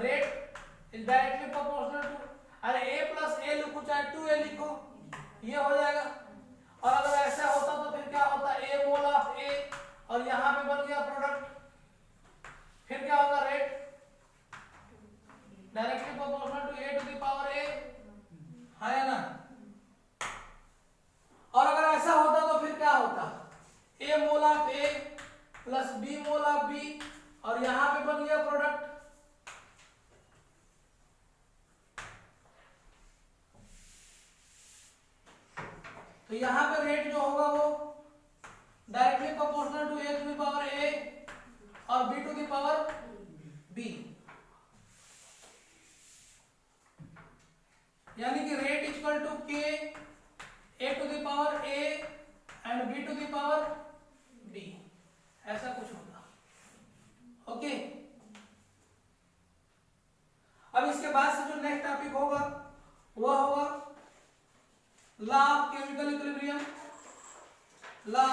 Speaker 1: rate is directly proportional to, अरे a प्लस a लिखो चाहे 2a लिखो, ये हो जाएगा। और अगर ऐसा होता तो फिर क्या होता, a मोल ऑफ a और यहां पे बन गया प्रोडक्ट, फिर क्या होगा, rate directly proportional to a to the power a, है ना। और अगर ऐसा होता तो फिर क्या होता, तो यहाँ पे रेट जो होगा वो directly proportional to a to the power a और b to the power b, यानी कि rate equal to k a to the power a and b to the power b, ऐसा कुछ होगा। ओके, अब इसके बाद से जो नेक्स्ट टॉपिक होगा वह होगा law of chemical equilibrium, law